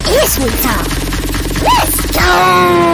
Yes, we talk. Let's go!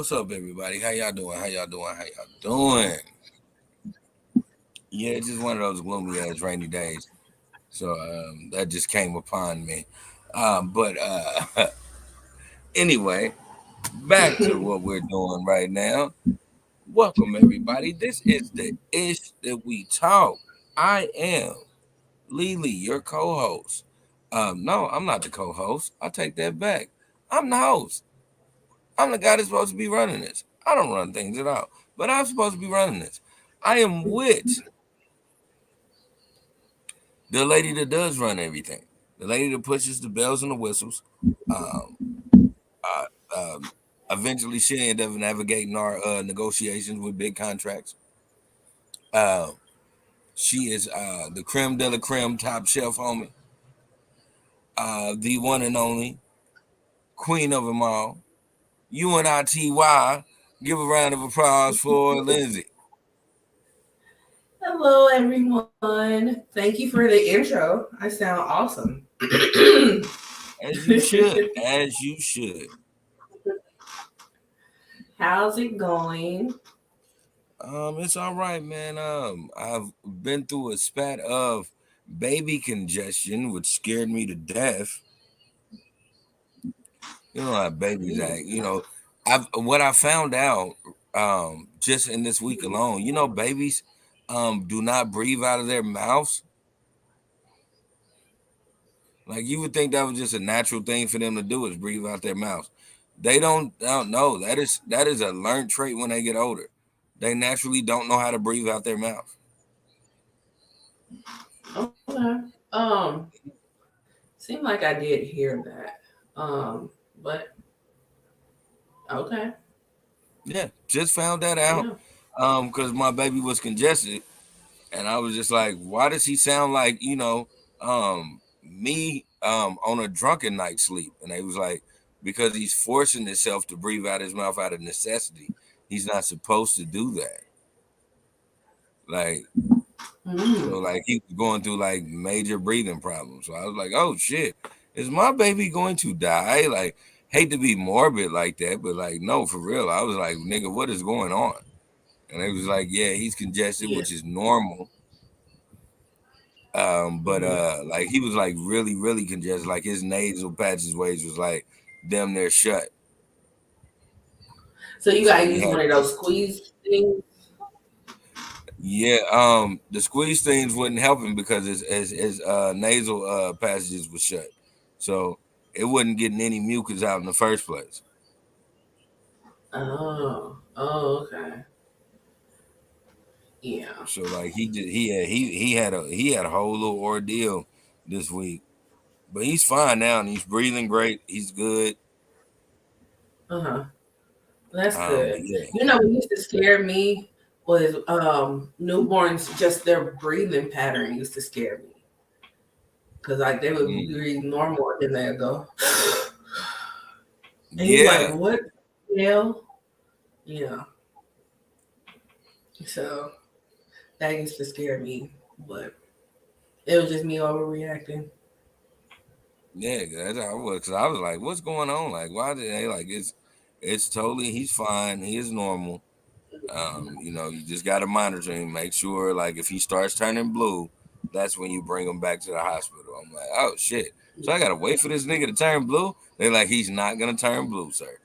What's up, everybody? How y'all doing? How y'all doing? How y'all doing? Yeah, it's just one of those gloomy ass rainy days. So that just came upon me. But anyway, back to what we're doing right now. Welcome, everybody. This is the Ish That We Talk. I am Lily, your co host. No, I'm not the co host. I take that back. I'm the host. I'm the guy that's supposed to be running this. I don't run things at all, but I'm supposed to be running this. I am with the lady that does run everything, the lady that pushes the bells and the whistles. Um, Eventually, she ended up navigating our negotiations with big contracts. Uh, she is the creme de la creme, top shelf homie, the one and only queen of them all. UNITY. Give a round of applause for Lindsay. Hello, everyone. Thank you for the intro. I sound awesome. As you should, as you should. How's it going? It's all right, man. I've been through a spat of baby congestion, which scared me to death. You know how babies Ooh. act. I found out just in this week alone. Babies do not breathe out of their mouths. Like you would think that was just a natural thing for them to do is breathe out their mouths. They don't know. That is a learned trait when they get older. They naturally don't know how to breathe out their mouth. Okay. Seemed like I did hear that. But okay. Yeah, just found that out. Yeah. Because my baby was congested, and I was just like, why does he sound like me on a drunken night sleep? And they was like, because he's forcing himself to breathe out his mouth out of necessity. He's not supposed to do that. Like Mm. so, like he was going through like major breathing problems. So I was like, oh shit, is my baby going to die? Like, hate to be morbid like that, but like, no, for real. I was like, nigga, what is going on? And they was like, yeah, he's congested, Yeah. which is normal. But Hmm. like he was like really, really congested. Like his nasal passageways was like damn near shut. So you So gotta we use had one of to, those squeeze things. yeah. The squeeze things wouldn't help him because his nasal passages was shut. So it wasn't getting any mucus out in the first place. Oh. Oh. Okay. Yeah. So like he had a whole little ordeal this week. But he's fine now and he's breathing great. He's good. Uh huh. That's But good. yeah. You know what used to scare me was newborns. Just their breathing pattern used to scare me because like they would Mm. breathe normal and then they'd go, and you're like, Yeah. what the hell? Yeah. So that used to scare me, but it was just me overreacting. Yeah, that's how I was. Cause I was like, "What's going on? Like, why did they like it's totally he's fine. He is normal. You just gotta monitor him. Make sure like if he starts turning blue, that's when you bring him back to the hospital." I'm like, "Oh shit!" So I gotta wait for this nigga to turn blue. They're like, "He's not gonna turn blue, sir."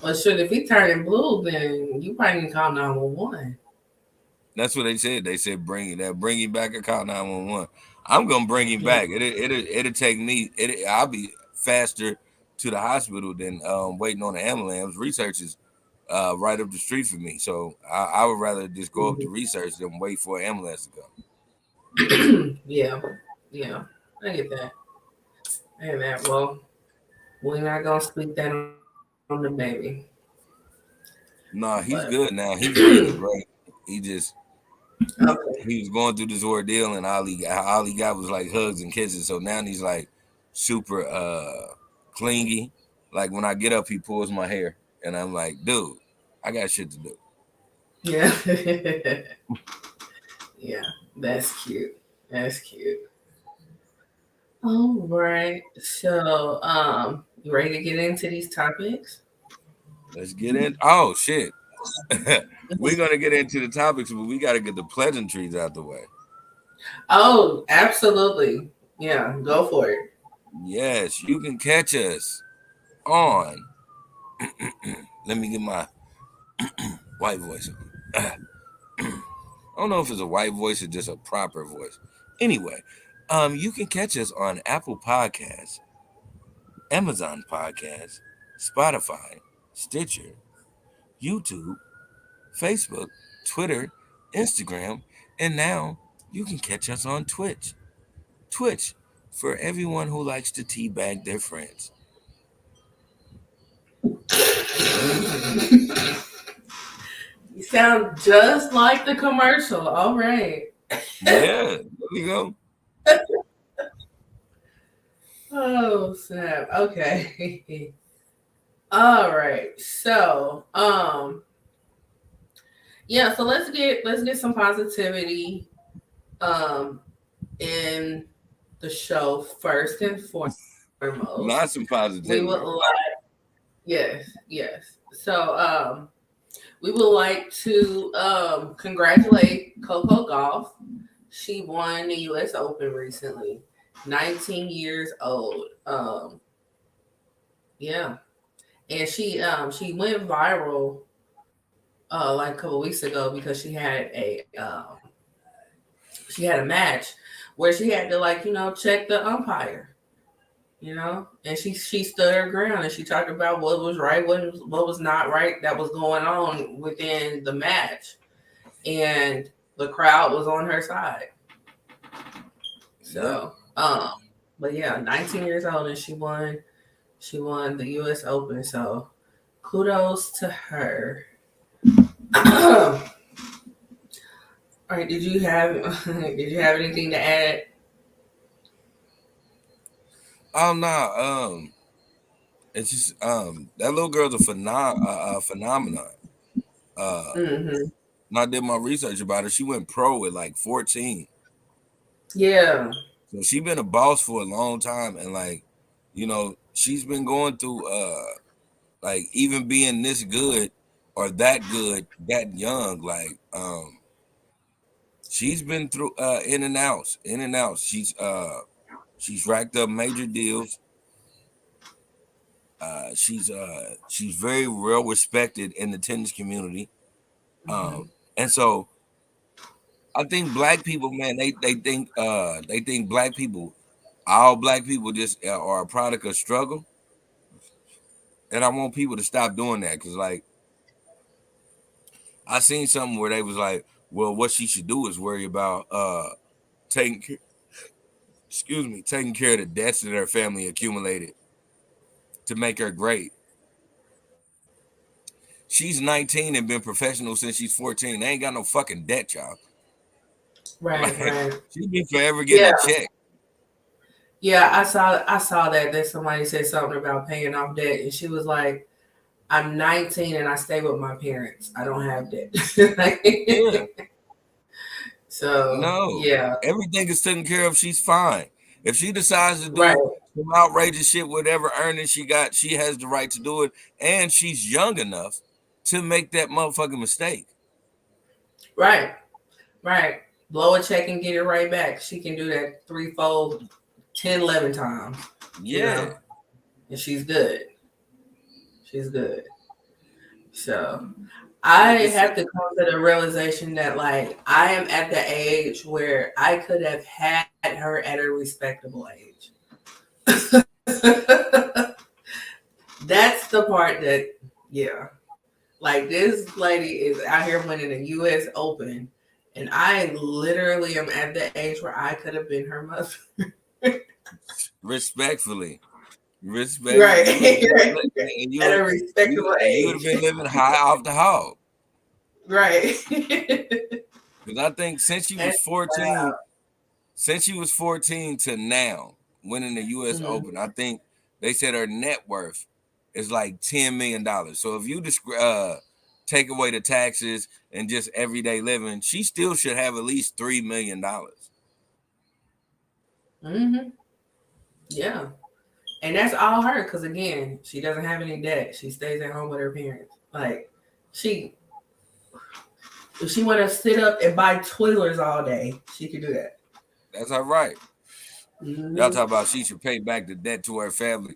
Well, shit, if he turning blue, then you probably need to call 911. That's what they said. They said bring him back a call 911. I'm gonna bring him Yeah. back. It'll take me. I'll be faster to the hospital than waiting on the ambulance. Research is right up the street for me, so I would rather just go up to research than wait for an ambulance to come. Yeah. Yeah. I get that. I get that. Well, we're not gonna speak that on the baby, Nah, but he's good now. He's breathing great. He just okay. he was going through this ordeal, and all he got was like hugs and kisses. So now he's like super clingy. Like when I get up, he pulls my hair, and I'm like, dude, I got shit to do. Yeah. Yeah. That's cute. That's cute. All right. So, You ready to get into these topics? Let's get in. Oh shit. We're gonna get into the topics, but we gotta get the pleasantries out the way. Oh, absolutely. Yeah, go for it. Yes, you can catch us on. Let me get my white voice. I don't know if it's a white voice or just a proper voice. Anyway, you can catch us on Apple Podcasts, Amazon Podcasts, Spotify, Stitcher, YouTube, Facebook, Twitter, Instagram, and now you can catch us on Twitch. Twitch for everyone who likes to teabag their friends. You sound just like the commercial. All right. Yeah, there we go. Oh snap. Okay. All right. So, yeah, so let's get some positivity in the show first and foremost. Not some We positivity. would like yes. So we would like to congratulate Coco Gauff. She won the US Open recently. 19 years old. Yeah. And she went viral like a couple weeks ago because she had a match where she had to check the umpire, and she stood her ground and she talked about what was right, what was not right that was going on within the match, and the crowd was on her side. So, but yeah, 19 years old and she won the US Open. So kudos to her. All right, did you have anything to add? Oh no, it's just that little girl's a phenomenon. Mm-hmm. And I did my research about her. She went pro at like 14. Yeah. So she been a boss for a long time, and she's been going through like even being this good or that good that young, she's been through in and outs, in and outs. She's racked up major deals. She's very well respected in the tennis community. Mm-hmm. And so I think black people, man, they think black people, all black people just are a product of struggle. And I want people to stop doing that, because I seen something where they was like, well, what she should do is worry about taking taking care of the debts that her family accumulated to make her great. She's 19 and been professional since she's 14. They ain't got no fucking debt, y'all. Right. She's been forever getting a check. Yeah, I saw that somebody said something about paying off debt, and she was like, "I'm 19 and I stay with my parents. I don't have debt." Yeah. So No, yeah, everything is taken care of. She's fine. If she decides to do right. some outrageous shit, whatever earnings she got, she has the right to do it, and she's young enough to make that motherfucking mistake. Right. Blow a check and get it right back. She can do that 3-fold, 10, 11 times. Yeah. And she's good. So I have to come to the realization that I am at the age where I could have had her at a respectable age. That's the part that, yeah. This lady is out here winning the US Open, and I literally am at the age where I could have been her mother. Respectfully. Right. And At a respectable age. You would have been living high off the hog. Right. Because I think since she was 14 to now, winning the US Open, I think they said her net worth is like $10 million. So if you take away the taxes and just everyday living, she still should have at least $3 million. Mm-hmm. Yeah. And that's all her, because again, she doesn't have any debt. She stays at home with her parents. Like, she, if she want to sit up and buy Twizzlers all day, she could do that. That's all right. Y'all Mm-hmm. talk about she should pay back the debt to her family.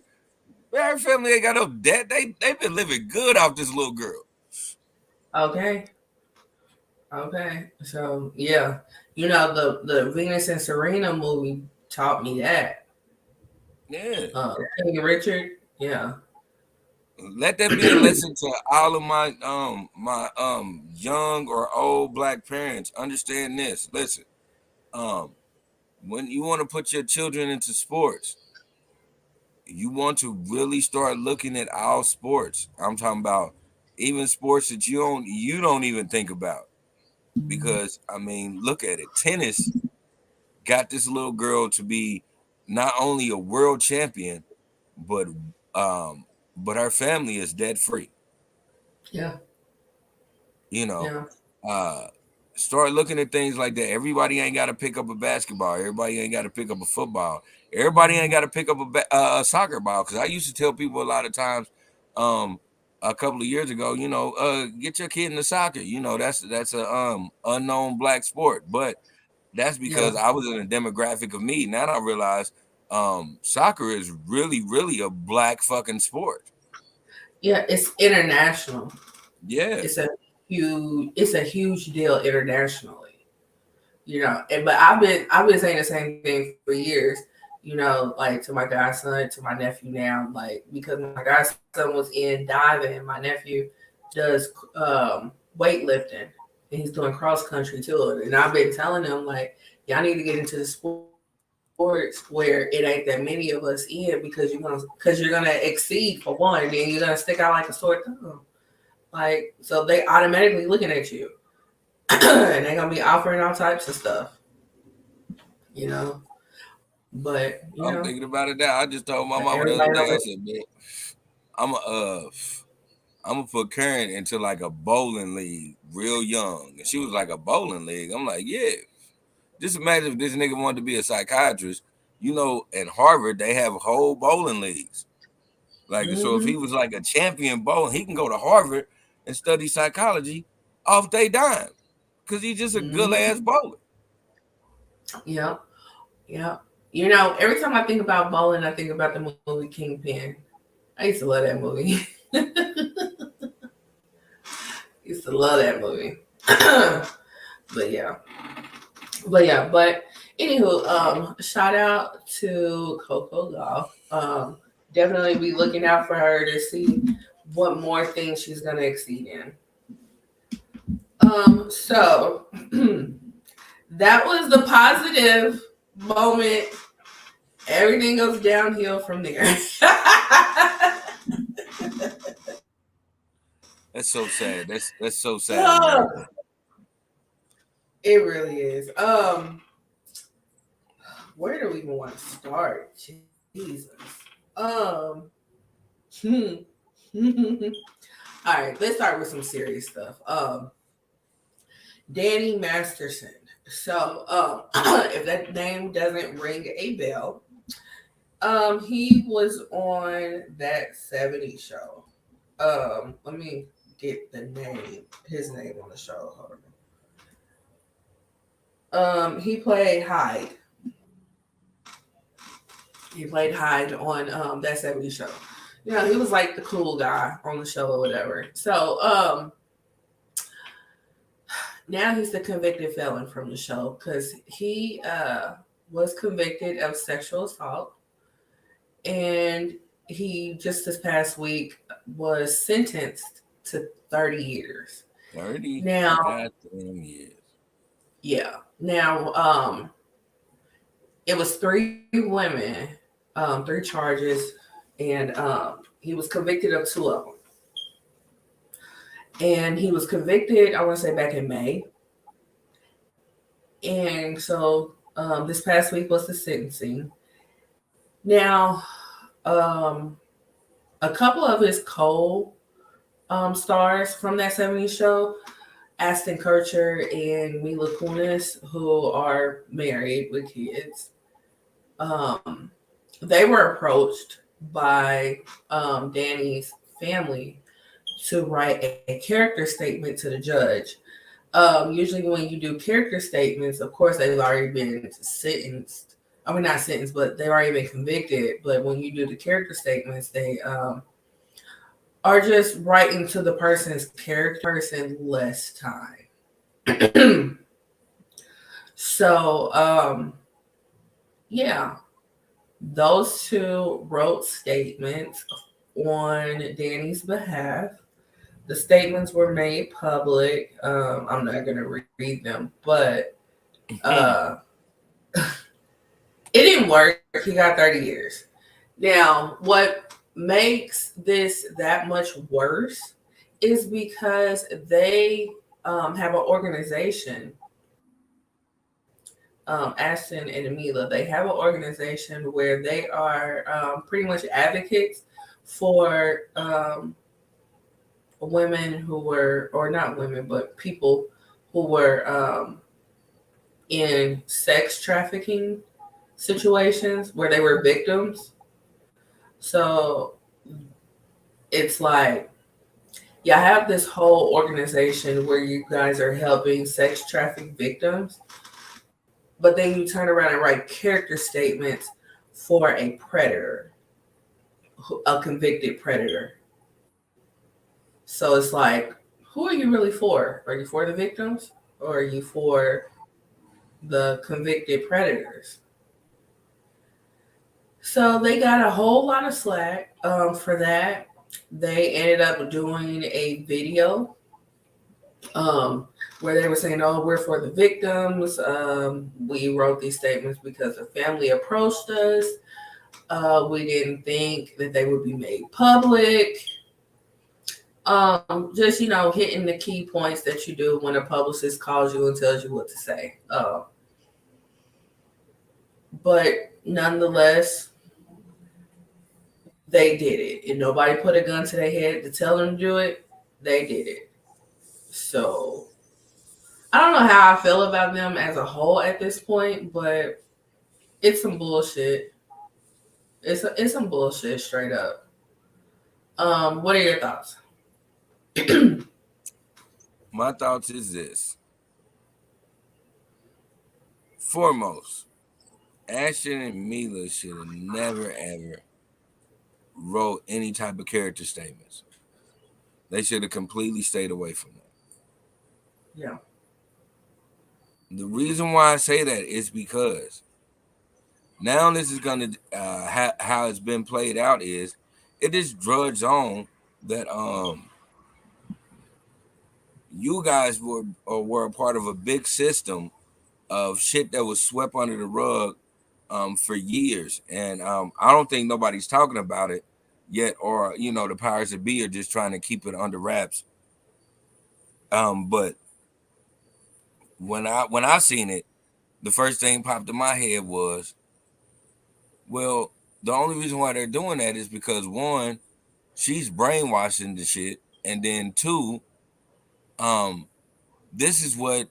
Man, her family ain't got no debt. They've been living good off this little girl. Okay. Okay. So yeah, you know the Venus and Serena movie taught me that. Yeah. King Richard. Yeah. Let that be a lesson to all of my young or old black parents. Understand this. Listen, um, when you want to put your children into sports, you want to really start looking at all sports. I'm talking about even sports that you don't even think about. Because I mean, look at it. Tennis got this little girl to be not only a world champion, but um, but her family is debt free. Yeah. You know, Yeah. uh, start looking at things like that. Everybody ain't got to pick up a basketball. Everybody ain't got to pick up a football. Everybody ain't got to pick up a soccer ball. Because I used to tell people a lot of times, um, a couple of years ago, get your kid into soccer. That's a unknown black sport, but that's because Yeah. I was in a demographic of me. Now I realize soccer is really, really a black fucking sport. Yeah. It's international. Yeah. It's a huge deal internationally. But I've been saying the same thing for years. Like to my godson, to my nephew now, like because my godson was in diving, my nephew does weightlifting, and he's doing cross country too. And I've been telling them like, y'all need to get into the sports where it ain't that many of us in because you're gonna exceed for one, and then you're gonna stick out like a sore thumb. Like so, they automatically looking at you, and they're gonna be offering all types of stuff. You know, but I'm thinking about it now. I just told my mama the other everybody day. I don't. said, "Man, I'm a I'm gonna put Karen into like a bowling league, real young." And she was like, "A bowling league?" I'm like, "Yeah." Just imagine if this nigga wanted to be a psychiatrist. At Harvard they have whole bowling leagues. Like, so if he Mm-hmm. was like a champion bowling, he can go to Harvard and study psychology off they dime because he's just a good Mm-hmm. ass bowler. Yeah, yeah. Every time I think about bowling, I think about the movie Kingpin. I used to love that movie. Used to love that movie. But yeah. But anywho, shout out to Coco Gauff. Definitely be looking out for her to see what more things she's gonna exceed in. So that was the positive moment. Everything goes downhill from there. That's so sad. That's so sad to hear. Oh, it really is. Where do we even want to start? Jesus. Um, hmm. All right, let's start with some serious stuff. Danny Masterson. So, if that name doesn't ring a bell, he was on that '70s show. Let me get his name on the show. Hold on. He played Hyde. He played Hyde on that '70s show. He was like the cool guy on the show or whatever. So, now he's the convicted felon from the show because he was convicted of sexual assault, and he just this past week was sentenced to 30 years. 30 Now, goddamn years. yeah. Now, it was three women, three charges, and he was convicted of two of them. And he was convicted, I want to say back in May. And so this past week was the sentencing. Now, a couple of his stars from that '70s show, Ashton Kutcher and Mila Kunis, who are married with kids, they were approached by Danny's family to write a character statement to the judge. Usually, when you do character statements, of course, they've already been sentenced. I mean, not sentenced, but they've already been convicted. But when you do the character statements, they are just writing to the person's character person less time. So, yeah, those two wrote statements on Danny's behalf. The statements were made public. I'm not going to read them, but uh, it didn't work. He got 30 years. Now, what makes this that much worse is because they have an organization, Ashton and Amila. They have an organization where they are pretty much advocates for women who were, or not women, but people who were in sex trafficking situations where they were victims. So it's like, yeah, I have this whole organization where you guys are helping sex traffic victims, but then you turn around and write character statements for a predator, a convicted predator. So it's like, who are you really for? Are you for the victims or are you for the convicted predators? So they got a whole lot of slack for that. They ended up doing a video where they were saying, "Oh, we're for the victims. We wrote these statements because the family approached us. We didn't think that they would be made public." Just hitting the key points that you do when a publicist calls you and tells you what to say. But nonetheless, they did it, and nobody put a gun to their head to tell them to do it. They did it. So I don't know how I feel about them as a whole at this point, but it's some bullshit. It's some bullshit straight up. What are your thoughts? My thoughts is this. Foremost, Ashton and Mila should have never ever wrote any type of character statements. They should have completely stayed away from that. Yeah. The reason why I say that is because now this is gonna how it's been played out is it is drudged on that you guys were a part of a big system of shit that was swept under the rug for years, and I don't think nobody's talking about it yet, or the powers that be are just trying to keep it under wraps. But when I seen it, the first thing popped in my head was, well, the only reason why they're doing that is because one, she's brainwashing the shit, and then two, this is what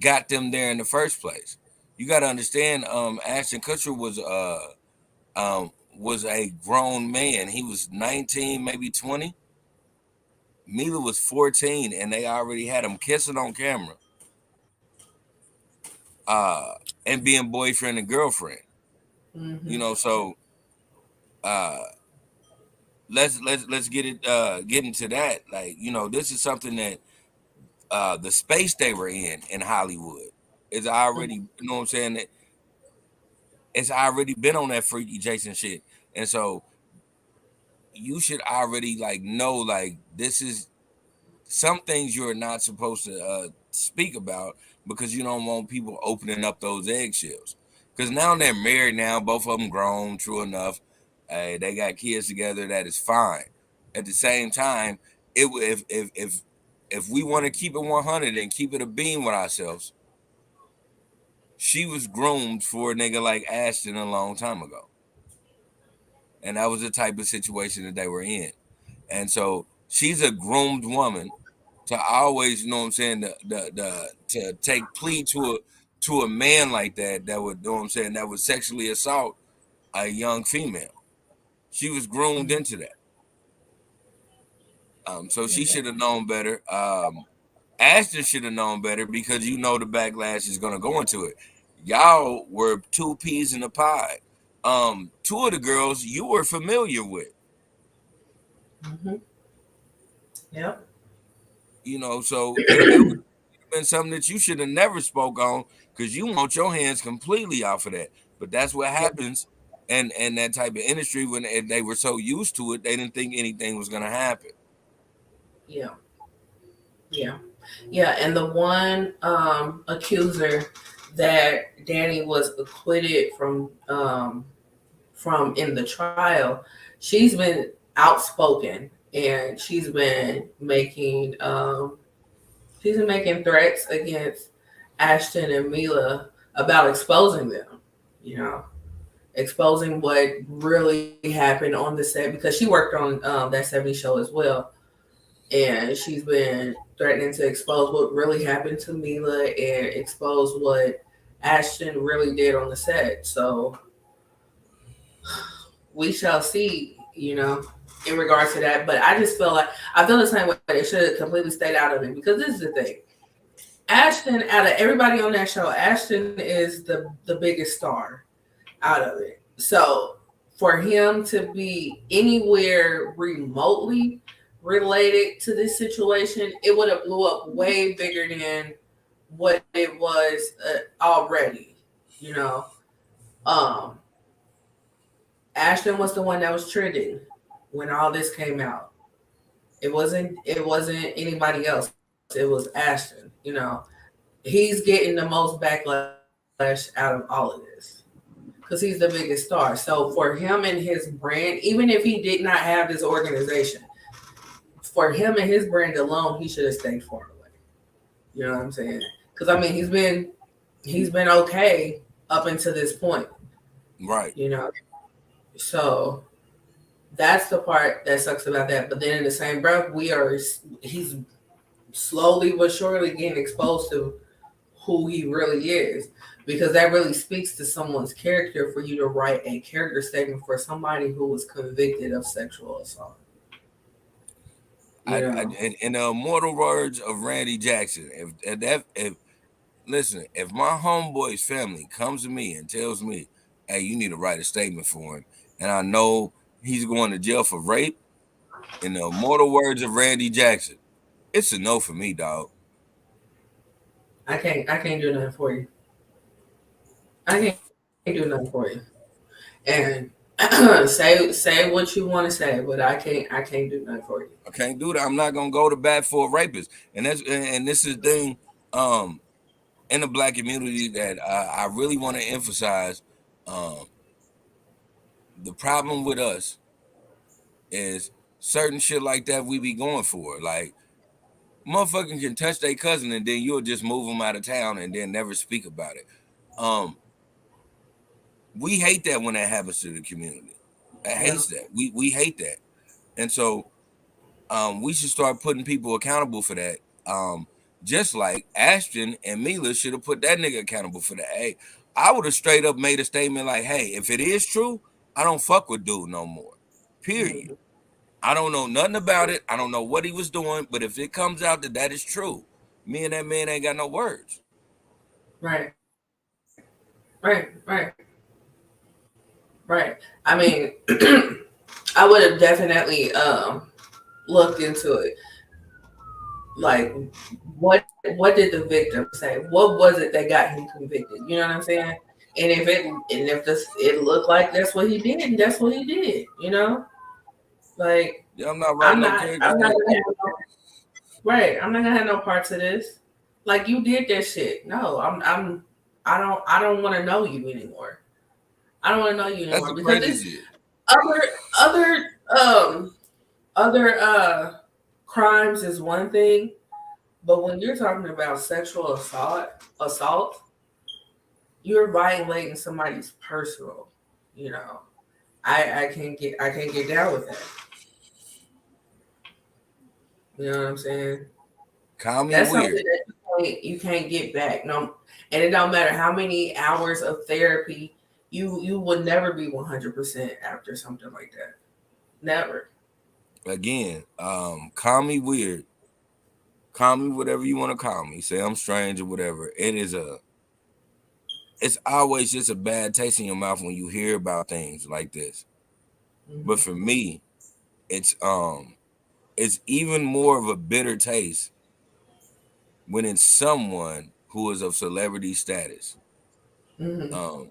got them there in the first place. You got to understand, Ashton Kutcher was a grown man. He was 19, maybe 20. Mila was 14, and they already had him kissing on camera, and being boyfriend and girlfriend. Mm-hmm. So uh, let's get into that. Like, this is something that the space they were in Hollywood is already, what I'm saying, that it's already been on that freaky Jason shit, and so you should already know this is some things you're not supposed to speak about because you don't want people opening up those eggshells. Because now they're married now, both of them grown, true enough. They got kids together, that is fine. At the same time, if we want to keep it 100 and keep it a beam with ourselves, she was groomed for a nigga like Ashton a long time ago. And that was the type of situation that they were in. And so she's a groomed woman to always, what I'm saying, to take plea to a man like that would, what I'm saying, that would sexually assault a young female. She was groomed into that. So she should have known better. Ashton should have known better because the backlash is gonna go into it. Y'all were two peas in a pod. Two of the girls you were familiar with. Mm-hmm. Yep. So it would have been something that you should have never spoke on because you want your hands completely off of that. But that's what happens in that type of industry when they were so used to it, they didn't think anything was gonna happen. Yeah. Yeah. Yeah. And the one accuser that Danny was acquitted from in the trial, she's been outspoken and she's been making threats against Ashton and Mila about exposing them, exposing what really happened on the set because she worked on that 70s show as well. And she's been threatening to expose what really happened to Mila and expose what Ashton really did on the set. So we shall see, in regards to that. But I just feel the same way. They should have completely stayed out of it because this is the thing. Ashton, out of everybody on that show, Ashton is the biggest star out of it. So for him to be anywhere remotely related to this situation, it would have blew up way bigger than what it was already. Ashton was the one that was trending when all this came out. It wasn't anybody else. It was Ashton. He's getting the most backlash out of all of this because he's the biggest star. So for him and his brand, even if he did not have this organization, for him and his brand alone, he should have stayed far away. You know what I'm saying? Because he's been okay up until this point, right? So that's the part that sucks about that. But then in the same breath, he's slowly but surely getting exposed to who he really is, because that really speaks to someone's character for you to write a character statement for somebody who was convicted of sexual assault. In the immortal words of Randy Jackson, if my homeboy's family comes to me and tells me, hey, you need to write a statement for him, and I know he's going to jail for rape, in the immortal words of Randy Jackson, it's a no for me, dog. I can't do nothing for you. I can't do nothing for you. And say what you want to say, but I can't do nothing for you. I can't do that. I'm not gonna go to bat for a rapist. And this is the thing in the black community that I really want to emphasize. The problem with us is certain shit like that we be going for. Like, motherfucker can touch their cousin and then you'll just move them out of town and then never speak about it. We hate that when that happens to the community. I hate that. We hate that. And so we should start putting people accountable for that. Just like Ashton and Mila should have put that nigga accountable for that. Hey, I would have straight up made a statement like, hey, if it is true, I don't fuck with dude no more. Period. I don't know nothing about it. I don't know what he was doing, but if it comes out that is true, me and that man ain't got no words. Right. I mean, I would have definitely looked into it. Like, what did the victim say? What was it that got him convicted? You know what I'm saying? And if it looked like that's what he did, that's what he did. Like, yeah, I'm not gonna have no parts of this. Like, you did that shit. No, I don't want to know you anymore. I don't want to know you anymore because other crimes is one thing, but when you're talking about sexual assault, you're violating somebody's personal. I can't get down with that. You know what I'm saying? That's weird. Something that you can't get back. No, and it don't matter how many hours of therapy. You would never be 100% after something like that. Never. Again, call me weird, call me whatever you want to call me. Say I'm strange or whatever. It's always just a bad taste in your mouth when you hear about things like this. But for me, it's even more of a bitter taste when it's someone who is of celebrity status. For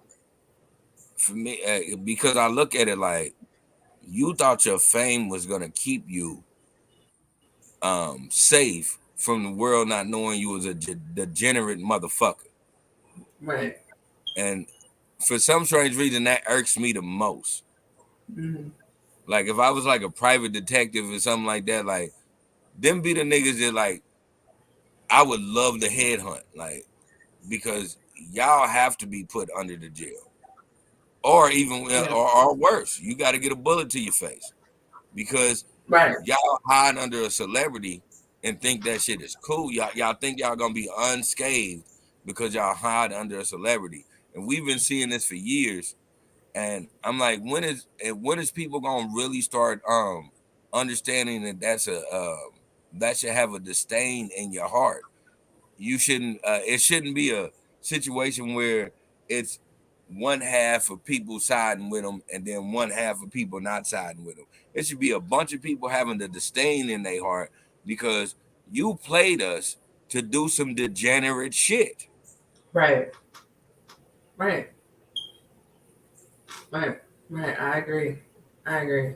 me, because I look at it like you thought your fame was gonna keep you safe from the world not knowing you was a degenerate motherfucker. Right. And for some strange reason, that irks me the most. Like if I was like a private detective or something like that, like them be the niggas that like I would love to headhunt, like because y'all have to be put under the jail, or even or worse, you got to get a bullet to your face because Right. y'all hide under a celebrity and think that shit is cool. Y'all think y'all gonna be unscathed because y'all hide under a celebrity, and we've been seeing this for years. And I'm like, when is people gonna really start understanding that that should have a disdain in your heart? You shouldn't. It shouldn't be a situation where it's one half of people siding with them and then one half of people not siding with them. It should be a bunch of people having the disdain in their heart because you played us to do some degenerate shit. Right. Right. Right. Right. I agree. I agree.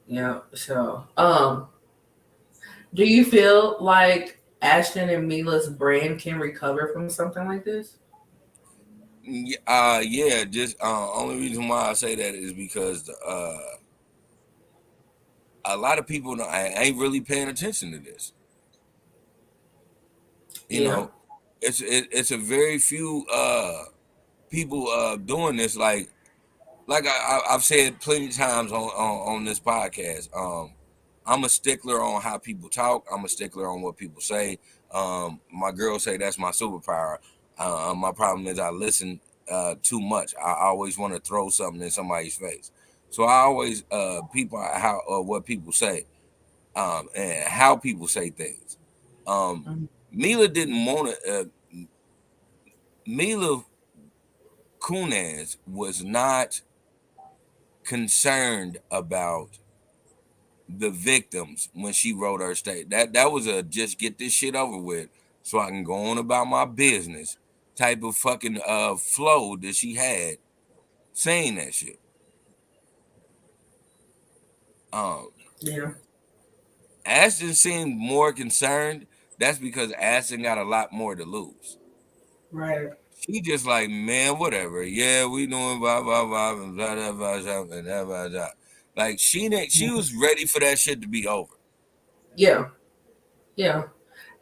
Yeah. So, do you feel like Ashton and Mila's brand can recover from something like this? Yeah. Just only reason why I say that is because a lot of people ain't really paying attention to this. You Yeah. know, it's a very few people doing this. Like I've said plenty of times on this podcast. I'm a stickler on how people talk. I'm a stickler on what people say. My girls say that's my superpower. My problem is I listen too much. I always want to throw something in somebody's face. So I always people how what people say and how people say things. Mila didn't want to. Mila Kunis was not concerned about the victims when she wrote her state. That was a just get this shit over with so I can go on about my business type of fucking flow that she had saying that shit. Yeah. Ashton seemed more concerned. That's because Ashton got a lot more to lose. Right. She just like, man, whatever. Yeah, we doing blah blah blah and blah blah blah blah blah blah blah. Like she was ready for that shit to be over. Yeah. Yeah.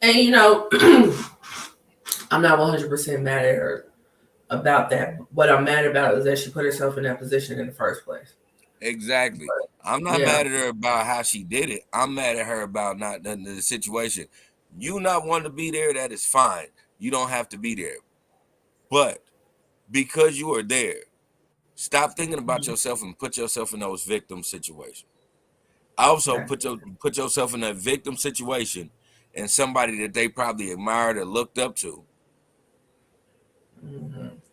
And I'm not 100% mad at her about that. What I'm mad about is that she put herself in that position in the first place. Exactly. I'm not mad at her about how she did it. I'm mad at her about not the situation. You not want to be there, that is fine. You don't have to be there. But because you are there, stop thinking about yourself and put yourself in those victim situations. Also, put yourself in that victim situation and somebody that they probably admired or looked up to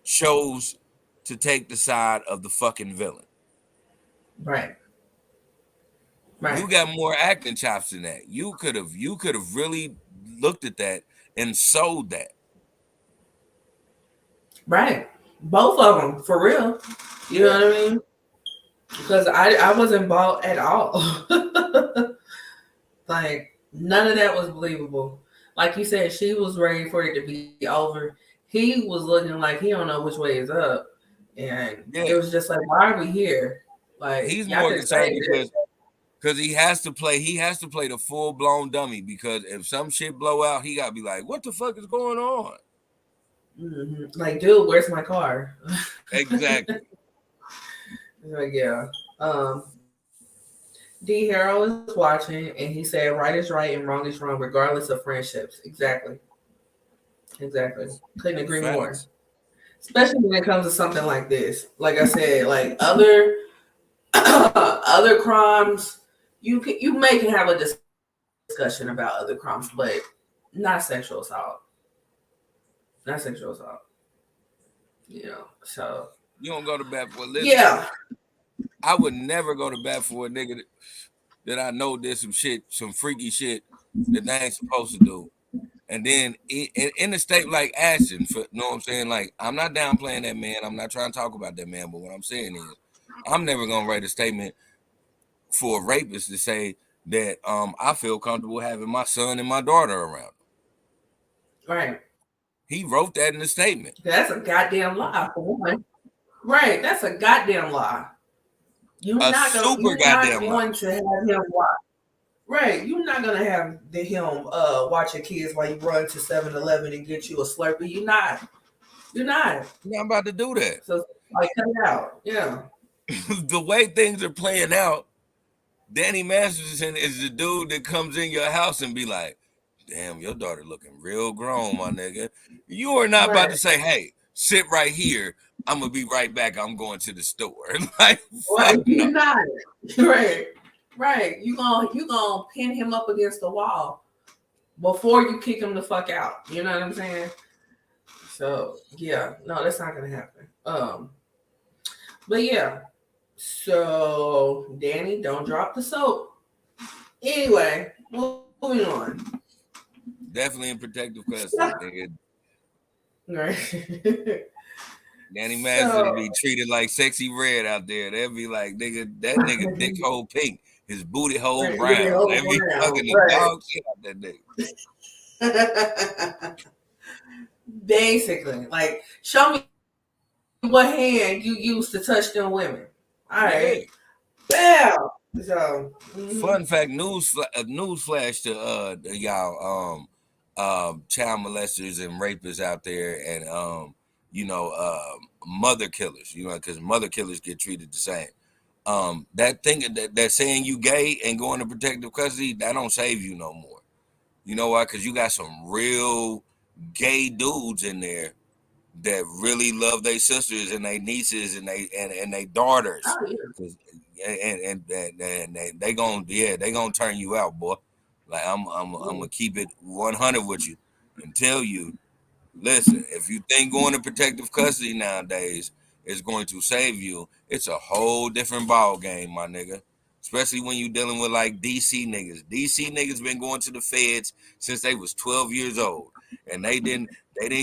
chose to take the side of the fucking villain. Right. Right. You got more acting chops than that. You could have really looked at that and sold that. Right. Both of them, for real. You know what I mean? Because I wasn't bought at all. Like, none of that was believable. Like you said, she was ready for it to be over. He was looking like he don't know which way is up. And it was just like, why are we here? Like, he's more concerned because he has to play the full blown dummy, because if some shit blow out, he gotta be like, what the fuck is going on? Like, dude, where's my car? Exactly. Like, yeah. D Hero is watching and he said right is right and wrong is wrong, regardless of friendships. Exactly. Couldn't agree more. Especially when it comes to something like this. Like I said, like other Other crimes, you may can have a discussion about other crimes, but not sexual assault. Not sexual assault. So You don't go to bat for. Listen, yeah, I would never go to bat for a nigga that I know did some shit, some freaky shit that they ain't supposed to do. And then in a state like Ashton, you know what I'm saying? Like, I'm not downplaying that man. I'm not trying to talk about that man. But what I'm saying is, I'm never gonna write a statement for a rapist to say that I feel comfortable having my son and my daughter around. right. He wrote that in the statement. That's a goddamn lie for one. Right, that's a goddamn lie. You're A not super goddamn lie. going to have him watch. Right, you're not gonna have him watch your kids while you run to 7-Eleven and get you a Slurpee. You're not. I'm not about to do that. So like, cut it out. Yeah. The way things are playing out, Danny Masterson is the dude that comes in your house and be like, damn, your daughter looking real grown, my nigga. You are not about to say, hey, sit right here. I'm gonna be right back. I'm going to the store. Like, fuck no. You're not. Right. You gonna pin him up against the wall before you kick him the fuck out. You know what I'm saying? So yeah, no, that's not gonna happen. But yeah. So Danny, don't drop the soap. Anyway, moving on. Definitely in protective custody, nigga. Right. Danny Masterson be treated like Sexy Red out there. They'll be like, nigga, that nigga dick hole pink, his booty hole brown. They be fucking the dog shit out that nigga. Basically, like, show me what hand you used to touch them women. All right. Yeah. So, fun fact, news flash to y'all child molesters and rapists out there, and mother killers, because mother killers get treated the same. That thing that saying you gay and going to protective custody, that don't save you no more. You know why? Because you got some real gay dudes in there that really love their sisters and their nieces and their daughters. And they gonna turn you out, boy. Like, I'm gonna keep it 100 with you and tell you, listen, if you think going to protective custody nowadays is going to save you, it's a whole different ball game, my nigga. Especially when you dealing with like DC niggas. DC niggas been going to the feds since they was 12 years old, and they didn't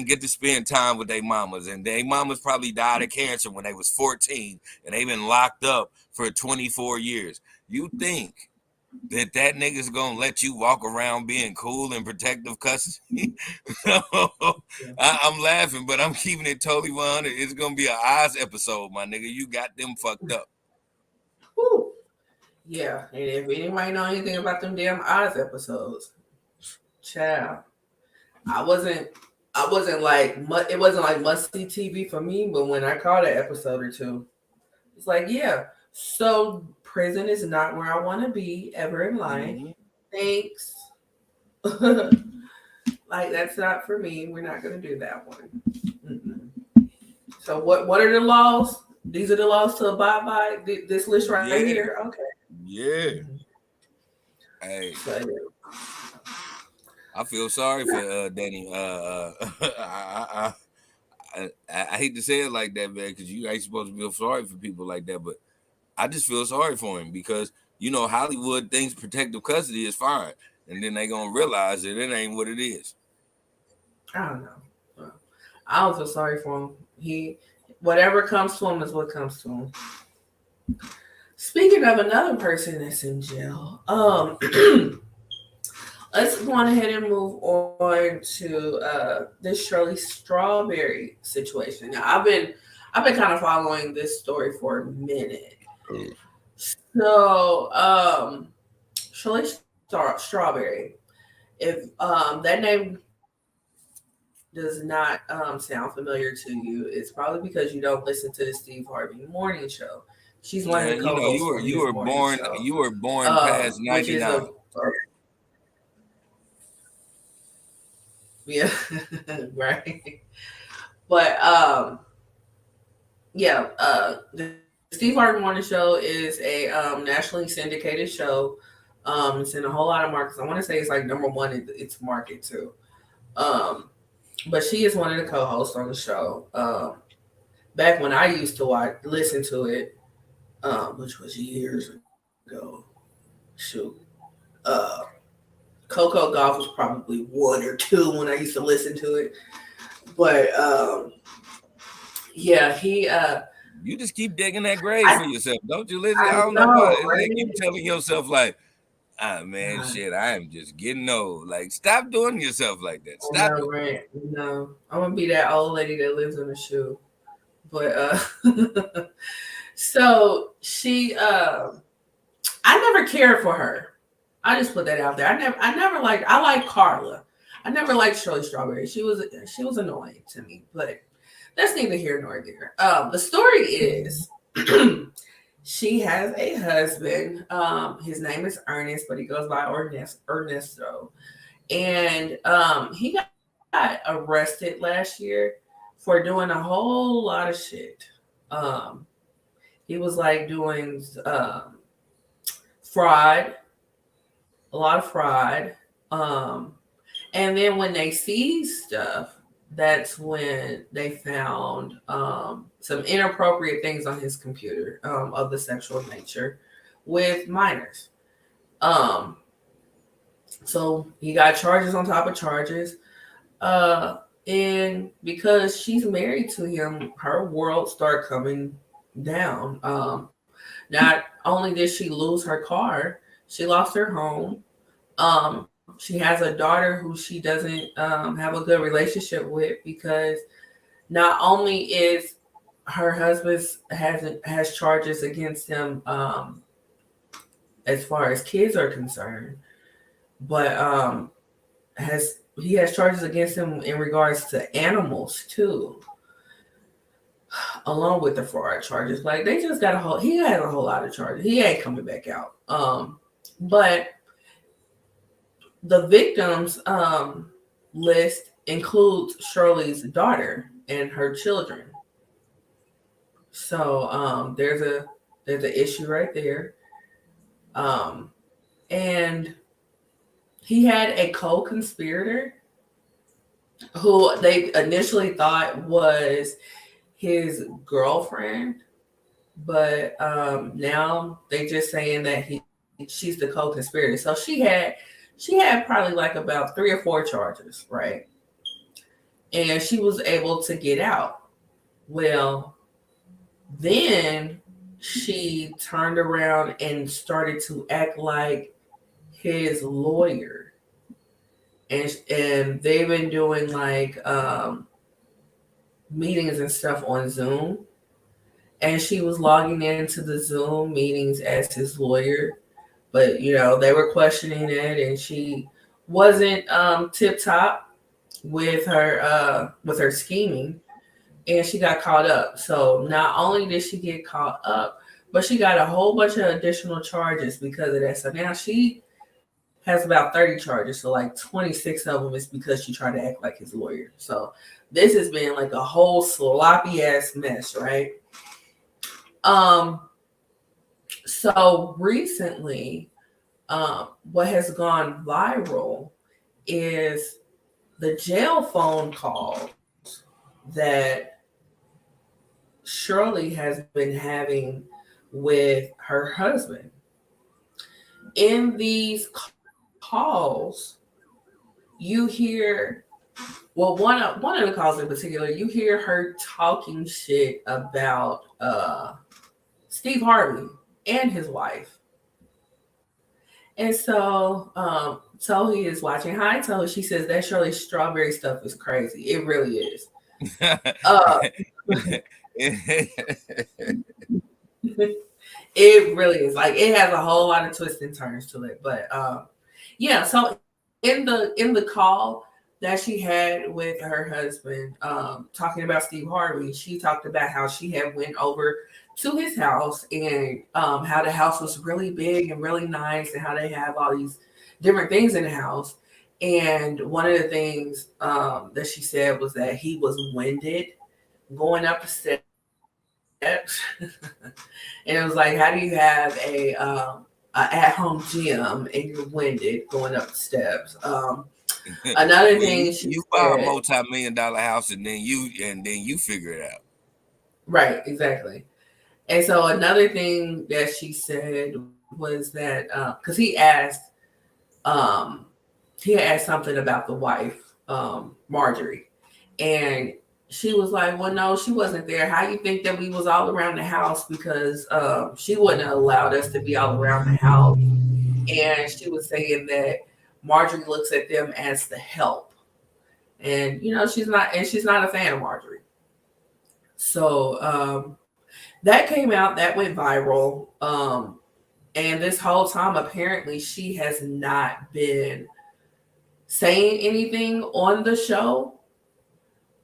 get to spend time with their mamas, and their mamas probably died of cancer when they was 14, and they been locked up for 24 years. You think that nigga's gonna let you walk around being cool in protective custody? I'm laughing, but I'm keeping it totally 100. It's gonna be an Oz episode, my nigga. You got them fucked up. Woo. Yeah, and if anybody know anything about them damn Oz episodes, child, I wasn't like it wasn't like must see TV for me, but when I caught an episode or two, it's like, yeah, so prison is not where I want to be ever in life. Mm-hmm. Thanks. Like, that's not for me. We're not going to do that one. Mm-mm. So what are the laws? These are the laws to abide by. This list right here. Okay. Yeah. Hey. So, I feel sorry for Danny. I hate to say it like that, man, because you ain't supposed to feel sorry for people like that, but I just feel sorry for him because, Hollywood thinks protective custody is fine, and then they gonna realize that it ain't what it is. I don't know. I don't feel sorry for him. Whatever comes to him is what comes to him. Speaking of another person that's in jail, let's go on ahead and move on to this Shirley Strawberry situation. Now, I've been kind of following this story for a minute. So, Shirley Strawberry, if that name does not sound familiar to you, it's probably because you don't listen to the Steve Harvey morning show. She's one of the co-hosts. You were born past 99. Yeah, right. But Steve Harvey Morning Show is a nationally syndicated show. It's in a whole lot of markets. I want to say it's like number one in its market too. Um, but she is one of the co-hosts on the show. Back when I used to listen to it, which was years ago. Shoot, uh, Coco Gauff was probably one or two when I used to listen to it. But yeah, he. You just keep digging that grave for yourself, don't you, Lizzie? I don't know know, why. It's right? like you telling yourself like, man, shit, I am just getting old. Like, stop doing yourself like that. I Stop know, it. right? No, I'm gonna be that old lady that lives in a shoe. But so she, I never cared for her. I just put that out there. I never liked. I like Carla. I never liked Shirley Strawberry. She was annoying to me, but that's neither here nor there. The story is she has a husband. His name is Ernest, but he goes by Ernesto. And he got arrested last year for doing a whole lot of shit. He was like doing fraud, a lot of fraud. And then when they seized stuff, that's when they found some inappropriate things on his computer of the sexual nature with minors. So he got charges on top of charges. And because she's married to him, her world started coming down. Not only did she lose her car, she lost her home. She has a daughter who she doesn't have a good relationship with because not only is her husband has charges against him as far as kids are concerned, but he has charges against him in regards to animals too, along with the fraud charges. Like they just got he has a whole lot of charges. He ain't coming back out. But the victims list includes Shirley's daughter and her children. So there's an issue right there. And he had a co-conspirator who they initially thought was his girlfriend, but now they just saying that she's the co-conspirator. So she had probably like about 3 or 4 charges, right? And she was able to get out. Well, then she turned around and started to act like his lawyer. And they've been doing like meetings and stuff on Zoom. And she was logging into the Zoom meetings as his lawyer. But they were questioning it, and she wasn't tip top with her scheming, and she got caught up. So not only did she get caught up, but she got a whole bunch of additional charges because of that. So now she has about 30 charges. So like 26 of them is because she tried to act like his lawyer. So this has been like a whole sloppy ass mess, right? So recently, what has gone viral is the jail phone calls that Shirley has been having with her husband. In these calls, you hear, well, one of the calls in particular, you hear her talking shit about Steve Harvey and his wife. And so Tohi is watching. Hi, Tohi. She says that Shirley Strawberry stuff is crazy. It really is. It really is. Like it has a whole lot of twists and turns to it. But yeah, so in the call that she had with her husband, talking about Steve Harvey, she talked about how she had went over to his house and how the house was really big and really nice and how they have all these different things in the house. And one of the things that she said was that he was winded going up the steps. And it was like, how do you have a at-home gym and you're winded going up the steps? Another Well, thing she you buy a said, multi-million-dollar house and then you figure it out. right, exactly. And so another thing that she said was that because um, he had asked something about the wife, Marjorie, and she was like, "Well, no, she wasn't there. How you think that we was all around the house because she wouldn't have allowed us to be all around the house?" And she was saying that Marjorie looks at them as the help, and she's not a fan of Marjorie. So that came out, that went viral. And this whole time, apparently, she has not been saying anything on the show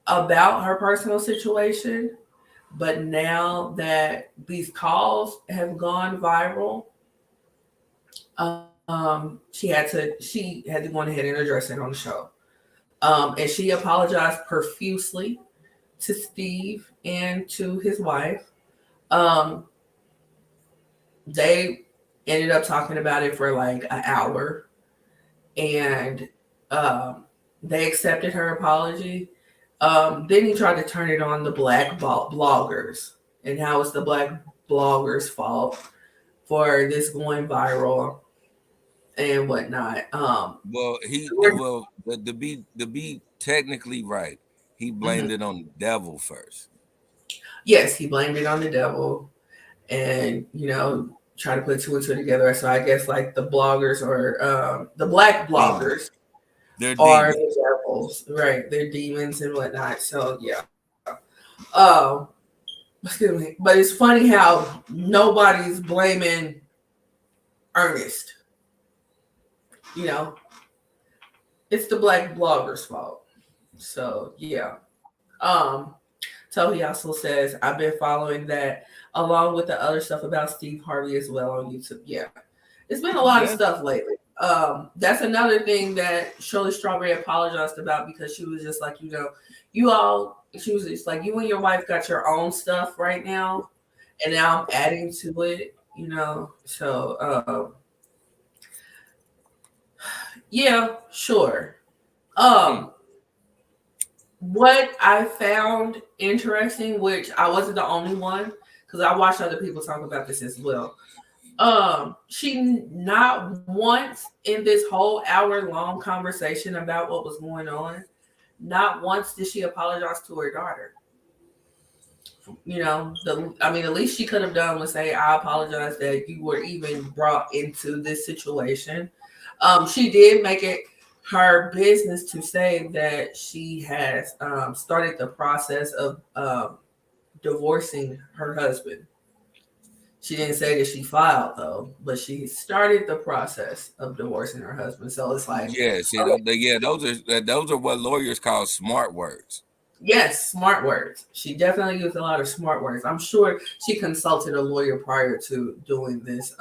about her personal situation. But now that these calls have gone viral, she had to go ahead and address it on the show. And she apologized profusely to Steve and to his wife. Um, they ended up talking about it for like an hour, and they accepted her apology. Then he tried to turn it on the black bloggers and how it's the black bloggers' fault for this going viral and whatnot. Well, to be technically right, he blamed Mhm. it on the devil first. Yes, he blamed it on the devil, and try to put two and two together. So I guess like the bloggers or the black bloggers Demons. They're are demons. the devils, right? They're demons and whatnot. So yeah. Um, Excuse me. But it's funny how nobody's blaming Ernest. You know, it's the black blogger's fault. So yeah. Um, so he also says, I've been following that along with the other stuff about Steve Harvey as well on YouTube. Yeah. It's been a lot of Yeah. stuff lately. That's another thing that Shirley Strawberry apologized about because she was just like, she was just like, you and your wife got your own stuff right now, and now I'm adding to it. So, yeah, sure. Hmm. Um, what I found interesting, which I wasn't the only one, because I watched other people talk about this as well. She not once in this whole hour long conversation about what was going on, not once did she apologize to her daughter. The least she could have done was say, I apologize that you were even brought into this situation. She did make it her business to say that she has started the process of divorcing her husband. She didn't say that she filed though, but she started the process of divorcing her husband. So it's like, Yeah. See, okay, those are what lawyers call smart words. yes, smart words. She definitely used a lot of smart words. I'm sure she consulted a lawyer prior to doing this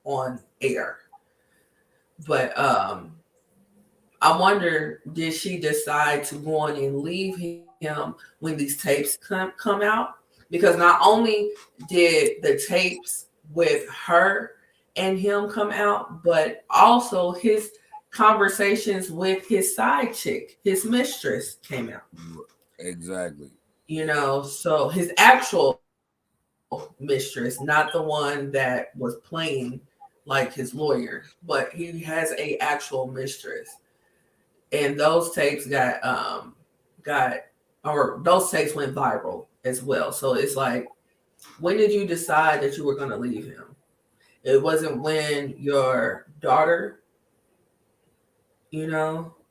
on air. But I wonder, did she decide to go on and leave him when these tapes come out? Because not only did the tapes with her and him come out, but also his conversations with his side chick, his mistress, came out. Exactly. So his actual mistress, not the one that was playing like his lawyer, but he has a actual mistress. And those tapes got or those tapes went viral as well. So it's like, when did you decide that you were going to leave him? It wasn't when your daughter,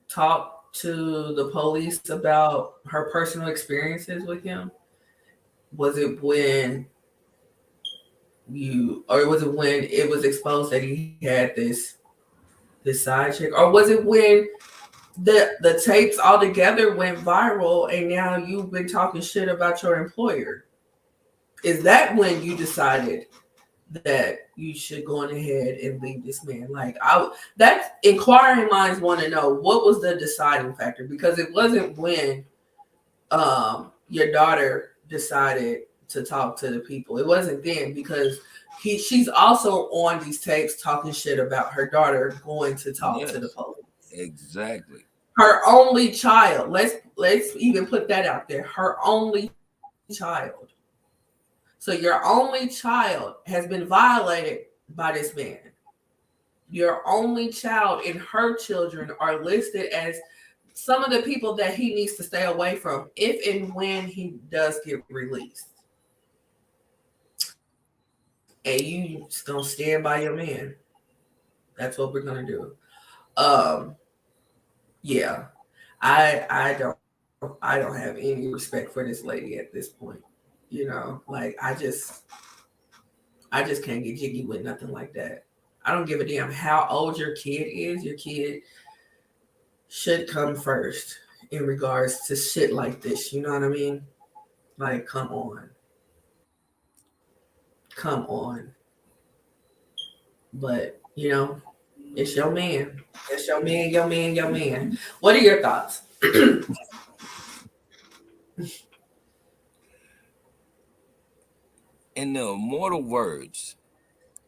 talked to the police about her personal experiences with him. Was it when or was it when it was exposed that he had this side chick, or was it when the tapes altogether went viral and now you've been talking shit about your employer? Is that when you decided that you should go on ahead and leave this man? Like, that inquiring minds want to know, what was the deciding factor? Because it wasn't when your daughter decided to talk to the people. It wasn't then because she's also on these tapes talking shit about her daughter going to talk to the Yes, police. exactly. Her only child. Let's even put that out there. Her only child. So your only child has been violated by this man. Your only child and her children are listed as some of the people that he needs to stay away from if and when he does get released. And you just gonna stand by your man. That's what we're gonna do. Um, yeah. I don't have any respect for this lady at this point. You know, like I just can't get jiggy with nothing like that. I don't give a damn how old your kid is. Your kid should come first in regards to shit like this. You know what I mean? Like, come on. Come on. But, it's your man. It's your man, your man, your man. What are your thoughts? In the immortal words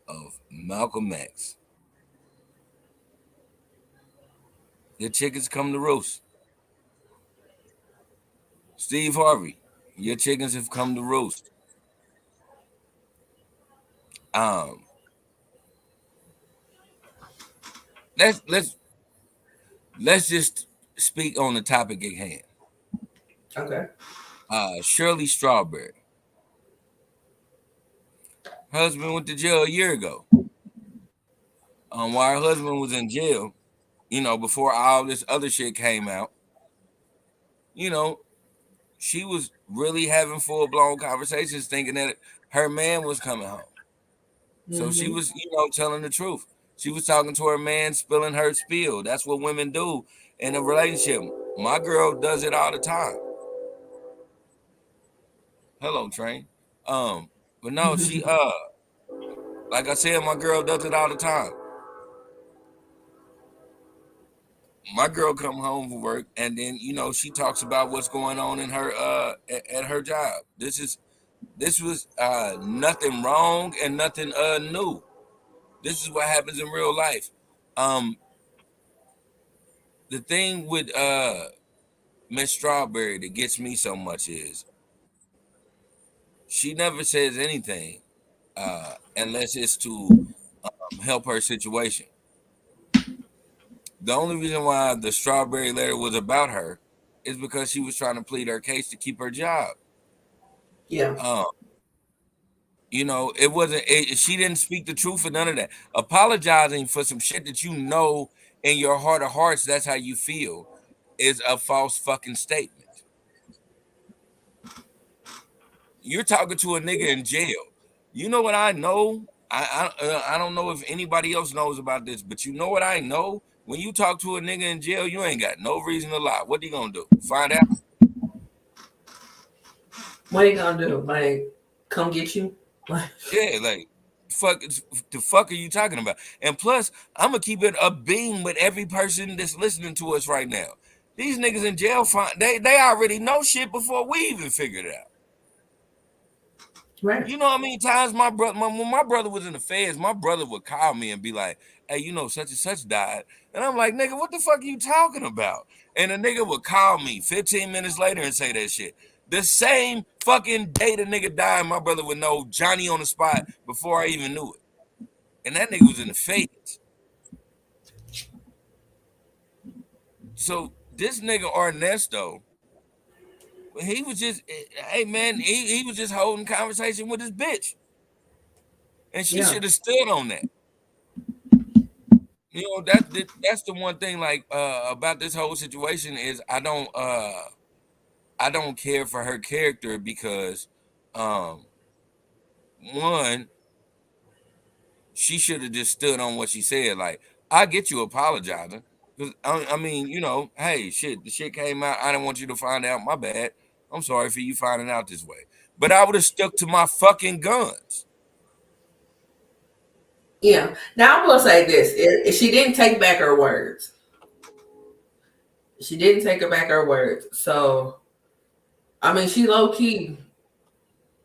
of Malcolm X, the chickens come to roost. Steve Harvey, your chickens have come to roost. Um, let's just speak on the topic at hand. Okay. Shirley Strawberry, husband went to jail a year ago. While her husband was in jail, before all this other shit came out, you know, she was really having full blown conversations, thinking that her man was coming home. So she was, telling the truth. She was talking to her man, spilling her spiel. That's what women do in a relationship. My girl does it all the time. Hello, Train. But no, she like I said, my girl does it all the time. My girl come home from work and then, she talks about what's going on in her at her job. This was nothing wrong and nothing new. This is what happens in real life. The thing with Miss Strawberry that gets me so much is she never says anything unless it's to help her situation. The only reason why the Strawberry letter was about her is because she was trying to plead her case to keep her job. Yeah. It wasn't. She didn't speak the truth or none of that. Apologizing for some shit that in your heart of hearts, that's how you feel, is a false fucking statement. You're talking to a nigga in jail. You know what I know? I don't know if anybody else knows about this, but you know what I know? When you talk to a nigga in jail, you ain't got no reason to lie. What are you gonna do? Find out? What are you gonna do? Like, come get you? Yeah, like, the fuck are you talking about? And plus, I'm gonna keep it a beam with every person that's listening to us right now. These niggas in jail, they already know shit before we even figured it out. Right. You know how many times when my brother was in the feds, my brother would call me and be like, "Hey, such and such died," and I'm like, "Nigga, what the fuck are you talking about?" And the nigga would call me 15 minutes later and say that shit. The same fucking day the nigga died, my brother would know Johnny on the spot before I even knew it, and that nigga was in the feds. So this nigga Ernesto, he was just, hey man, he was just holding conversation with his bitch. And she should have stood on that. That's the one thing like about this whole situation is I don't care for her character because one, she should have just stood on what she said. Like, I get you apologizing. Because I mean, hey, shit, the shit came out. I didn't want you to find out. My bad. I'm sorry for you finding out this way. But I would have stuck to my fucking guns. Yeah. Now I will say this: she didn't take back her words. She didn't take back her words. So, I mean, she low key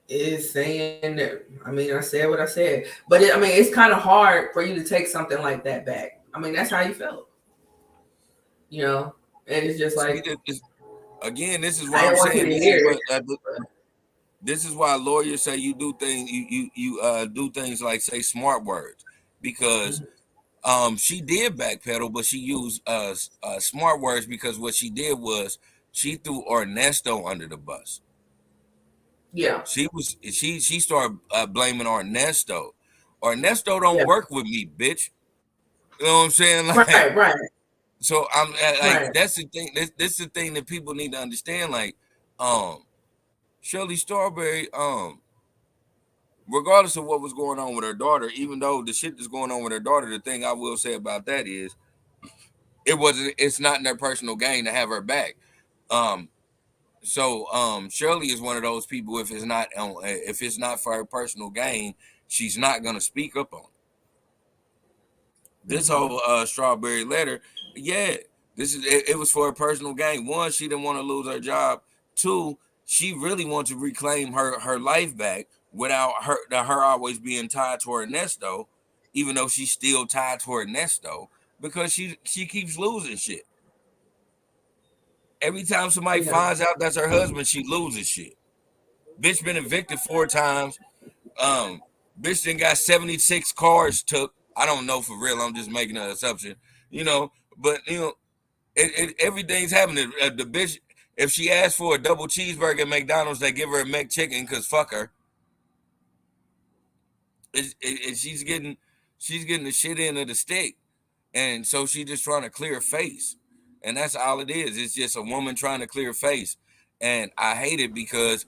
is saying that, I mean, I said what I said, but I mean, it's kind of hard for you to take something like that back. I mean, that's how you felt, you know, and it's just See, like, again, this is I what I'm don't want you saying. to hear it. This is why lawyers say you do things. You do things like say smart words because she did backpedal, but she used smart words because what she did was she threw Ernesto under the bus. Yeah, She started blaming Ernesto. Ernesto don't yeah, work with me, bitch. You know what I'm saying? Like, right, right, so I'm like, right. that's the thing. This is the thing that people need to understand. Like, um, Shirley Strawberry, regardless of what was going on with her daughter, even though the shit that's going on with her daughter, the thing I will say about that is it's not in their personal gain to have her back. Um, Shirley is one of those people. If it's not for her personal gain, she's not gonna speak up on it. This Mm-hmm. whole Strawberry letter, yeah, it was for her personal gain. One, she didn't want to lose her job. Two, she really wanted to reclaim her life back without her always being tied to Ernesto, even though she's still tied to Ernesto because she keeps losing shit. Every time somebody Yeah, finds out that's her husband, she loses shit. Bitch been evicted 4 times. Um, Bitch then got 76 cars took. I don't know for real. I'm just making an assumption, But everything's happening. The bitch, if she asks for a double cheeseburger at McDonald's, they give her a McChicken because fuck her. She's getting the shit end of the stick, and so she just trying to clear her face, and that's all it is. It's just a woman trying to clear her face, and I hate it because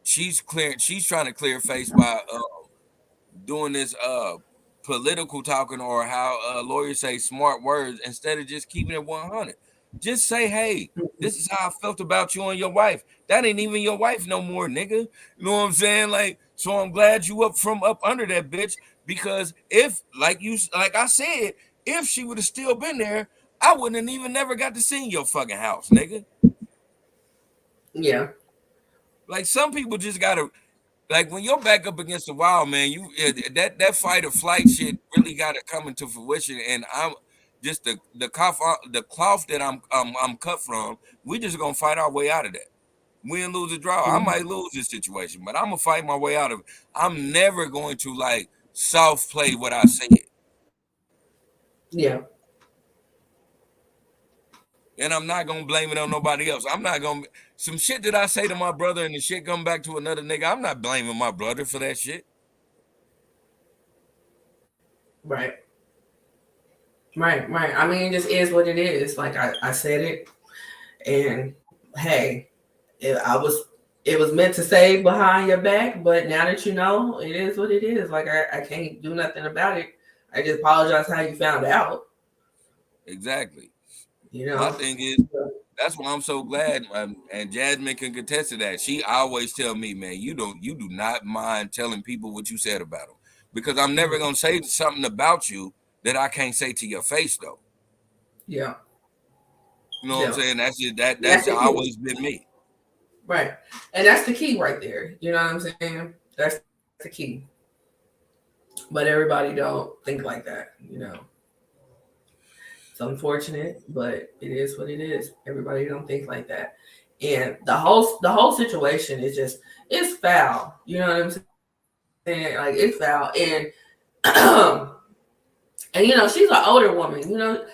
she's trying to clear her face by doing this political talking or how lawyers say smart words instead of just keeping it 100. Just say, hey, this is how I felt about you and your wife. That ain't even your wife no more, nigga. You know what I'm saying? Like, so I'm glad you up under that bitch because if like I said, if she would have still been there, I wouldn't have even never got to see your fucking house, nigga. yeah, Like some people just gotta like when you're back up against the wall, man, that fight or flight shit really got to come into fruition. And I'm just the cloth that I'm cut from. We just gonna fight our way out of that. Win, lose, or draw. I mhm, might lose this situation, but I'm gonna fight my way out of it. I'm never going to like soft play what I said, yeah, and I'm not gonna blame it on nobody else. I'm not gonna some shit that I say to my brother and the shit come back to another nigga. I'm not blaming my brother for that shit. right, right, right. I mean, it just is what it is. Like I said it, and hey, it, I was it was meant to say behind your back, but now that you know, it is what it is. Like I can't do nothing about it. I just apologize how you found out. Exactly. You My know. thing is, that's why I'm so glad, and Jasmine can contest to that. She always tell me, man, you do not mind telling people what you said about them, because I'm never gonna say something about you that I can't say to your face, though. Yeah. You know what I'm Yeah. saying? That's just That's that's the key. always been me. Right. And that's the key right there. You know what I'm saying? That's the key. But everybody don't think like that. It's unfortunate, but it is what it is. Everybody don't think like that. And the whole situation is just it's foul. You know what I'm saying? Like it's foul. And she's an older woman.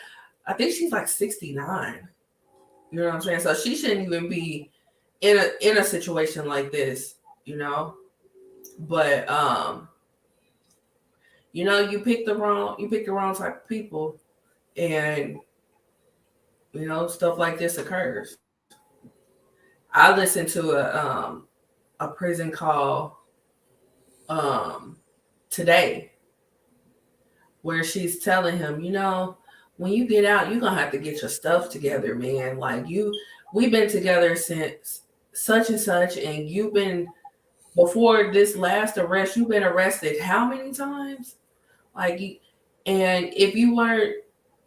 I think she's like 69. You know what I'm saying? So she shouldn't even be in a situation like this. But you pick the wrong type of people, and stuff like this occurs. I listened to a prison call um today where she's telling him, when you get out, you're gonna have to get your stuff together, man. Like we've been together since such and such, and you've been before this last arrest, you've been arrested how many times? Like, and if you weren't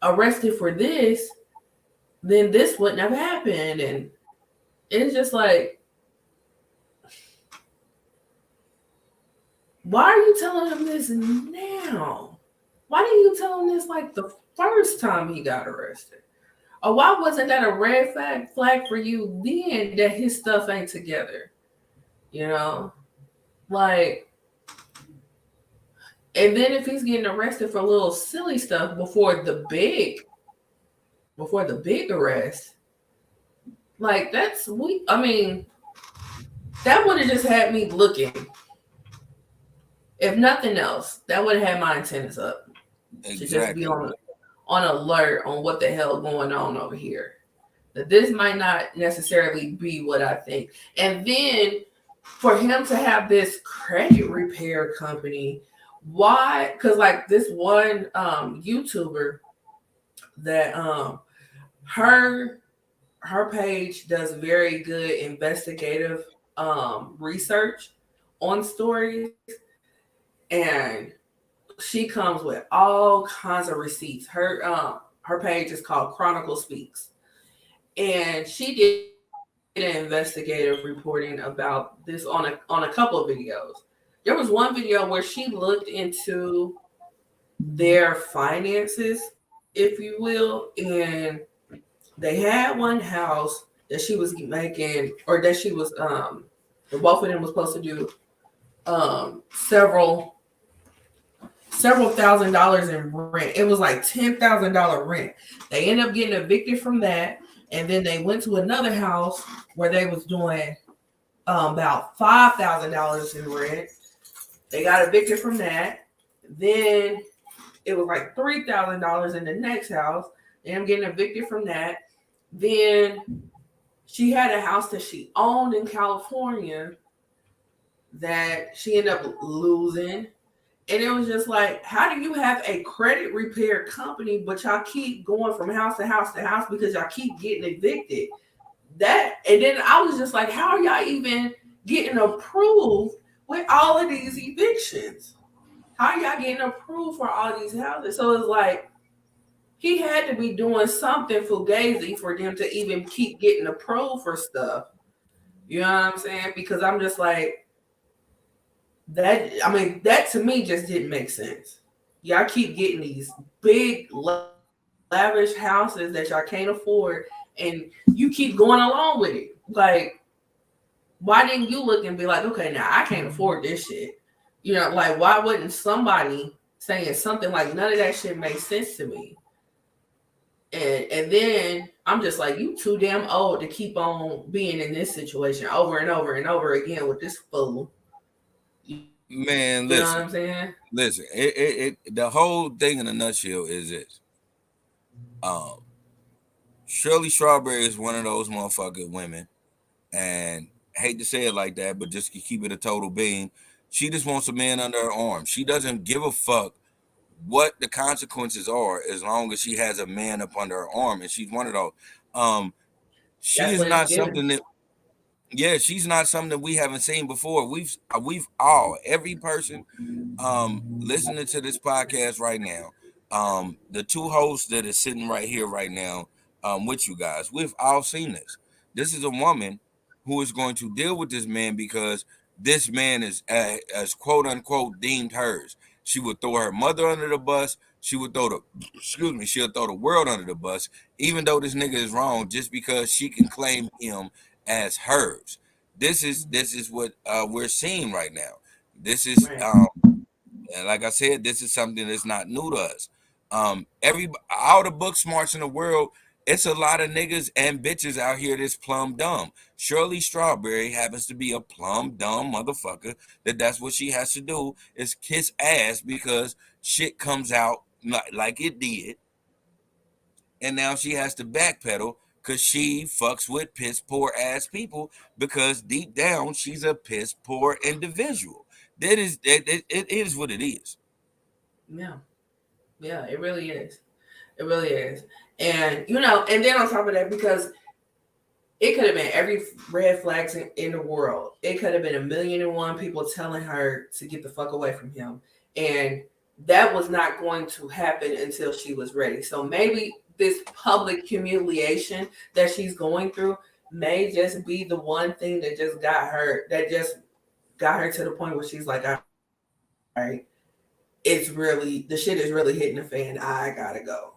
arrested for this, then this wouldn't have happened. And it's just like, Why are you telling him this now? Why didn't you tell him this like the first time he got arrested? Or why wasn't that a red flag for you then that his stuff ain't together? You know? Like, and then if he's getting arrested for little silly stuff before the big arrest, like that's we I mean, that would have just had me looking. If nothing else, that would have had my antennas up. To just be on alert on what the hell going on over here. That this might not necessarily be what I think. And then for him to have this credit repair company, why? Because like this one YouTuber that her page does very good investigative research on stories, and she comes with all kinds of receipts. Her page is called Chronicle Speaks, and she did an investigative reporting about this on a couple of videos. There was one video where she looked into their finances, if you will, and they had one house that she was making, or that she was both of them was supposed to do several $1,000s in rent. It was like $10,000 rent. They ended up getting evicted from that, and then they went to another house where they was doing about $5,000 in rent. They got evicted from that. Then it was like $3,000 in the next house. Them getting evicted from that. Then she had a house that she owned in California that she ended up losing. And it was just like, how do you have a credit repair company, but y'all keep going from house to house to house because y'all keep getting evicted? And then I was just like, how are y'all even getting approved with all of these evictions? How are y'all getting approved for all these houses? So it's like, he had to be doing something fugazi for them to even keep getting approved for stuff. You know what I'm saying? Because I'm just like, that to me just didn't make sense. Y'all keep getting these big, lavish houses that y'all can't afford, and you keep going along with it. Like, why didn't you look and be like, okay, now I can't afford this shit? You know, like, why wouldn't somebody saying something like, none of that shit makes sense to me? And then I'm just like, you too damn old to keep on being in this situation over and over and over again with this fool. Man, you know what I'm saying? Listen. The whole thing in a nutshell is this. Shirley Strawberry is one of those motherfucking women, and I hate to say it like that, but just to keep it a total being, she just wants a man under her arm. She doesn't give a fuck what the consequences are as long as she has a man up under her arm, and she's one of those. She That's is not given. something that. Yeah, she's not something that we haven't seen before. We've all, every person listening to this podcast right now, the two hosts that are sitting right here right now with you guys, we've all seen this. This is a woman who is going to deal with this man because this man is as quote unquote deemed hers. She would throw her mother under the bus. She would she'll throw the world under the bus, even though this nigga is wrong, just because she can claim him as hers. This is what we're seeing right now. This is Right. and like I said, this is something that's not new to us. All the book smarts in the world, it's a lot of niggas and bitches out here that's plumb dumb. Shirley Strawberry happens to be a plumb dumb motherfucker. That's what she has to do is kiss ass because shit comes out like it did, and now she has to backpedal because she fucks with piss poor ass people because deep down she's a piss poor individual. It is what it is. Yeah. Yeah, it really is. It really is. And, and then on top of that, because it could have been every red flags in the world. It could have been 1,000,001 people telling her to get the fuck away from him. And that was not going to happen until she was ready. So maybe this public humiliation that she's going through may just be the one thing that just got her to the point where she's like, it's really the shit is really hitting the fan. I gotta go.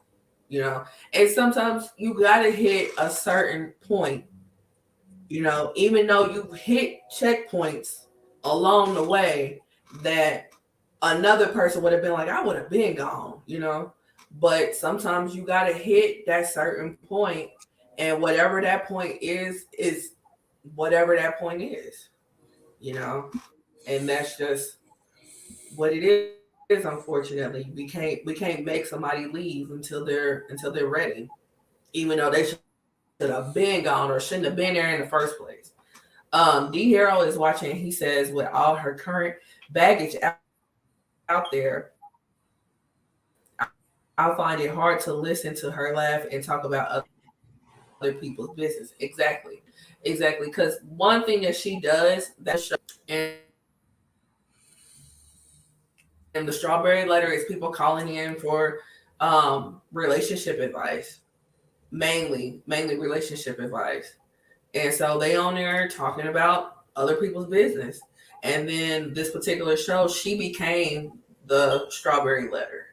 And sometimes you gotta hit a certain point, even though you hit checkpoints along the way that another person would have been like, I would have been gone. But sometimes you gotta hit that certain point, and whatever that point is whatever that point is. And that's just what it is. Unfortunately, we can't make somebody leave until they're ready, even though they should have been gone or shouldn't have been there in the first place. D Hero is watching. He says, with all her current baggage out there, I'll find it hard to listen to her laugh and talk about other people's business. Exactly. Because one thing that she does and the strawberry letter is people calling in for relationship advice, mainly relationship advice. And so they on there talking about other people's business. And then this particular show, she became the strawberry letter.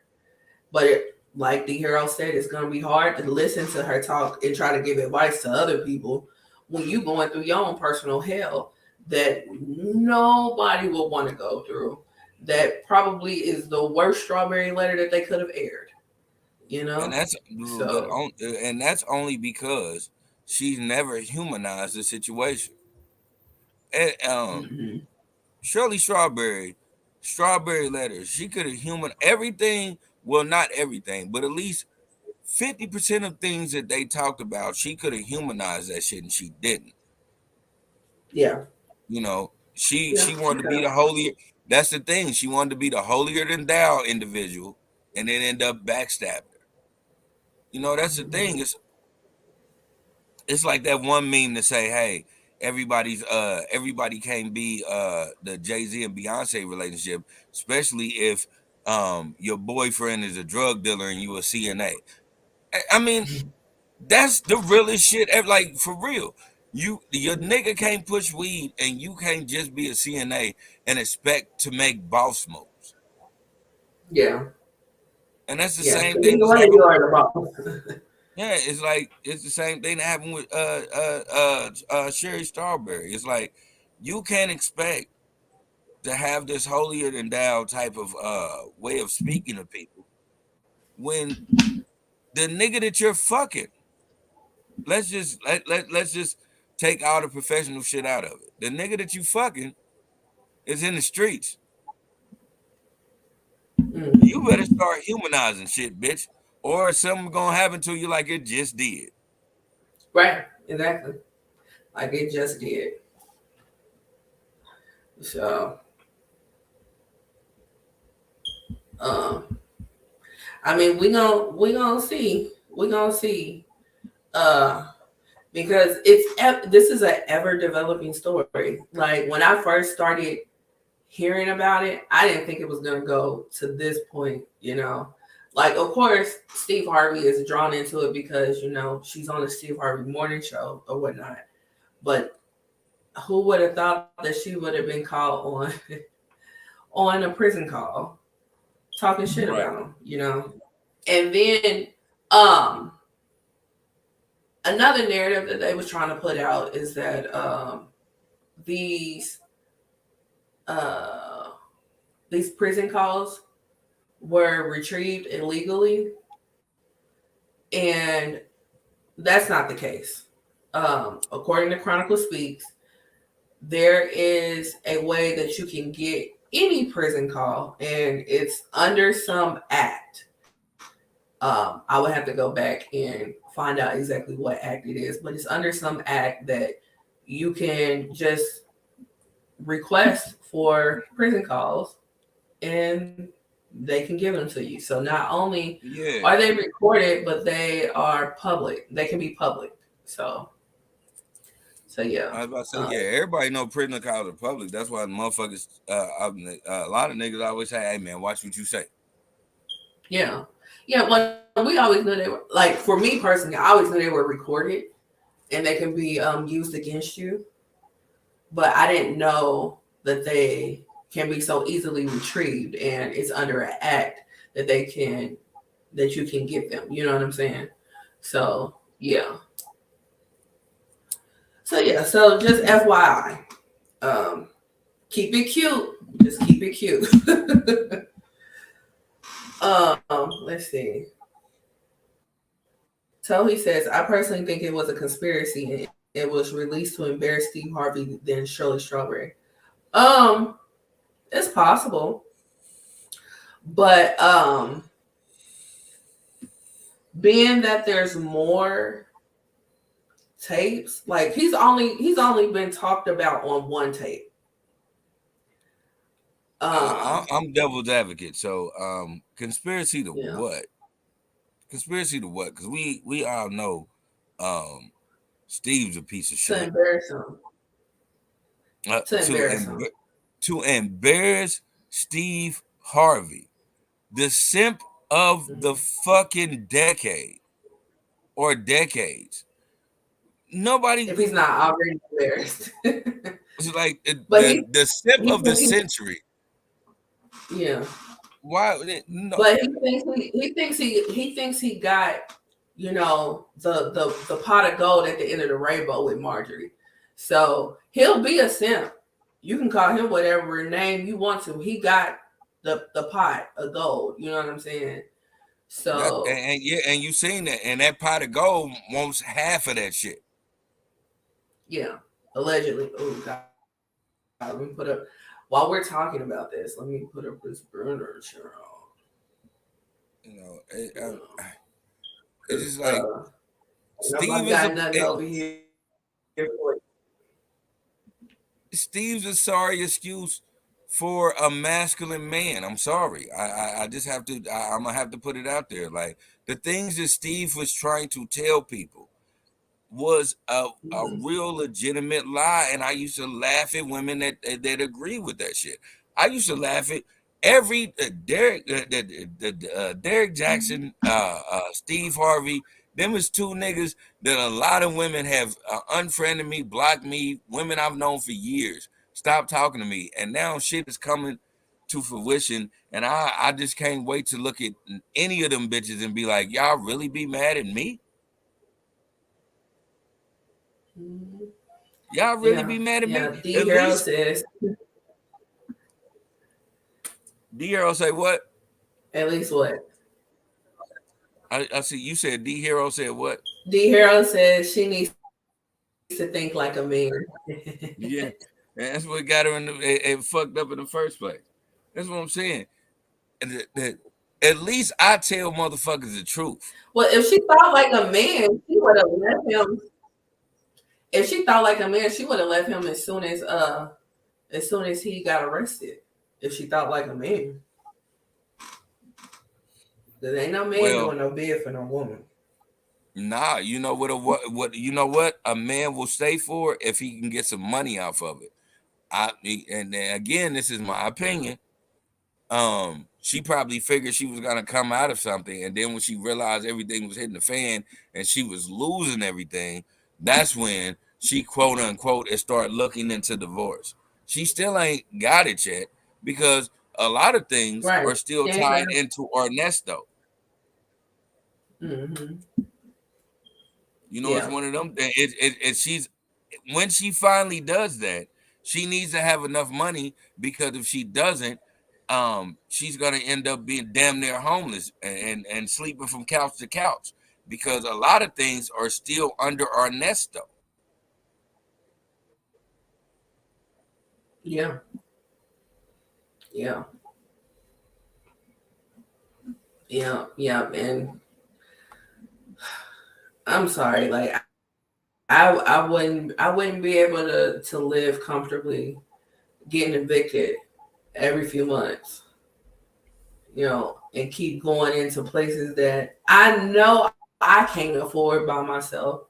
But like the hero said, it's going to be hard to listen to her talk and try to give advice to other people when you going through your own personal hell that nobody will want to go through. That probably is the worst strawberry letter that they could have aired. And that's only because she's never humanized the situation. And, Shirley Strawberry letter, she could have human everything. Well, not everything, but at least 50% of things that they talked about, she could have humanized that shit, and she didn't. Yeah. She wanted to be the holier. That's the thing. She wanted to be the holier than thou individual, and then end up backstabbing her. That's the thing. It's like that one meme to say, hey, everybody can't be the Jay-Z and Beyonce relationship, especially if your boyfriend is a drug dealer and you a CNA. I mean, that's the realest shit ever. Like, for real. Your nigga can't push weed, and you can't just be a CNA and expect to make boss moves. Yeah. And that's the same thing. Yeah, it's the same thing that happened with Shirley Strawberry. It's like you can't expect to have this holier than thou type of way of speaking to people when the nigga that you're fucking, let's just take all the professional shit out of it. The nigga that you fucking is in the streets. You better start humanizing shit, bitch, or something gonna happen to you like it just did. Right, exactly. Like it just did. So, I mean, we gonna see. Because this is an ever developing story. Like when I first started hearing about it, I didn't think it was gonna go to this point. Like of course Steve Harvey is drawn into it because she's on the Steve Harvey morning show or whatnot. But who would have thought that she would have been called on a prison call, talking shit about him, And then another narrative that they was trying to put out is that these prison calls were retrieved illegally, and that's not the case. According to Chronicle Speaks, there is a way that you can get any prison call, and it's under some act. I would have to go back and find out exactly what act it is, but it's under some act that you can just request for prison calls and they can give them to you. So not only are they recorded, but they are public. They can be public. So yeah. I was about to say, everybody know prison calls are public. That's why motherfuckers, a lot of niggas always say, hey man, watch what you say. Yeah. Well, we always knew they were, like, for me personally, I always knew they were recorded and they can be used against you. But I didn't know that they can be so easily retrieved, and it's under an act that you can get them. You know what I'm saying? So yeah. So just FYI, keep it cute. Just keep it cute. Let's see. So he says, I personally think it was a conspiracy and it was released to embarrass Steve Harvey than Shirley Strawberry. It's possible. But being that there's more tapes, like he's only been talked about on one tape. I'm devil's advocate. So conspiracy to Yeah. what? Conspiracy to what? Because we all know Steve's a piece of To shit. embarrass him. To embarrass Steve Harvey, the simp of the fucking decade or decades. Nobody. If he's not already embarrassed. It's like the simp of the century. Yeah. Why? No. But he thinks he got, you know, the pot of gold at the end of the rainbow with Marjorie. So he'll be a simp. You can call him whatever name you want to. He got the pot of gold. You know what I'm saying? So and you seen that, and that pot of gold wants half of that shit. Yeah, allegedly. Oh God, let me put up. While we're talking about this, let me put up this burner show. You know, it's just like Steve got nothing over here. Steve's a sorry excuse for a masculine man. I'm sorry. I just have to. I'm gonna have to put it out there. Like the things that Steve was trying to tell people was a real legitimate lie, and I used to laugh at women that agree with that shit. I used to laugh at every Derek Jackson, Steve Harvey. Them is two niggas that a lot of women have unfriended me, blocked me. Women I've known for years stop talking to me, and now shit is coming to fruition, and I just can't wait to look at any of them bitches and be like, y'all really be mad at me? Y'all really be mad at me? D Hero says. D Hero say what? At least what? I see you said D Hero said what? D Hero says she needs to think like a man. Yeah, and that's what got her it fucked up in the first place. That's what I'm saying. At least I tell motherfuckers the truth. Well, if she thought like a man, she would have left him. If she thought like a man, she would have left him as soon as he got arrested. If she thought like a man. There ain't no man doing no bid for no woman. Nah, you know what you know what a man will stay for if he can get some money off of it. And again, this is my opinion. She probably figured she was gonna come out of something, and then when she realized everything was hitting the fan and she was losing everything, that's when she quote unquote and start looking into divorce. She still ain't got it yet because a lot of things are still tied into Ernesto. Mm-hmm. You know, it's one of them things. She's when she finally does that, she needs to have enough money, because if she doesn't, she's gonna end up being damn near homeless and sleeping from couch to couch, because a lot of things are still under Ernesto. Yeah. Yeah. Yeah. Yeah. And I'm sorry, like I wouldn't be able to live comfortably getting evicted every few months, you know, and keep going into places that I know I can't afford by myself.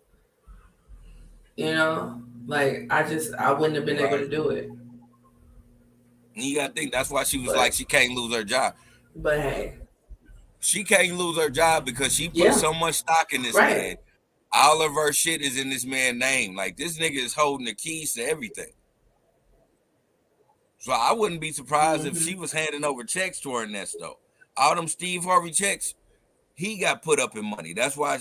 You know, like I wouldn't have been able to do it. And you gotta think that's why she was like, she can't lose her job. But hey, she can't lose her job because she put so much stock in this man. All of her shit is in this man's name. Like, this nigga is holding the keys to everything. So I wouldn't be surprised if she Mm-hmm. was handing over checks to her next though. All them Steve Harvey checks, he got put up in money. That's why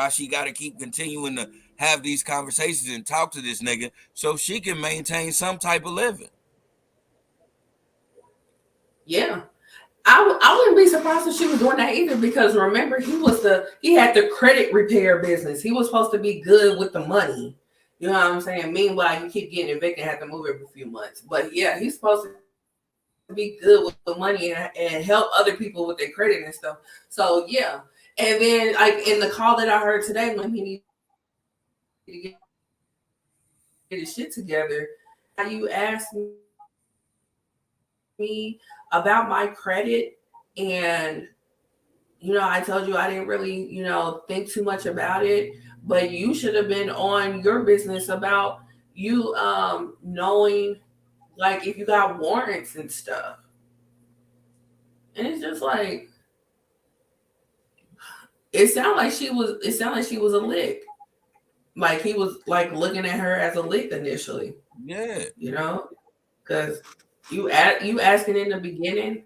she got to keep continuing to have these conversations and talk to this nigga so she can maintain some type of living. Yeah. I wouldn't be surprised if she was doing that either, because remember, he had the credit repair business. He was supposed to be good with the money. You know what I'm saying? Meanwhile, you keep getting evicted and have to move every few months. But yeah, he's supposed to be good with the money and help other people with their credit and stuff. So yeah. And then like in the call that I heard today, when he needed to get his shit together, you asked me about my credit, and I told you I didn't really, think too much about it, but you should have been on your business about you knowing like if you got warrants and stuff. And it's just like it sounded like she was a lick. Like he was like looking at her as a lick initially. Yeah. Because you asking in the beginning.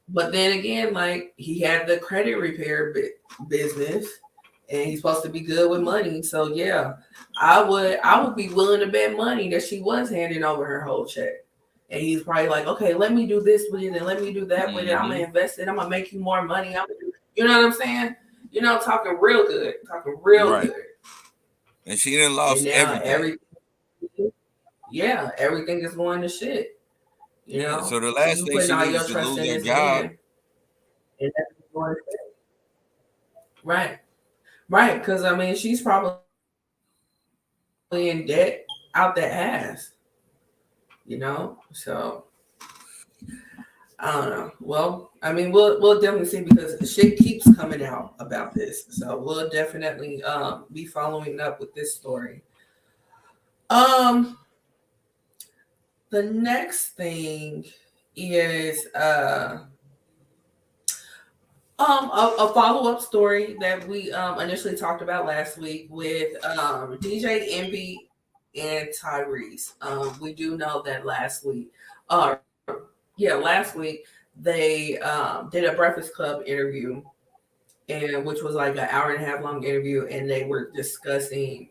But then again, like he had the credit repair business, and he's supposed to be good with money. So yeah, I would be willing to bet money that she was handing over her whole check, and he's probably like, okay, let me do this with it, and let me do that with it. I'm gonna invest it. I'm gonna make you more money. You know what I'm saying? Talking real good, good. And she done lost everything. Everything is going to shit. So the last thing she needs to lose her job. Right. Because I mean, she's probably in debt out the ass. So I don't know. Well, I mean, we'll definitely see, because shit keeps coming out about this. So we'll definitely be following up with this story. The next thing is a follow-up story that we initially talked about last week with DJ Envy and Tyrese. We do know that last week they did a Breakfast Club interview, and which was like an hour and a half long interview, and they were discussing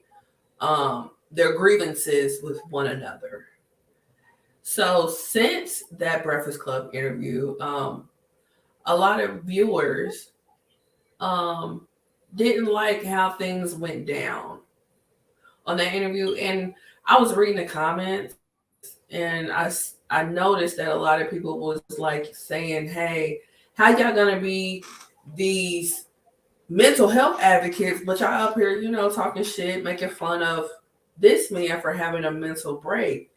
their grievances with one another. So since that Breakfast Club interview, a lot of viewers didn't like how things went down on that interview. And I was reading the comments, and I noticed that a lot of people was like saying, hey, how y'all gonna be these mental health advocates, but y'all up here, talking shit, making fun of this man for having a mental break?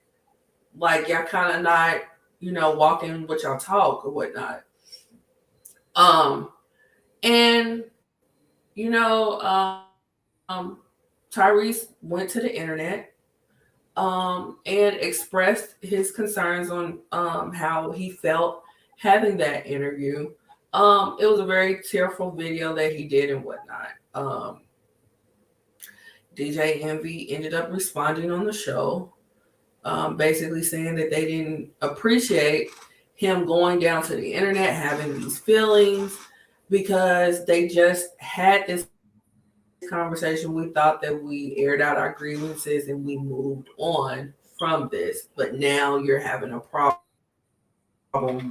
Like y'all kind of not, walking with y'all talk or whatnot. And Tyrese went to the internet and expressed his concerns on how he felt having that interview. It was a very tearful video that he did and whatnot. DJ Envy ended up responding on the show, basically saying that they didn't appreciate him going down to the internet having these feelings, because they just had this conversation. We thought that we aired out our grievances and we moved on from this, but now you're having a problem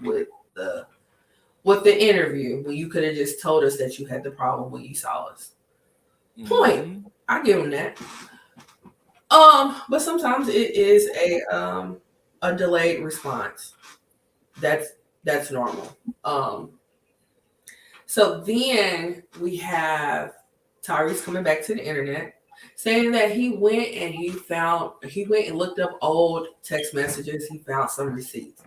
with the interview when you could have just told us that you had the problem when you saw us. Point. I give him that. But sometimes it is a delayed response. That's normal. So then we have Tyrese coming back to the internet saying that he went and looked up old text messages. He found some receipts.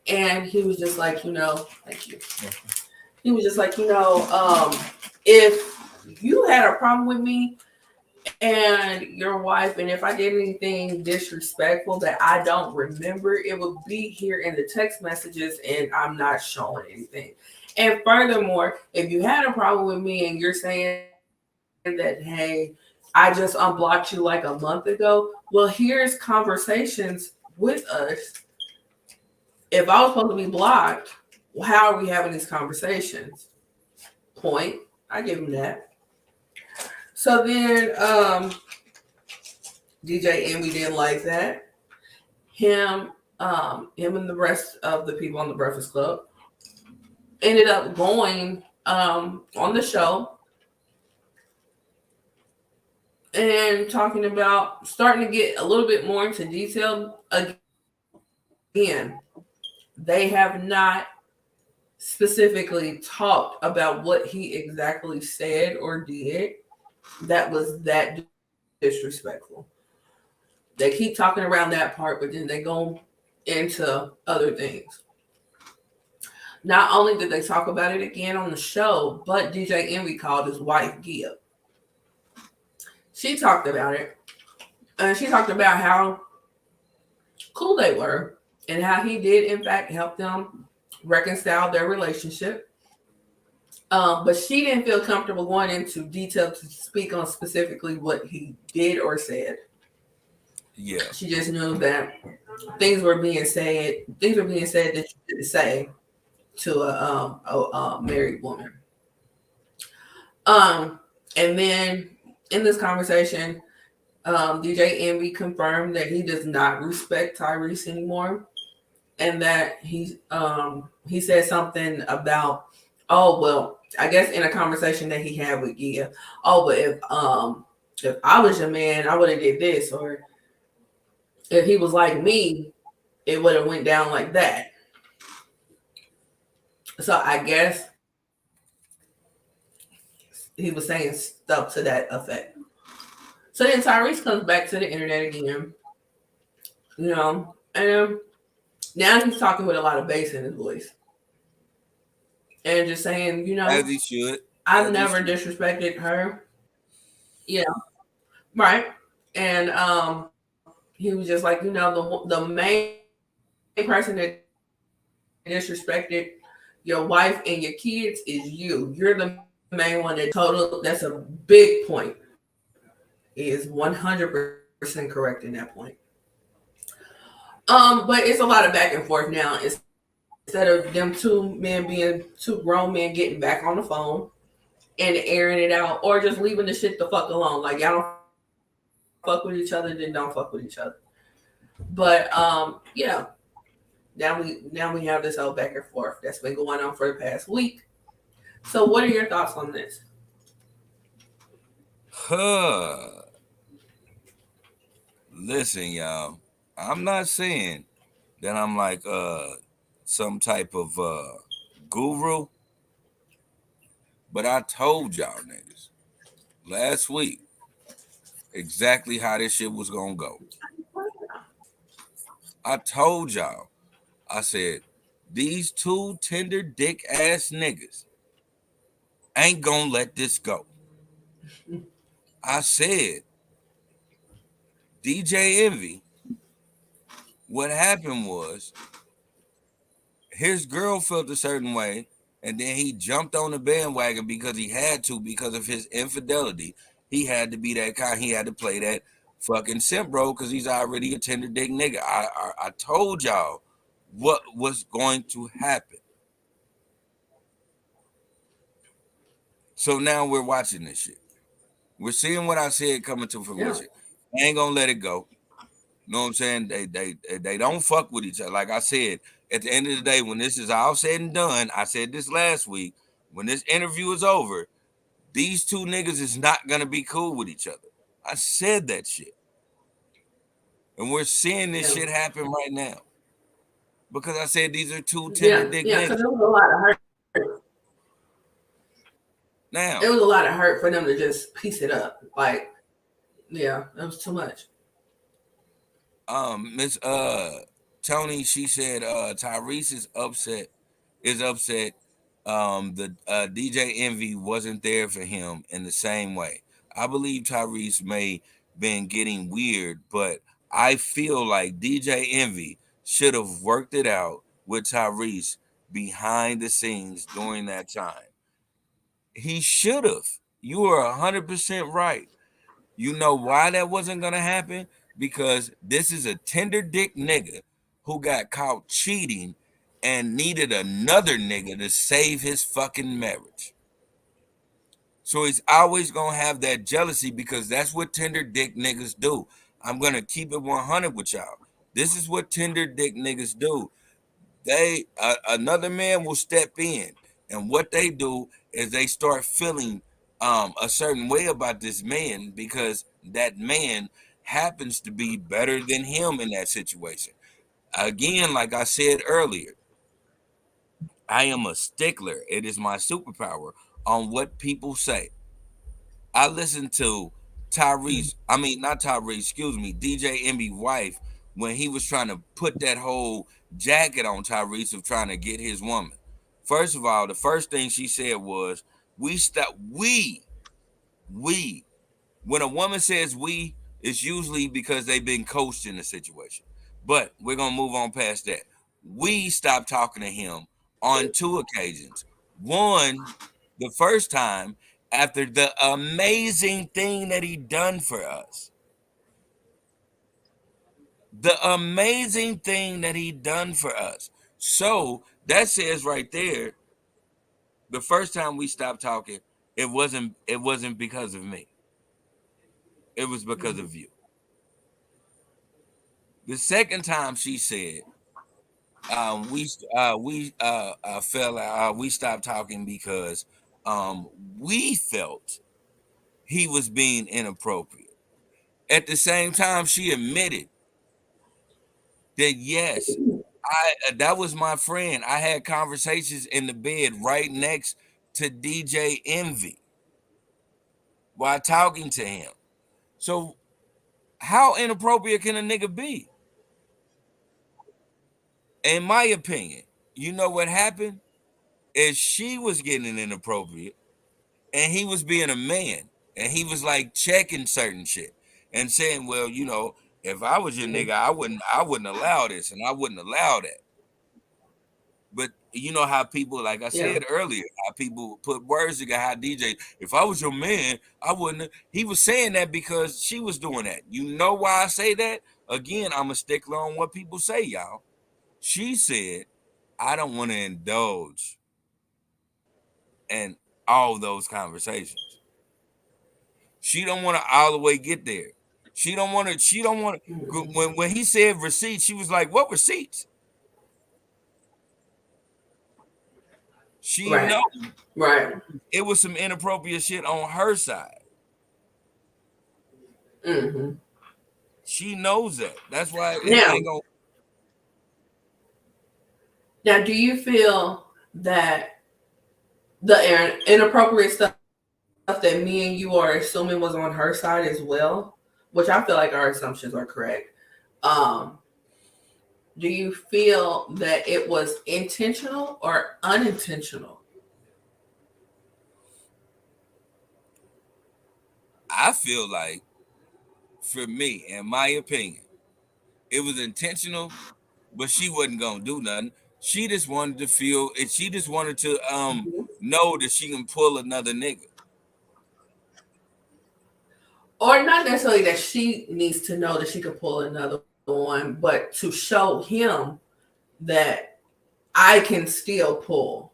And he was just like, thank you. He was just like, if you had a problem with me and your wife, and if I did anything disrespectful that I don't remember, it would be here in the text messages, and I'm not showing anything. And furthermore, if you had a problem with me and you're saying that, hey, I just unblocked you like a month ago, well, here's conversations with us. If I was supposed to be blocked, how are we having these conversations? Point. I give him that. So then DJ Envy didn't like that. Him and the rest of the people on the Breakfast Club ended up going on the show and talking about starting to get a little bit more into detail. Again, they have not specifically talked about what he exactly said or did that was that disrespectful. They keep talking around that part, but then they go into other things. Not only did they talk about it again on the show, but DJ Envy called his wife Gia. She talked about it, and she talked about how cool they were and how he did, in fact, help them reconcile their relationship. But she didn't feel comfortable going into detail to speak on specifically what he did or said. Yeah. She just knew that things were being said that you shouldn't say to a married woman. And then in this conversation, DJ Envy confirmed that he does not respect Tyrese anymore, and that he said something about, oh well, I guess in a conversation that he had with Gia, oh, but if I was your man, I would have did this, or if he was like me, it would have went down like that. So I guess he was saying stuff to that effect. So then Tyrese comes back to the internet again, and now he's talking with a lot of bass in his voice. And just saying, as he should. I've never disrespected her. Yeah. Right. And he was just like, the main person that disrespected your wife and your kids is you. You're the main one that's a big point. He is 100% correct in that point. But it's a lot of back and forth now. Instead of them two grown men getting back on the phone and airing it out, or just leaving the shit the fuck alone. Like, y'all don't fuck with each other, then don't fuck with each other. But yeah. Now we have this whole back and forth that's been going on for the past week. So what are your thoughts on this? Listen, y'all. I'm not saying that I'm like some type of guru, but I told y'all niggas last week exactly how this shit was gonna go. I told y'all. I said, these two tender dick ass niggas ain't gonna let this go. I said, DJ Envy, what happened was his girl felt a certain way, and then he jumped on the bandwagon because he had to, because of his infidelity. He had to be that kind. He had to play that fucking simp role because he's already a tender dick nigga. I told y'all what was going to happen. So now we're watching this shit. We're seeing what I said coming to fruition. I ain't gonna let it go. You know what I'm saying? They don't fuck with each other. Like I said, at the end of the day, when this is all said and done, I said this last week, when this interview is over, these two niggas is not gonna be cool with each other. I said that shit. And we're seeing this shit happen right now. Because I said these are two tender dick niggas. Yeah, because it was a lot of hurt. Now, it was a lot of hurt for them to just piece it up. Like, yeah, it was too much. Miss Tony, she said Tyrese is upset. The DJ Envy wasn't there for him in the same way. I believe Tyrese may been getting weird, but I feel like DJ Envy should have worked it out with Tyrese behind the scenes during that time. He should have. You are 100% right. You know why that wasn't going to happen? because this is a tender dick nigga who got caught cheating and needed another nigga to save his fucking marriage. So he's always gonna have that jealousy because that's what tender dick niggas do. I'm gonna keep it 100 with y'all. This is what tender dick niggas do. They another man will step in, and what they do is they start feeling a certain way about this man because that man happens to be better than him in that situation. Again, like I said earlier, I am a stickler. It is my superpower on what people say. I listened to Tyrese, I mean not Tyrese, excuse me, DJ Envy wife when he was trying to put that whole jacket on Tyrese of trying to get his woman. First of all, the first thing she said was, "We stop. We." When a woman says "we," it's usually because they've been coached in the situation. But we're gonna move on past that. We stopped talking to him on two occasions. One, the first time after the amazing thing that he done for us. The amazing thing that he done for us. So that says right there, the first time we stopped talking, it wasn't because of me. It was because of you. The second time she said, we stopped talking because we felt he was being inappropriate. At the same time, she admitted that yes, that was my friend. I had conversations in the bed right next to DJ Envy while talking to him. So how inappropriate can a nigga be? In my opinion, you know what happened? Is she was getting inappropriate and he was being a man and he was like checking certain shit and saying, well, if I was your nigga, I wouldn't allow this and I wouldn't allow that. But you know how people, like I Yeah. said earlier, how people put words together, how DJ, if I was your man, I wouldn't. He was saying that because she was doing that. You know why I say that? Again, I'm a stickler on what people say, y'all. She said, I don't want to indulge in all those conversations. She don't want to all the way get there. She don't want to. She don't want to. When he said receipts, she was like, "What receipts?" She Right. know Right. it was some inappropriate shit on her side. Mm-hmm. She knows that. That's why it Now, ain't gonna. now, do you feel that the inappropriate stuff that me and you are assuming was on her side as well, which I feel like our assumptions are correct? Um, do you feel that it was intentional or unintentional? I feel like, for me, in my opinion, it was intentional, but she wasn't gonna do nothing. She just wanted to feel it. She just wanted to know that she can pull another nigga. Or not necessarily that she needs to know that she could pull another one, but to show him that I can still pull.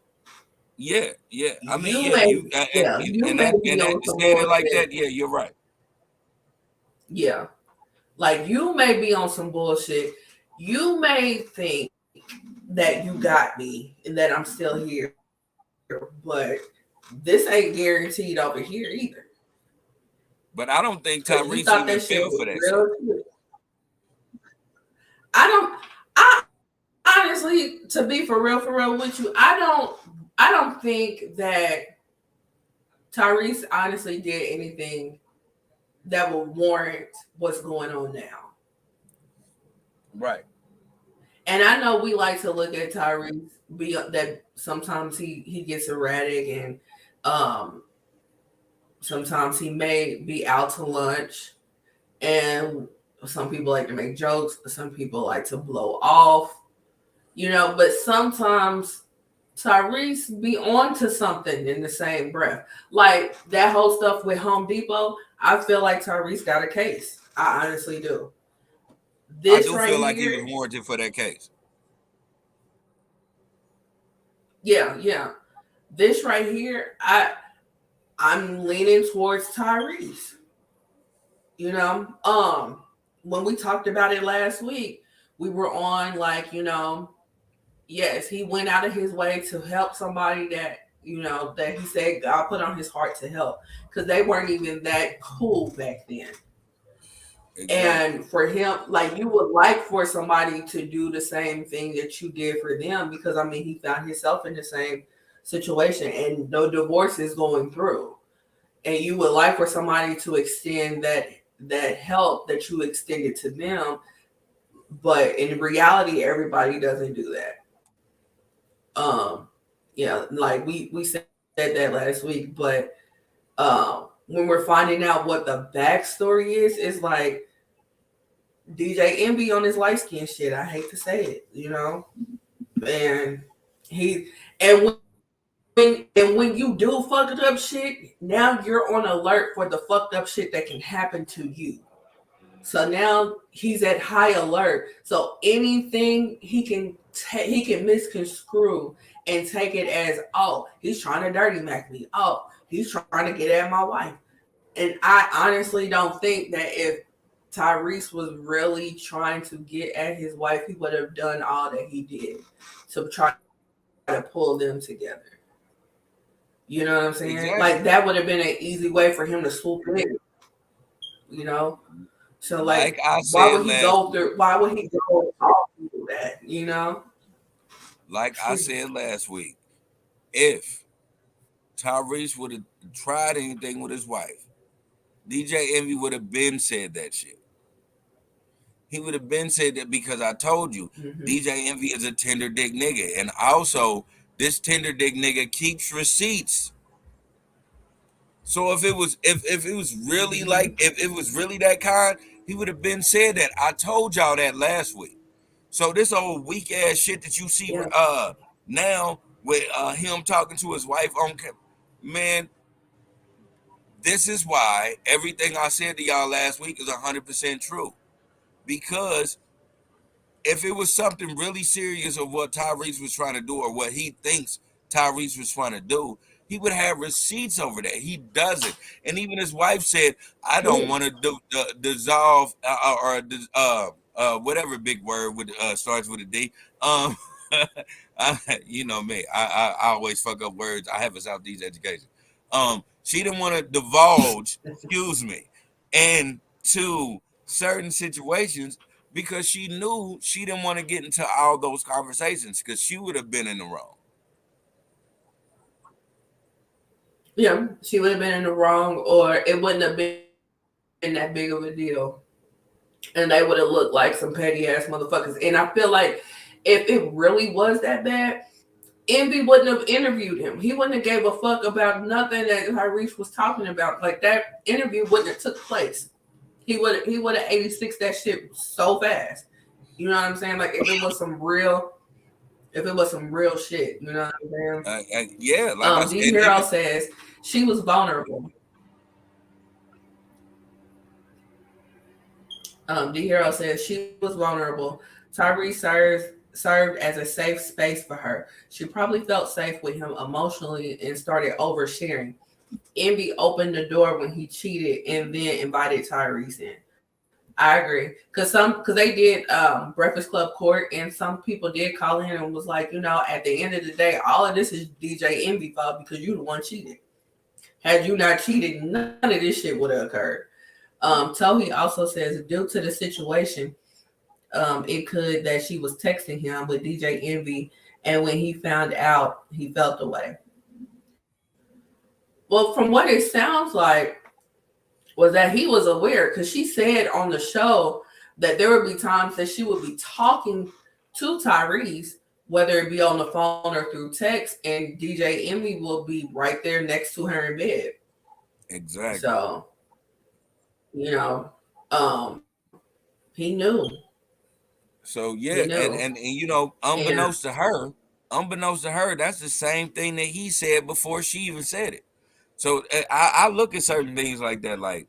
Yeah, yeah. I mean, You yeah. may, You yeah, you and may that be on some saying it like bullshit. that. Yeah, you're right. Yeah, like you may be on some bullshit. You may think that you got me and that I'm still here, but this ain't guaranteed over here either. But I don't think Because you Tyrese thought even that shit fell was for that shit. real. I don't. I honestly, to be for real with you, I don't think that Tyrese honestly did anything that would warrant what's going on now. Right. And I know we like to look at Tyrese be that sometimes he gets erratic and um sometimes he may be out to lunch and some people like to make jokes, some people like to blow off, but sometimes Tyrese be on to something in the same breath. Like that whole stuff with Home Depot, I feel like Tyrese got a case. I honestly do. I This do right feel like he was here, warranted for that case. yeah. This right here, I'm leaning towards Tyrese. You know, when we talked about it last week, we were on like, yes, he went out of his way to help somebody that, that he said God put on his heart to help, because they weren't even that cool back then. Exactly. And for him, like, you would like for somebody to do the same thing that you did for them, because I mean, he found himself in the same situation and no divorce is going through. And you would like for somebody to extend that help that you extended to them, but in reality, everybody doesn't do that. Um, yeah, like we said that last week, but when we're finding out what the backstory is, it's like DJ Envy on his light skin shit. I hate to say it, and he and when you do fucked up shit, now you're on alert for the fucked up shit that can happen to you. So now he's at high alert. So anything he can misconstrue and take it as, oh, he's trying to dirty mac me. Oh, he's trying to get at my wife. And I honestly don't think that if Tyrese was really trying to get at his wife, he would have done all that he did to try to pull them together. You know what I'm saying? Like, Exactly. that would have been an easy way for him to swoop in, you know? So Like like, I why said would he last go week. through? Why would he go all through that? Like I said last week. If Tyrese would have tried anything with his wife, DJ Envy would have been said that shit. He would have been said that, because I told you, Mm-hmm. DJ Envy is a tender dick nigga. And also, this tender dick nigga keeps receipts. So if it was really like, Mm-hmm. if it was really that kind, he would have been said that. I told y'all that last week. So this old weak ass shit that you see Yeah. now with him talking to his wife on camera, man, this is why everything I said to y'all last week is 100% true. Because if it was something really serious of what Tyrese was trying to do, or what he thinks Tyrese was trying to do, he would have receipts over that. He doesn't. And even his wife said, I don't want to dissolve or whatever big word with starts with a D. Um, you know me. I always fuck up words. I have a Southeast education. She didn't want to divulge, excuse me, and to certain situations, because she knew she didn't want to get into all those conversations, because she would have been in the wrong. Yeah, she would have been in the wrong, or it wouldn't have been that big of a deal. And they would have looked like some petty ass motherfuckers. And I feel like if it really was that bad, Envy wouldn't have interviewed him. He wouldn't have gave a fuck about nothing that Tyrese was talking about. Like, that interview wouldn't have took place. He would have 86 that shit so fast. You know what I'm saying? Like, if it was some real shit, you know what I'm saying? Yeah, like I D said, Hero even says she was vulnerable. D Hero says she was vulnerable. Tyrese served as a safe space for her. She probably felt safe with him emotionally and started oversharing. Envy opened the door when he cheated and then invited Tyrese in. I agree, because they did Breakfast Club Court, and some people did call in and was like, at the end of the day, all of this is DJ Envy fault because you the one cheated. Had you not cheated, none of this shit would have occurred. Tohi also says, due to the situation, it could that she was texting him with DJ Envy, and when he found out, he felt the way. Well, from what it sounds like, was that he was aware, because she said on the show that there would be times that she would be talking to Tyrese, whether it be on the phone or through text, and DJ Envy will be right there next to her in bed. exactly. So, you know, um, he knew. So He yeah, knew. And unbeknownst to her, that's the same thing that he said before she even said it. So I look at certain things like that, like,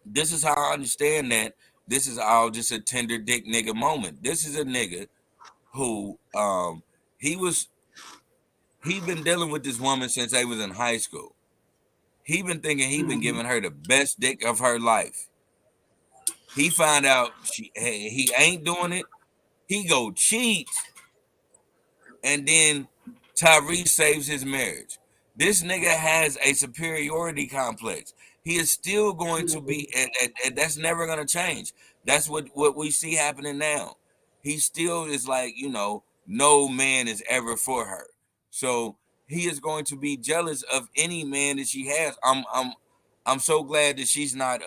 this is how I understand that this is all just a tender dick nigga moment. This is a nigga who he been dealing with this woman since they was in high school. He been thinking he been giving her the best dick of her life. He find out he ain't doing it. He go cheat, and then Tyrese saves his marriage. This nigga has a superiority complex. He is still going to be, and that's never going to change. That's what we see happening now. He still is like, no man is ever for her. So he is going to be jealous of any man that she has. I'm so glad that she's not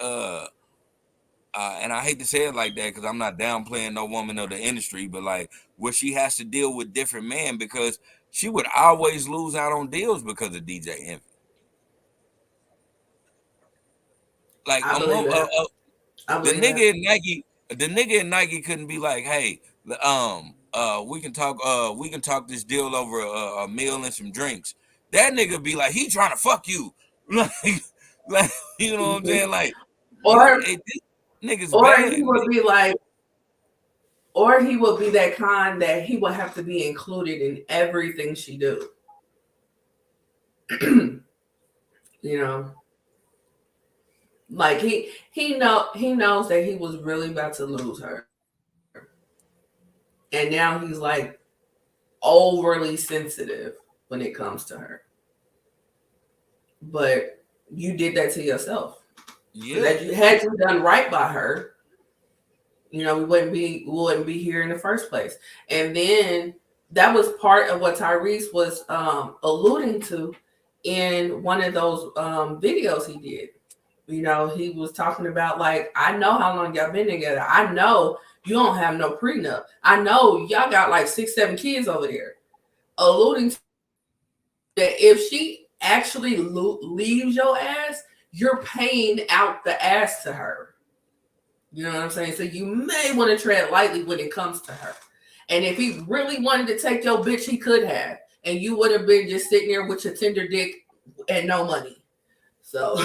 and I hate to say it like that because I'm not downplaying no woman of the industry, but like where she has to deal with different men because she would always lose out on deals because of DJ Envy. Like I believe that. the nigga in Nike couldn't be like, hey, we can talk this deal over a meal and some drinks. That nigga be like, he trying to fuck you, like you know what I'm saying, like niggas or bad. He would be like, or he would be that kind that he would have to be included in everything she do. Like he knows that he was really about to lose her, and now he's like overly sensitive when it comes to her. But you did that to yourself. Yeah. That you had you done right by her, we wouldn't be here in the first place. And then that was part of what Tyrese was alluding to in one of those videos he did. He was talking about like, I know how long y'all been together. I know you don't have no prenup. I know y'all got like 6-7 kids over there. Alluding to that if she actually leaves your ass, you're paying out the ass to her. You know what I'm saying? So you may want to tread lightly when it comes to her. And if he really wanted to take your bitch, he could have. And you would have been just sitting there with your tender dick and no money. So,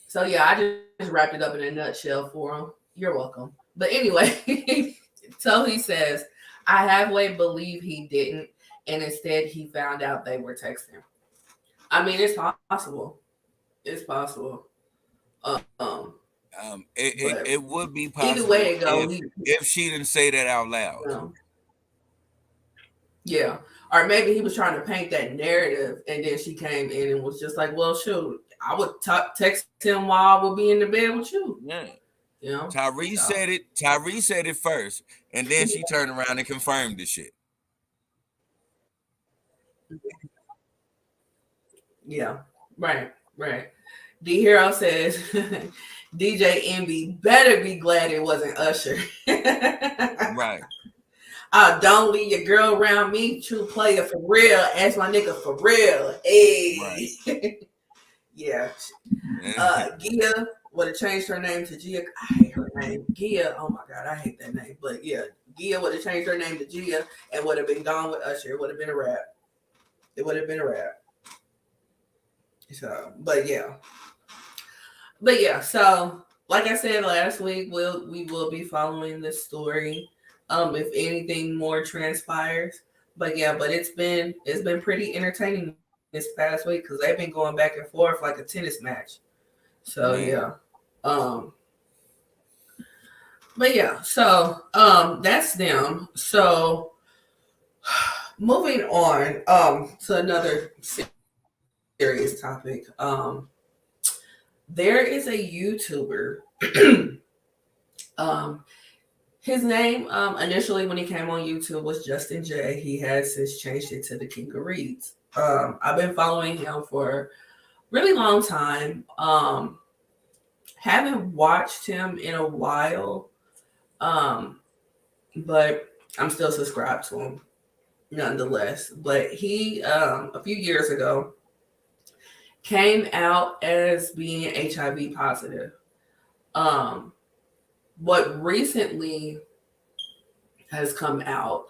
so yeah, I just wrapped it up in a nutshell for him. You're welcome. But anyway, so he says, I halfway believe he didn't. And instead he found out they were texting. I mean, it's possible. It's possible. It would be possible either way it goes, if she didn't say that out loud. Yeah. Or maybe he was trying to paint that narrative and then she came in and was just like, well, shoot, I would text him while I would be in the bed with you. Yeah. Tyrese said it. Tyrese said it first, and then she turned around and confirmed the shit. Yeah, right. D Hero says DJ Envy better be glad it wasn't Usher. Right. Don't leave your girl around me. True player for real. Ask my nigga for real. Hey. Right. Yeah. Gia would have changed her name to Gia. I hate her name. Gia. Oh my God, I hate that name. But yeah, Gia would have changed her name to Gia and would have been gone with Usher. It would have been a wrap. So, but yeah. So, like I said last week, we will be following this story. If anything more transpires, but it's been pretty entertaining this past week because they've been going back and forth like a tennis match. So yeah, but yeah, so that's them. So moving on to another serious topic. There is a YouTuber. His name initially when he came on YouTube was Justin J. He has since changed it to the King of Reeds. I've been following him for a really long time. Haven't watched him in a while, but I'm still subscribed to him nonetheless. But he, a few years ago, came out as being HIV positive. What recently has come out,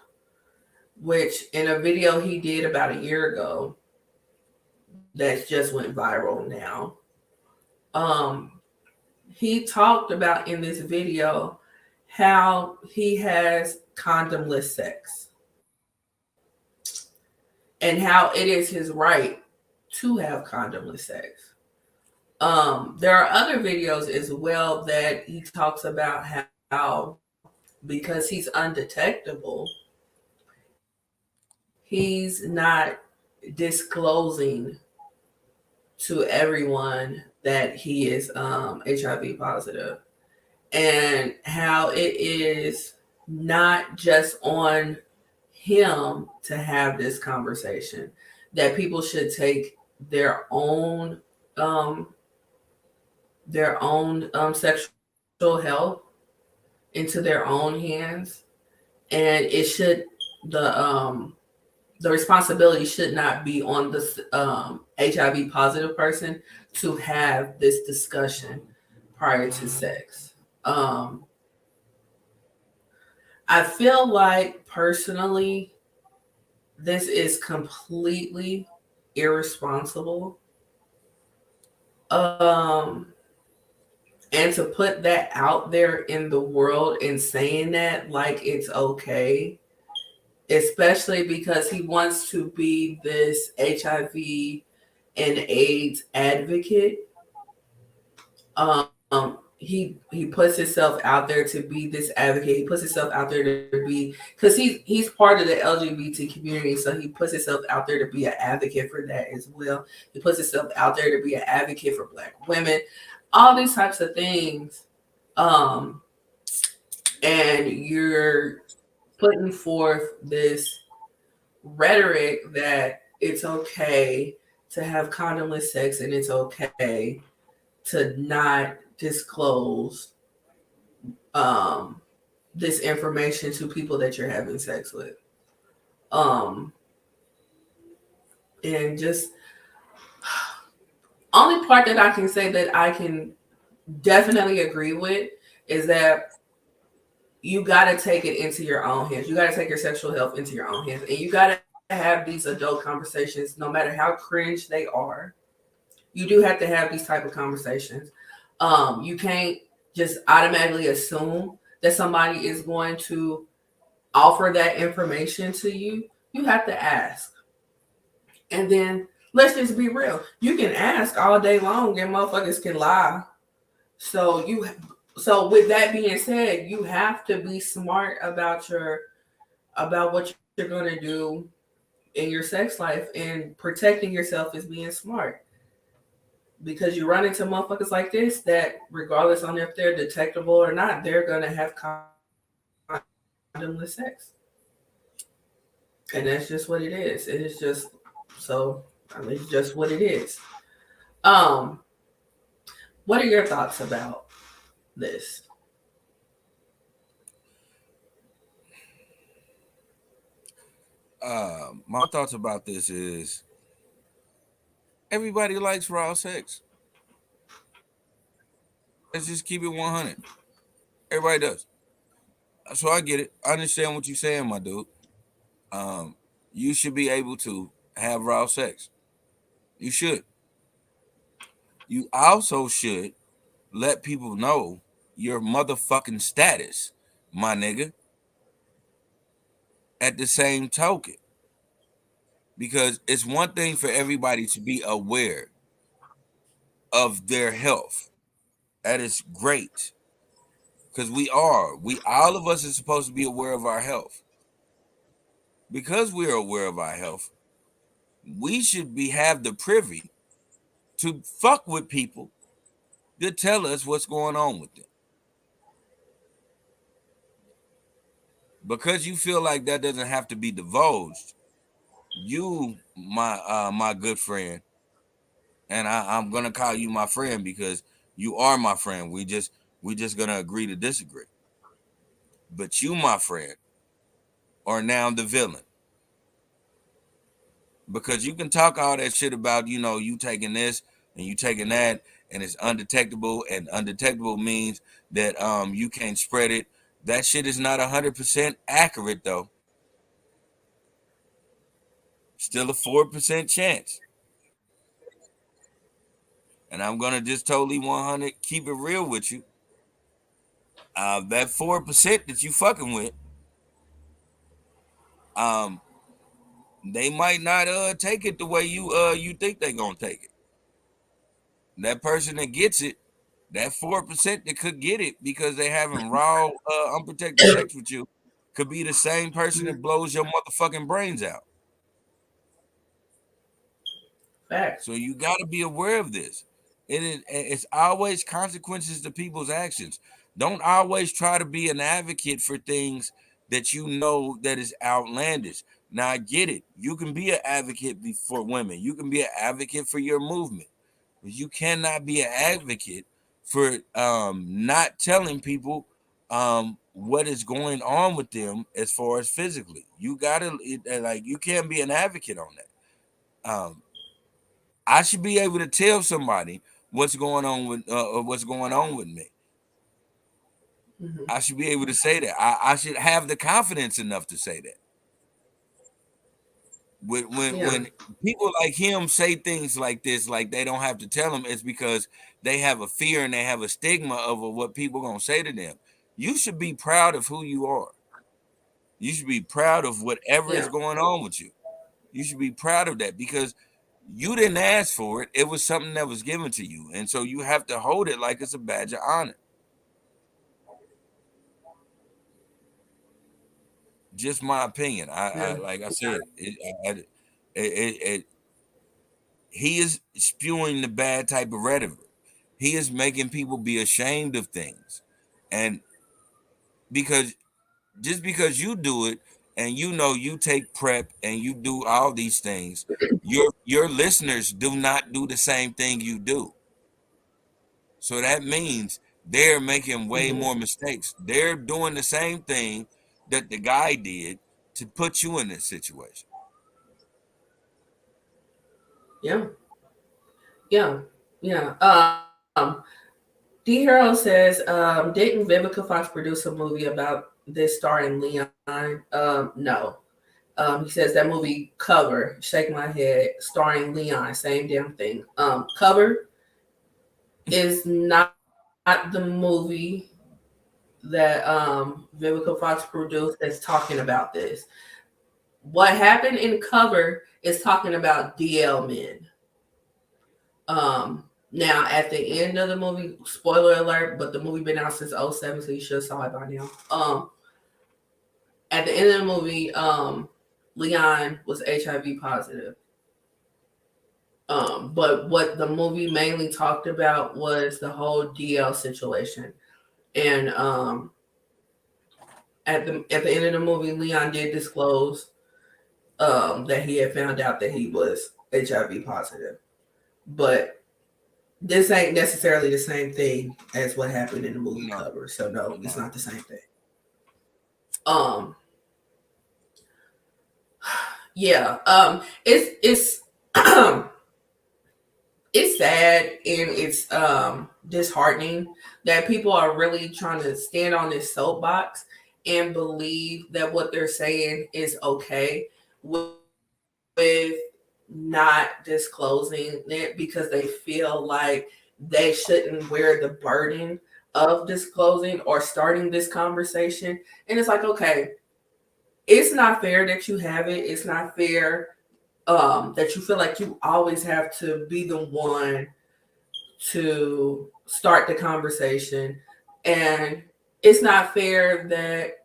which in a video he did about a year ago, that just went viral now. he talked about in this video how he has condomless sex and how it is his right to have condomless sex. There are other videos as well that he talks about how because he's undetectable, he's not disclosing to everyone that he is HIV positive, and how it is not just on him to have this conversation, that people should take their own sexual health into their own hands, and it should the responsibility should not be on the HIV positive person to have this discussion prior to sex. I feel like personally, this is completely irresponsible. And to put that out there in the world and saying that like it's okay, especially because he wants to be this HIV and AIDS advocate. He puts himself out there to be this advocate. He puts himself out there to be, because he's part of the LGBT community, so he puts himself out there to be an advocate for that as well. He puts himself out there to be an advocate for Black women, all these types of things. And you're putting forth this rhetoric that it's okay to have condomless sex and it's okay to not disclose this information to people that you're having sex with. And just only part that I can say that I can definitely agree with is that you got to take it into your own hands. You got to take your sexual health into your own hands, and you got to have these adult conversations, no matter how cringe they are. You do have to have these type of conversations. You can't just automatically assume that somebody is going to offer that information to you. You have to ask. And then let's just be real. You can ask all day long and motherfuckers can lie. So with that being said, you have to be smart about what you're going to do in your sex life, and protecting yourself is being smart. Because you run into motherfuckers like this that, regardless on if they're detectable or not, they're going to have condomless sex. And that's just what it is. It is just, it's just what it is. What are your thoughts about this? My thoughts about this is everybody likes raw sex. Let's just keep it 100. Everybody does. So I get it. I understand what you're saying, my dude. You should be able to have raw sex. You should. You also should let people know your motherfucking status, my nigga. At the same token, because it's one thing for everybody to be aware of their health. That is great. Because we all of us are supposed to be aware of our health. Because we are aware of our health, we should have the privy to fuck with people that tell us what's going on with them. Because you feel like that doesn't have to be divulged, you, my good friend, and I'm gonna call you my friend because you are my friend. We just gonna agree to disagree. But you, my friend, are now the villain. Because you can talk all that shit about, you taking this and you taking that, and it's undetectable, and undetectable means that you can't spread it. That shit is not 100% accurate though. Still a 4% chance. and I'm gonna just totally 100 keep it real with you. That 4% that you fucking with, um, they might not take it the way you think they gonna take it. That person that gets it, that 4% that could get it because they having raw, unprotected sex with you, could be the same person that blows your motherfucking brains out. Facts. So you got to be aware of this. It's always consequences to people's actions. Don't always try to be an advocate for things that you know that is outlandish. Now I get it. You can be an advocate for women. You can be an advocate for your movement. But you cannot be an advocate for not telling people what is going on with them as far as physically. You gotta like you can't be an advocate on that. I should be able to tell somebody what's going on with me. Mm-hmm. I should be able to say that. I should have the confidence enough to say that. When people like him say things like this, like they don't have to tell them, it's because they have a fear and they have a stigma over what people gonna say to them. You should be proud of who you are. You should be proud of whatever is Yeah. going on with you. You should be proud of that because you didn't ask for it. It was something that was given to you. And so you have to hold it like it's a badge of honor. Just my opinion. I like I said, he is spewing the bad type of rhetoric. He is making people be ashamed of things. And because just because you do it and you know you take prep and you do all these things, your listeners do not do the same thing you do. So that means they're making way Mm-hmm. more mistakes. They're doing the same thing that the guy did to put you in this situation. Yeah. Yeah. Yeah. D Hero says, didn't Vivica Fox produce a movie about this starring Leon? No. He says that movie Cover, Shake My Head, starring Leon, same damn thing. Cover is not the movie that Vivica Fox produced that's talking about this. What happened in Cover is talking about DL men. Now at the end of the movie, spoiler alert, but the movie been out since '07, so you should have saw it by now. At the end of the movie, Leon was HIV positive. But what the movie mainly talked about was the whole DL situation. And at the end of the movie, Leon did disclose that he had found out that he was HIV positive. But this ain't necessarily the same thing as what happened in the movie No, Cover. So no, it's no. not the same thing. Yeah. It's it's sad and it's disheartening that people are really trying to stand on this soapbox and believe that what they're saying is okay with not disclosing it because they feel like they shouldn't wear the burden of disclosing or starting this conversation. And it's like, okay, it's not fair that you have it. It's not fair that you feel like you always have to be the one to start the conversation. And it's not fair that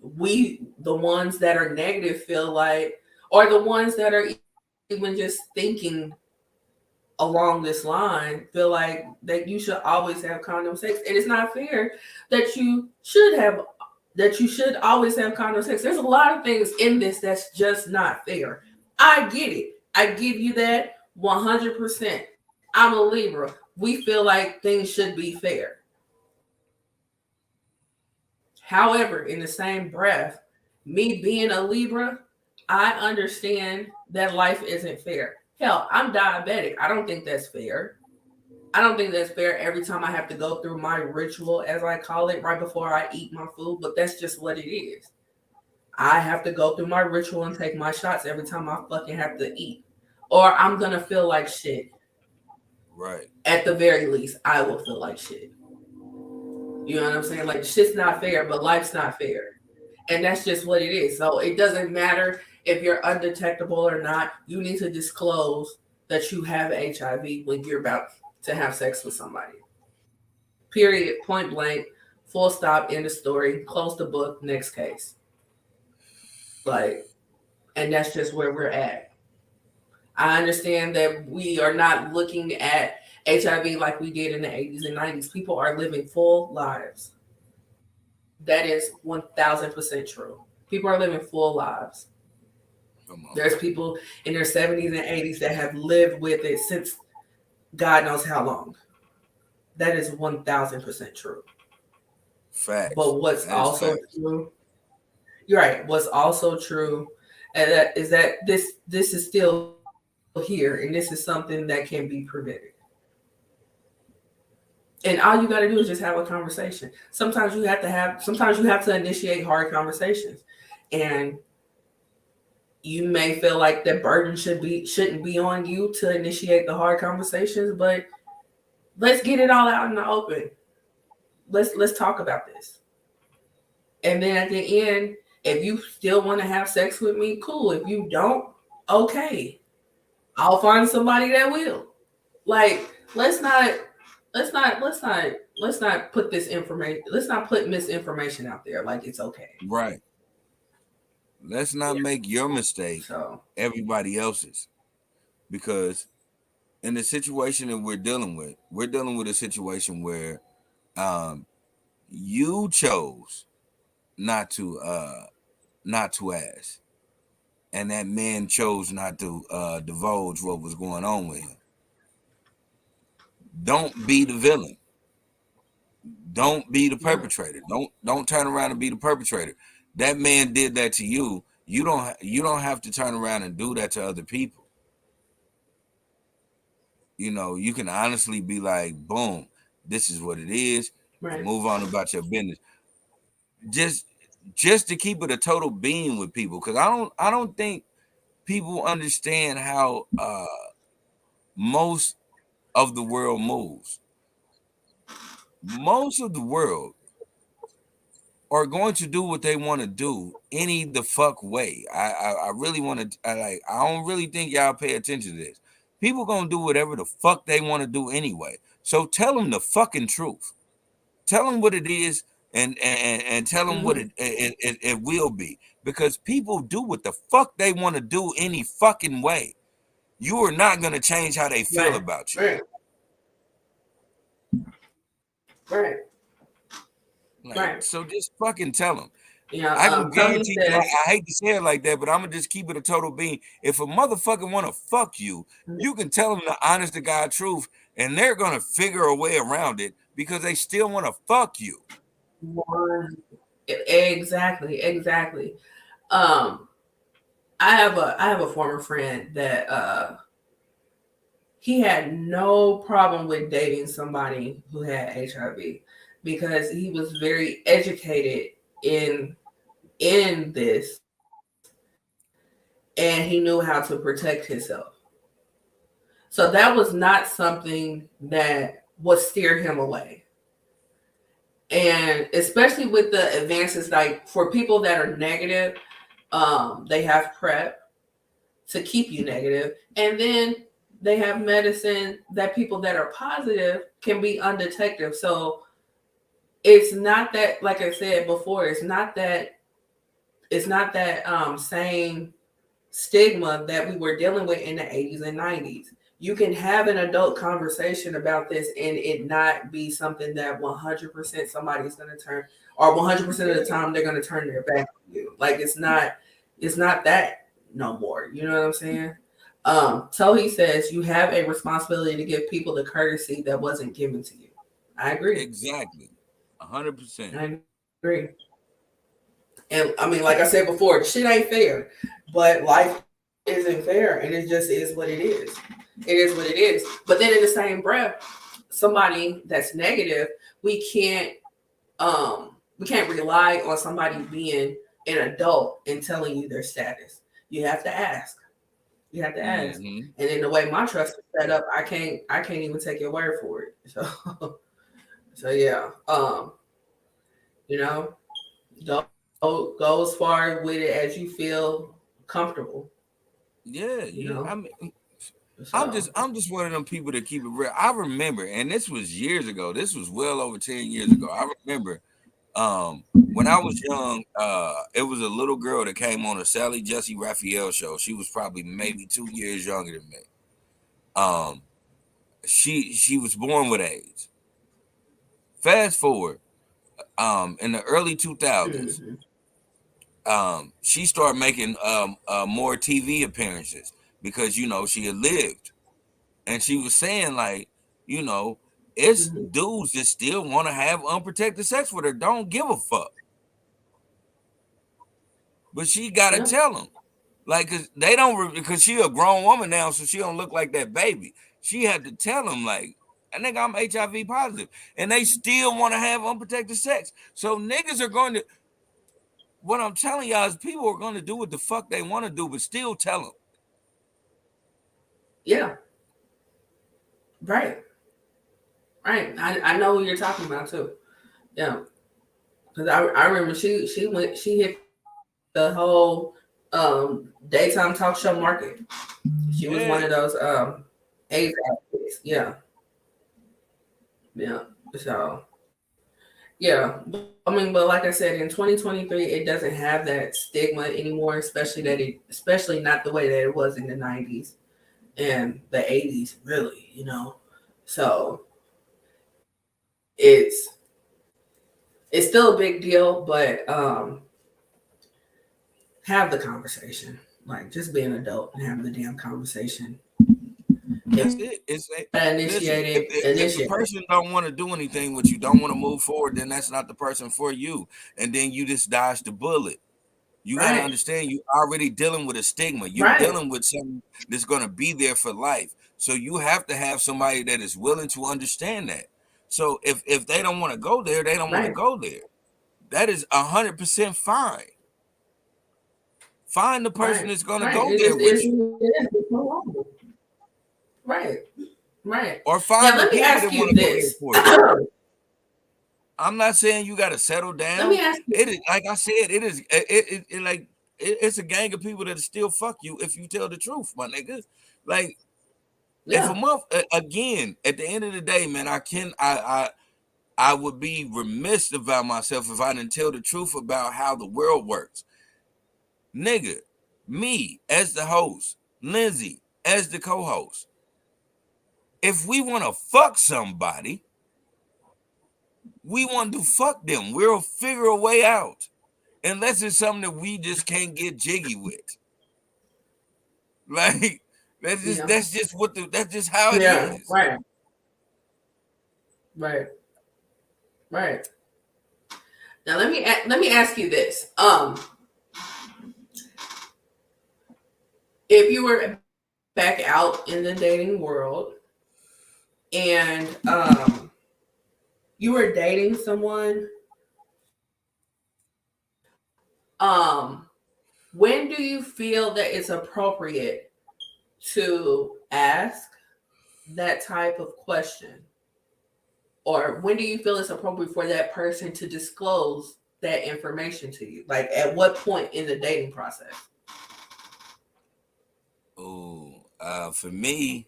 we, the ones that are negative, feel like, or the ones that are even just thinking along this line, feel like that you should always have condom sex. And it's not fair that you should always have condom sex. There's a lot of things in this that's just not fair. I get it. I give you that 100%. I'm a Libra. We feel like things should be fair. However, in the same breath, me being a Libra, I understand that life isn't fair. Hell, I'm diabetic. I don't think that's fair. I don't think that's fair every time I have to go through my ritual, as I call it, right before I eat my food, but that's just what it is. I have to go through my ritual and take my shots every time I fucking have to eat, or I'm gonna feel like shit. Right. At the very least, I will feel like shit. You know what I'm saying? Like shit's not fair, but life's not fair. And that's just what it is. So it doesn't matter if you're undetectable or not. You need to disclose that you have HIV when you're about to have sex with somebody. Period. Point blank. Full stop. End of story. Close the book. Next case. Like, and that's just where we're at. I understand that we are not looking at HIV like we did in the 80s and 90s. People are living full lives. That is 1000% true. People are living full lives. There's people in their 70s and 80s that have lived with it since God knows how long. That is 1000% true. Facts. But what's also true, you're right. What's also true is that this is still here, and this is something that can be prevented. And all you got to do is just have a conversation. Sometimes you have to initiate hard conversations, and you may feel like that burden shouldn't be on you to initiate the hard conversations, but let's get it all out in the open. Let's talk about this. And then at the end, if you still want to have sex with me, cool. If you don't, okay. I'll find somebody that will. Like, let's not put this information, let's not put misinformation out there like it's okay. Right. Let's not make your mistake everybody else's. Because in the situation that we're dealing with a situation where you chose not to ask. And that man chose not to divulge what was going on with him. Don't be the villain. Don't be the perpetrator. Don't turn around and be the perpetrator. That man did that to you. You don't have to turn around and do that to other people. You know, you can honestly be like, boom, this is what it is. Right. Move on about your business. Just to keep it a total being with people, because I don't think people understand how most of the world moves. Most of the world are going to do what they want to do any the fuck way. I really want to I don't really think y'all pay attention to this. People gonna do whatever the fuck they want to do anyway. So tell them the fucking truth. Tell them what it is, and tell them what it will be. Because people do what the fuck they want to do any fucking way. You are not gonna change how they feel about you. Right. Like, so just fucking tell them. Yeah, I can guarantee you. I hate to say it like that, but I'm gonna just keep it a total bean. If a motherfucker want to fuck you, you can tell them the honest to God truth, and they're gonna figure a way around it because they still want to fuck you. Exactly. I have a former friend that he had no problem with dating somebody who had HIV because he was very educated in this, and he knew how to protect himself. So that was not something that would steer him away. And especially with the advances, like for people that are negative, they have PrEP to keep you negative. And then they have medicine that people that are positive can be undetected. So it's not that, like I said before, it's not that same stigma that we were dealing with in the 80s and 90s. You can have an adult conversation about this and it not be something that 100% somebody's going to turn, or 100% of the time they're going to turn their back on you. Like it's not that no more. You know what I'm saying? So he says you have a responsibility to give people the courtesy that wasn't given to you. I agree. Exactly. 100%. I agree. And I mean, like I said before, shit ain't fair, but life isn't fair, and it just is what it is. It is what it is. But then in the same breath, somebody that's negative, we can't rely on somebody being an adult and telling you their status. You have to ask. You have to ask. Mm-hmm. And then the way my trust is set up, I can't even take your word for it. So so yeah. You know, go as far with it as you feel comfortable. Yeah, You yeah. know, I mean, so I'm just one of them people that keep it real. I remember, and this was years ago. This was well over 10 years ago. I remember when I was young, it was a little girl that came on a Sally Jesse Raphael show. She was probably maybe 2 years younger than me. Um, she was born with AIDS. Fast forward, in the early 2000s, mhm. she started making more TV appearances because she had lived, and she was saying like, you know, it's Mhm. dudes that still want to have unprotected sex with her, don't give a fuck, but she gotta Yeah. tell them. Like, cause they don't, because she a grown woman now, so she don't look like that baby. She had to tell them, like, I think I'm HIV positive, and they still want to have unprotected sex. So niggas are going to. What I'm telling y'all is, people are going to do what the fuck they want to do, but still tell them. Yeah. Right. Right. I know who you're talking about too. Yeah. Because I remember she hit the whole daytime talk show market. She was one Yeah, of those AIDS addicts. Yeah. Yeah. So yeah. I mean, but like I said, in 2023, it doesn't have that stigma anymore, especially not the way that it was in the 90s and the 80s, really, So it's it's still a big deal, but have the conversation. Like, just be an adult and have the damn conversation. that's If it. It's a, listen. initiate If, it, if the initiate it. person don't want to do anything with you, don't want to move forward, then that's not the person for you. And then you just dodge the bullet. You got to Right, understand, you already dealing with a stigma. You right, dealing with something that's going to be there for life. So you have to have somebody that is willing to understand that. So if they don't want to go there, they don't want to right, go there. That is 100% fine. Find the person right, that's going to right. go It there is. with you, It's no longer. Right, right. or Now find the let me people that ask want you to go there this. for you. let I'm not saying you got to settle me down. ask you. It is, like I said, it's a gang of people that still fuck you if you tell the truth, my nigga. Like, if a Yeah, month again, at the end of the day, man, I would be remiss about myself if I didn't tell the truth about how the world works. Nigga, me as the host, Lindsay as the co-host. If we want to fuck somebody, we want to fuck them. We'll figure a way out. Unless it's something that we just can't get jiggy with. Like, yeah, that's just how it yeah. is. Right, right, right. Now let me ask you this. If you were back out in the dating world and you were dating someone, um, when do you feel that it's appropriate to ask that type of question? Or when do you feel it's appropriate for that person to disclose that information to you? Like, at what point in the dating process? Oh, um, for me,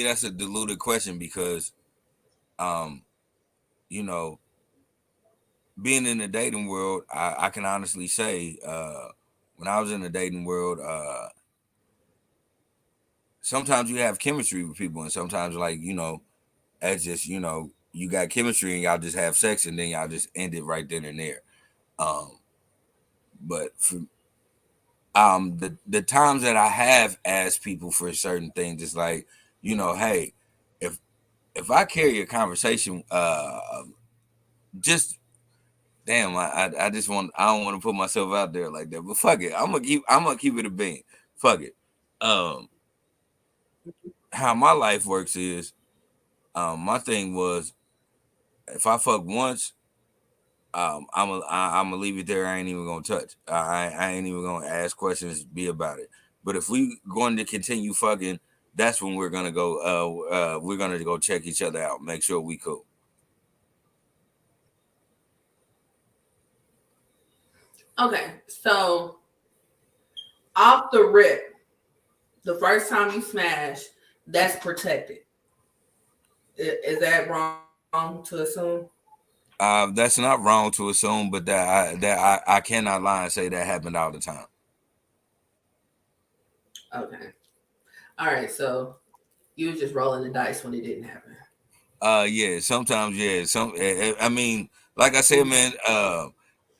that's a diluted question because, um, you know, being in the dating world, I can honestly say, when I was in the dating world, sometimes you have chemistry with people, and sometimes, like, that's just, you got chemistry and y'all just have sex, and then y'all just end it right then and there. Um, but for the times that I have asked people for certain things, it's like, hey, if I carry a conversation, just damn, I just I don't want to put myself out there like that, but fuck it, I'm gonna keep it a bean. Fuck it. Um, how my life works is, my thing was, if I fuck once, I'm gonna leave it there. I ain't even gonna touch. I ain't even gonna ask questions. Be about it. But if we going to continue fucking, that's when we're gonna go. We're gonna go check each other out. Make sure we cool. Okay, so off the rip, the first time you smash, that's protected. Is that wrong to assume? That's not wrong to assume, but I cannot lie and say that happened all the time. Okay. All right, so you were just rolling the dice when it didn't happen. Yeah, sometimes, yeah. I mean, like I said, man.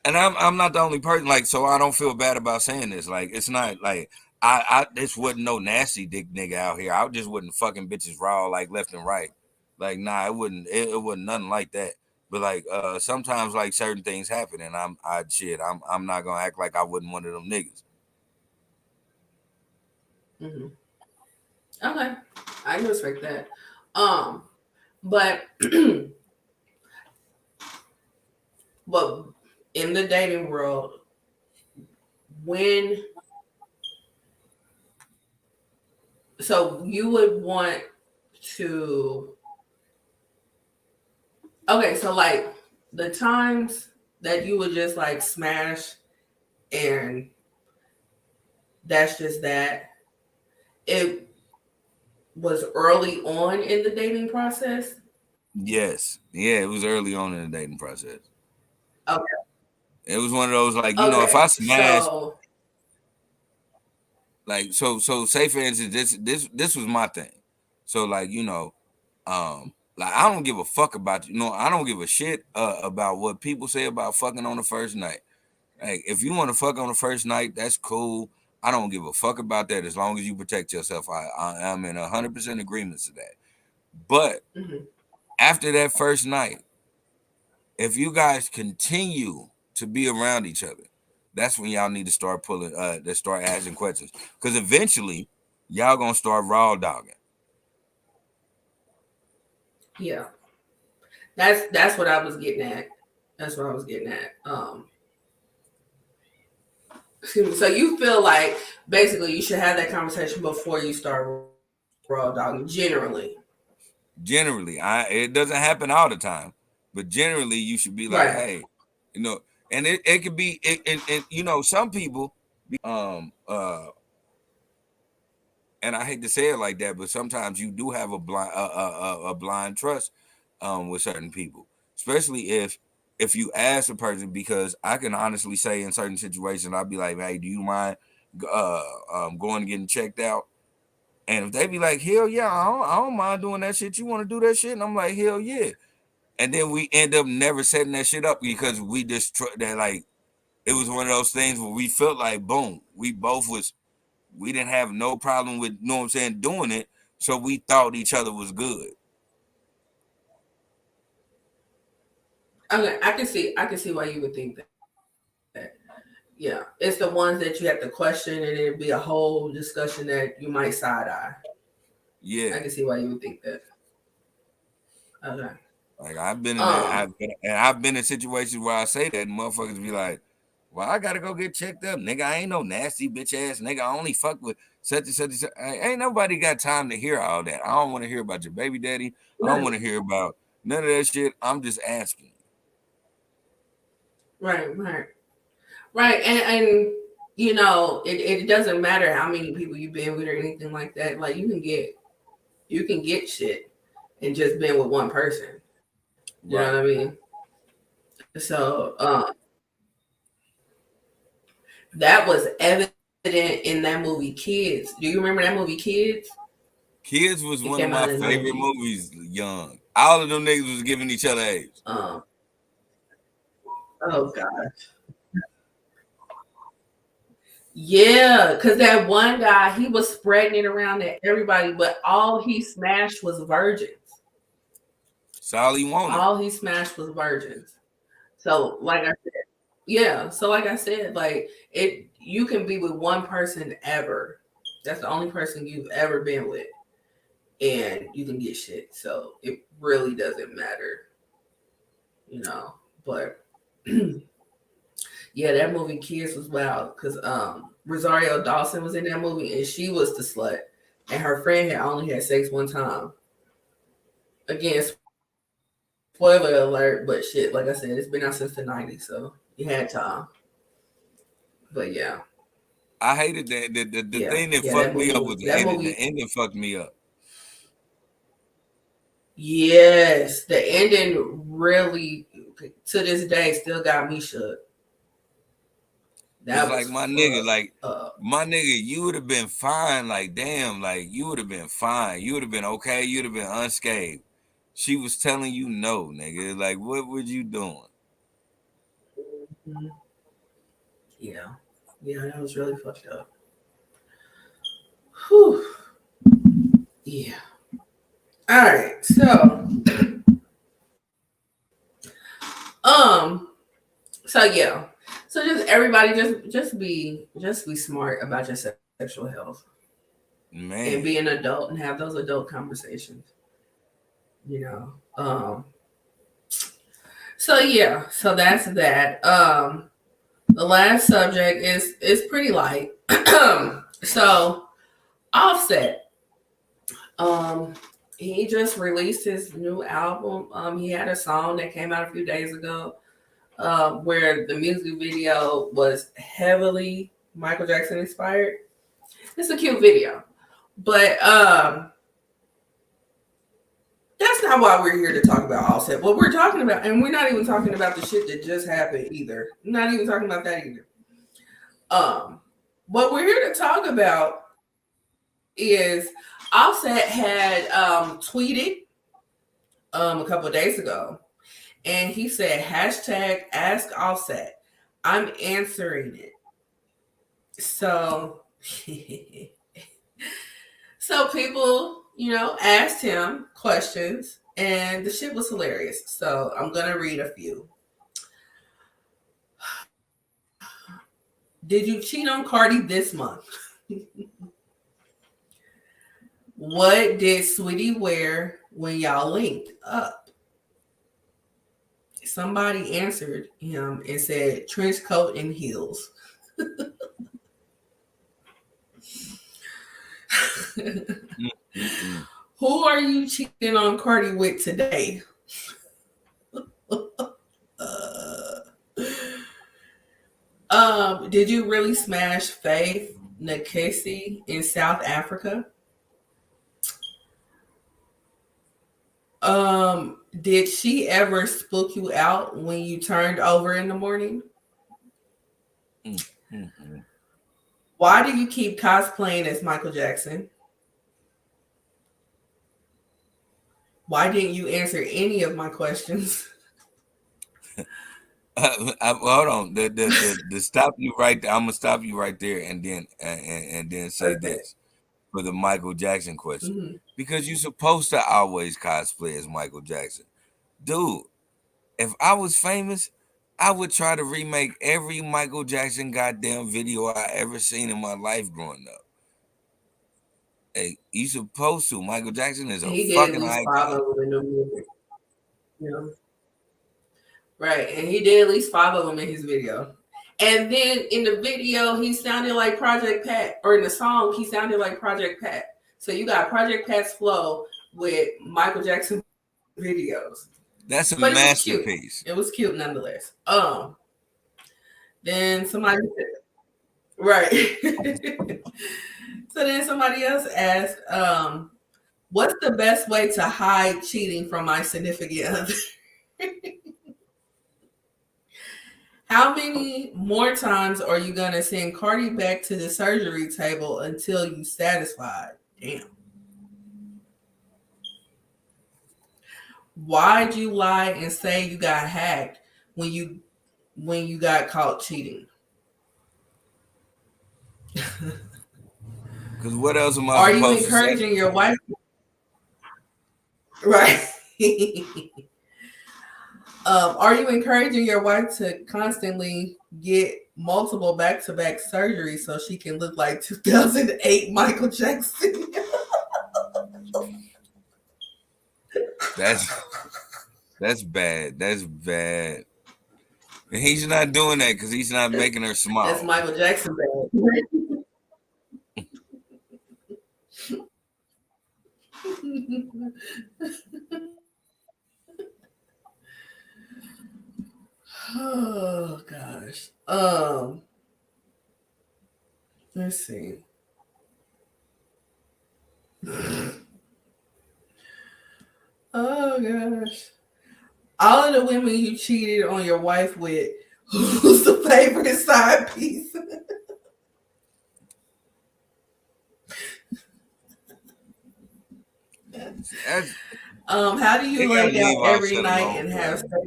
And I'm not the only person. Like, so I don't feel bad about saying this. Like, it's not like I this wasn't no nasty dick nigga out here. I just wouldn't fucking bitches raw like left and right. Like, nah, it wouldn't. It wasn't nothing like that. But like, sometimes like certain things happen, and I'm not gonna act like I wasn't one of them niggas. Mm-hmm. Okay, I can respect that. But but in the dating world, when so you would want to okay, so like the times that you would just like smash and that's just that it was early on in the dating process. Yes, yeah, it was early on in the dating process. Okay. It was one of those like if I Okay. smash So like say for instance this was my thing. So like like I don't give a fuck about I don't give a shit about what people say about fucking on the first night. Like if you want to fuck on the first night, that's cool. I don't give a fuck about that as long as you protect yourself. I am in 100% agreement to that. But mhm. after that first night, if you guys continue to be around each other, that's when y'all need to start start asking questions. Because eventually y'all gonna start raw dogging. Yeah. That's what I was getting at. That's what I was getting at. Excuse me. So you feel like basically you should have that conversation before you start raw dogging, generally. Generally, it doesn't happen all the time, but generally you should be like, Right. hey, you know, and it could be some people um uh and I hate to say it like that, but sometimes you do have a blind trust with certain people, especially if you ask a person, because I can honestly say in certain situations I'd be like, hey, do you mind going and getting checked out? And if they be like, hell yeah, I don't mind doing that shit. You want to do that shit? And I'm like, hell yeah. And then we end up never setting that shit up because we just that like it was one of those things where we felt like boom, we didn't have no problem with doing it. So we thought each other was good. Okay, I can see why you would think that. Yeah, it's the ones that you have to question, and it'd be a whole discussion that you might side eye. Yeah. I can see why you would think that. Okay. Like I've been in that. Um. I've been in situations where I say that and motherfuckers be like, well, I gotta go get checked up. Nigga, I ain't no nasty bitch ass nigga. I only fuck with such and such and such. Ain't nobody got time to hear all that. I don't want to hear about your baby daddy. I don't Right. want to hear about none of that shit. I'm just asking. Right. Right. Right. And it doesn't matter how many people you've been with or anything like that. Like you can get shit and just been with one person. You know Right. what I mean? So that was evident in that movie Kids. Do you remember that movie Kids? Kids was It one of came my out in the favorite 90s. movies. Young, all of them niggas was giving each other AIDS. Oh god. Yeah, because that one guy, he was spreading it around to everybody, but all he smashed was virgins. That's all he wanted. All he smashed was virgins. So, like I said, yeah. So, like I said, like you can be with one person ever. That's the only person you've ever been with, and you can get shit. So it really doesn't matter, you know. But Yeah, that movie Kids was wild because Rosario Dawson was in that movie and she was the slut, and her friend had only had sex one time. Again, spoiler alert, but shit, like I said, it's been out since the '90s, so you had time. But yeah, I hated that. The yeah, thing that yeah. fucked That me movie up was was the that ending. movie. The ending fucked me up. Yes, the ending really, to this day, still got me shook. It's That like was my nigga, fucked like up. my nigga, you would have been fine. Like damn, like you would have been fine. You would have been okay. You'd have been unscathed. She was telling you no, nigga. Like what were you doing? Mhm. Yeah, yeah, that was really fucked up. Whew. Yeah. All right. Um. So yeah. So just everybody, just be smart about your sexual health and be Man, an adult and have those adult conversations. You know. So yeah. So that's that. The last subject is pretty light. So Offset. Um, he just released his new album. He had a song that came out a few days ago, where the music video was heavily Michael Jackson inspired. It's a cute video, but that's not why we're here to talk about Offset. What we're talking about, and we're not even talking about the shit that just happened either. Not even talking about that either. Um, what we're here to talk about is Offset had tweeted a couple of days ago, and he said hashtag Ask Offset. I'm answering it. So, so people, asked him questions, and the shit was hilarious. So I'm gonna read a few. Did you cheat on Cardi this month? What did Sweetie wear when y'all linked up? Somebody answered him and said trench coat and heels. Mm-mm. Who are you cheating on Cardi with today? Did you really smash Faith Nakesi in South Africa? Did she ever spook you out when you turned over in the morning? Mm-mm. Why do you keep cosplaying as Michael Jackson? Why didn't you answer any of my questions? Hold on. The stop you right there. I'm gonna stop you right there, and then say Okay. this for the Michael Jackson question, Mhm. because you're supposed to always cosplay as Michael Jackson, dude. If I was famous, I would try to remake every Michael Jackson goddamn video I ever seen in my life growing up. Hey, you supposed to. Michael Jackson is a He did at fucking least five icon. of them in the movie. You know? Right. And he did at least five of them in his video. And then in the video, he sounded like Project Pat, or in the song, he sounded like Project Pat. So you got Project Pat's flow with Michael Jackson videos. That's a But it was cute. masterpiece. It was cute nonetheless. Then somebody right. So then somebody else asked, what's the best way to hide cheating from my significant other? How many more times are you gonna send Cardi back to the surgery table until you satisfied? Damn. Why'd you lie and say you got hacked when you got caught cheating? Because what else am I Are you supposed to say? encouraging your wife? Right. Are you encouraging your wife to constantly get multiple back-to-back surgeries so she can look like 2008 Michael Jackson? That's that's bad. That's bad. And he's not doing that because he's not making her That's smile. Michael Jackson bad. Oh gosh. Let's see. Oh gosh. All of the women you cheated on your wife with, who's the favorite side piece? That's, How do they you gotta lay down leave our every shit night alone and right have now. sex?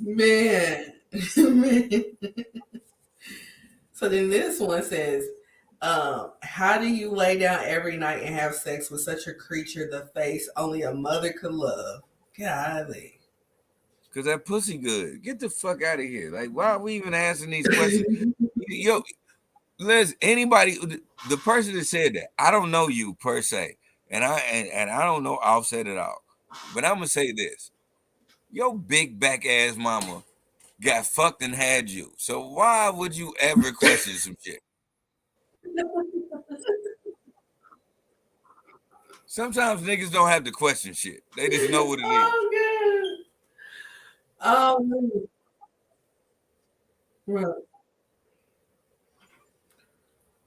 Man. Man. So then this one says, how do you lay down every night and have sex with such a creature, the face only a mother could love? Golly. Cause that pussy good. Get the fuck out of here. Like, why are we even asking these questions? Yo, Les, anybody, the person that said that, I don't know you per se, and I don't know Offset at all. But I'm gonna say this: your big back ass mama got fucked and had you. So why would you ever question some shit? Sometimes niggas don't have to question shit. They just know what it is. Oh, God. Oh, right.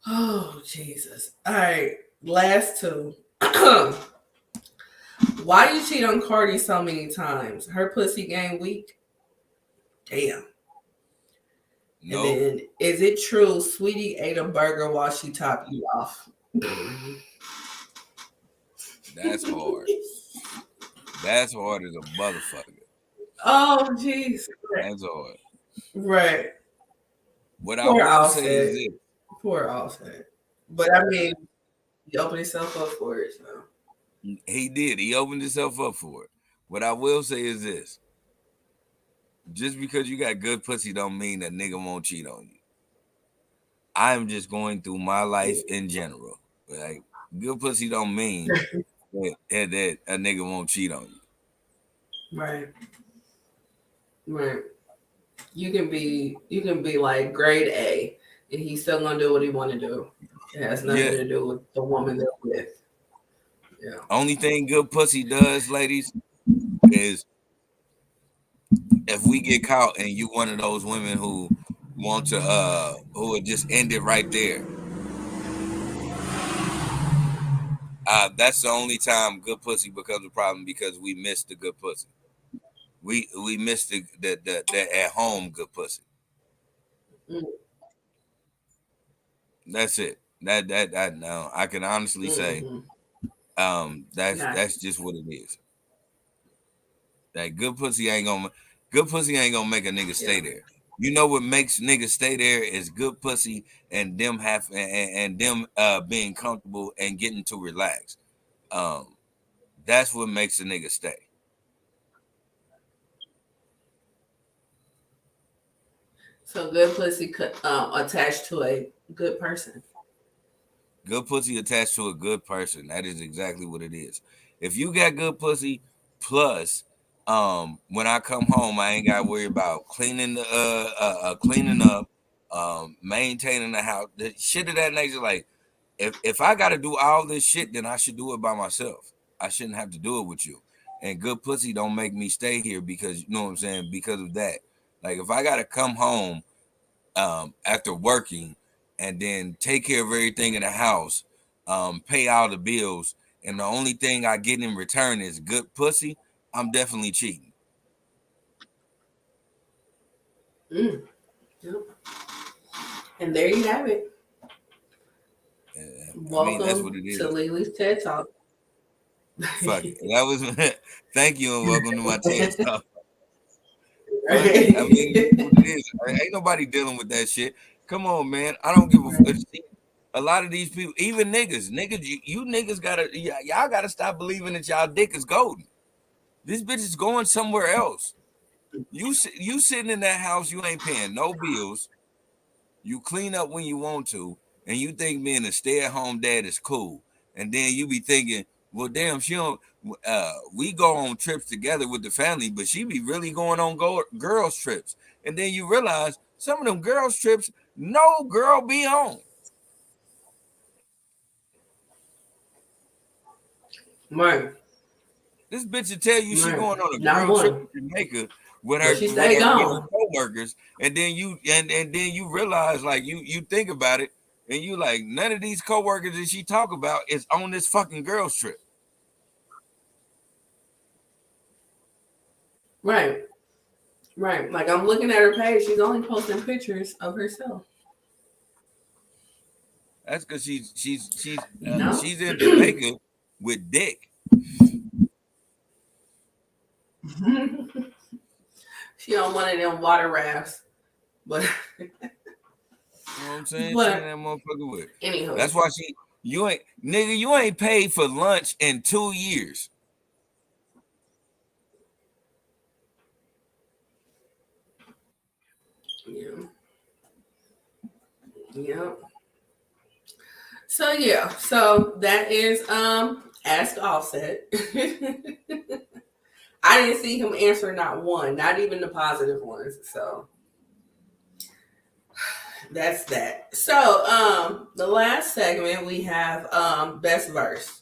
Oh, Jesus. All right. Last two. Why you cheat on Cardi so many times? Her pussy game weak? Damn. And Nope, then, is it true Sweetie ate a burger while she topped you off? that's hard. That's hard as a motherfucker. Oh, jeez. That's hard. Right. What I Poor will say is Offset. this: Poor Offset. But I mean, he opened himself up for it. So. he did. He opened himself up for it. What I will say is this: just because you got good pussy don't mean that nigga won't cheat on you. I'm just going through my life in general. Like good pussy don't mean that a nigga won't cheat on you. Right. Right. You can be like grade A, and he's still gonna do what he want to do. It has nothing Yeah. to do with the woman they're with. Yeah. Only thing good pussy does, ladies, is if we get caught and you one of those women who want to who would just end it right there. That's the only time good pussy becomes a problem because we miss the good pussy. We miss the at home good pussy. That's it. That no, I can honestly say Mm-hmm. Nah. that's just what it is. That good pussy ain't gonna make a nigga Yeah. stay there. You know what makes niggas stay there is good pussy and them and them being comfortable and getting to relax. Um, that's what makes a nigga stay. So good pussy attached to a good person. Good pussy attached to a good person. That is exactly what it is. If you got good pussy, plus, when I come home, I ain't got to worry about cleaning up, maintaining the house, the shit of that nature. Like, if I got to do all this shit, then I should do it by myself. I shouldn't have to do it with you. And good pussy don't make me stay here because you know what I'm saying. Because of that, like if I got to come home after working and then take care of everything in the house, pay all the bills, and the only thing I get in return is good pussy, I'm definitely cheating. Mm. Yep. And there you have it. I mean, that's what Welcome it to is. Lily's TED Talk. Fuck it. That was thank you and welcome to my TED Talk. Fuck it. I mean, it is Right. what it is. Ain't nobody dealing with that shit. Come on, man. I don't give a fuck. A lot of these people, even niggas, you niggas y'all gotta stop believing that y'all dick is golden. This bitch is going somewhere else. You sitting in that house, you ain't paying no bills. You clean up when you want to, and you think being a stay-at-home dad is cool. And then you be thinking, Well, damn, she don't. We go on trips together with the family, but she be really going on girls trips, and then you realize some of them girls trips, no girl be on. Right. This bitch will tell you she Right. going on a Not girl trip one. to Jamaica with But her she with stayed her with her gone. coworkers, and then you realize like you think about it, and you like none of these coworkers that she talk about is on this fucking girls trip. Right. Right. Like I'm looking at her page, she's only posting pictures of herself. That's because No. she's in Jamaica with dick. She on one of them water rafts. But You know what I'm saying? She in but that motherfucker with. anywho. That's why you ain't paid for lunch in 2 years. Yeah. Yeah. So yeah, so that is Ask Offset. I didn't see him answer not one, not even the positive ones. So that's that. So the last segment we have best verse.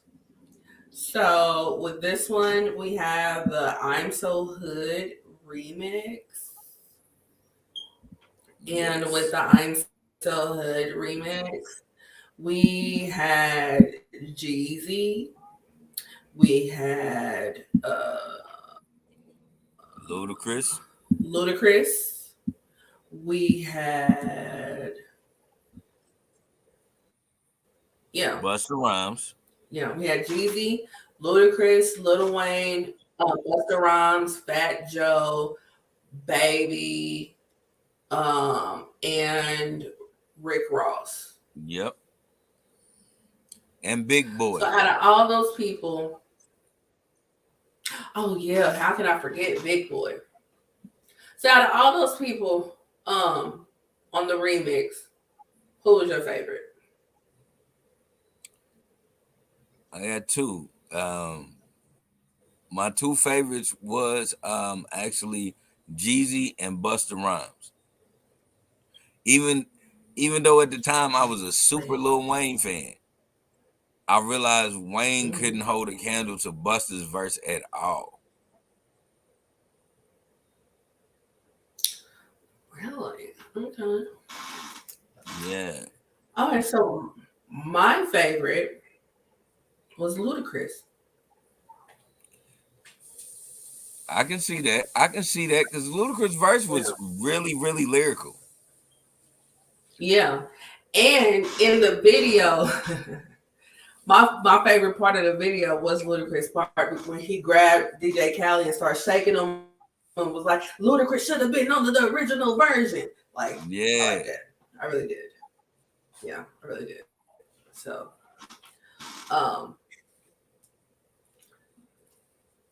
So with this one we have the I'm So Hood remix. And with Yes. the I'm So Hood remix, we had Jeezy. We had Ludacris, Ludacris. We had yeah, Busta Rhymes. we had Jeezy, Ludacris, Lil Wayne, Busta Rhymes, Fat Joe, Baby, and Rick Ross. Yep. And Big So Boy. out of all those people, oh yeah, how can I forget Big Boy? So out of all those people, on the remix, who was your favorite? I had two. My two favorites was actually Jeezy and Busta Rhymes. Even even though at the time I was a super Lil Wayne fan, I realized Wayne couldn't Mhm. hold a candle to Busta's verse at all. Really? Okay. Yeah. All right. So my favorite was Ludacris. I can see that. I can see that because Ludacris' verse was Yeah. really, really lyrical. Yeah. And in the video, my favorite part of the video was Ludacris' part when he grabbed DJ Khaled and started shaking him and was like, Ludacris should have been on the original version. Like, I like Yeah. that. I really did. Yeah, I really did. So, um,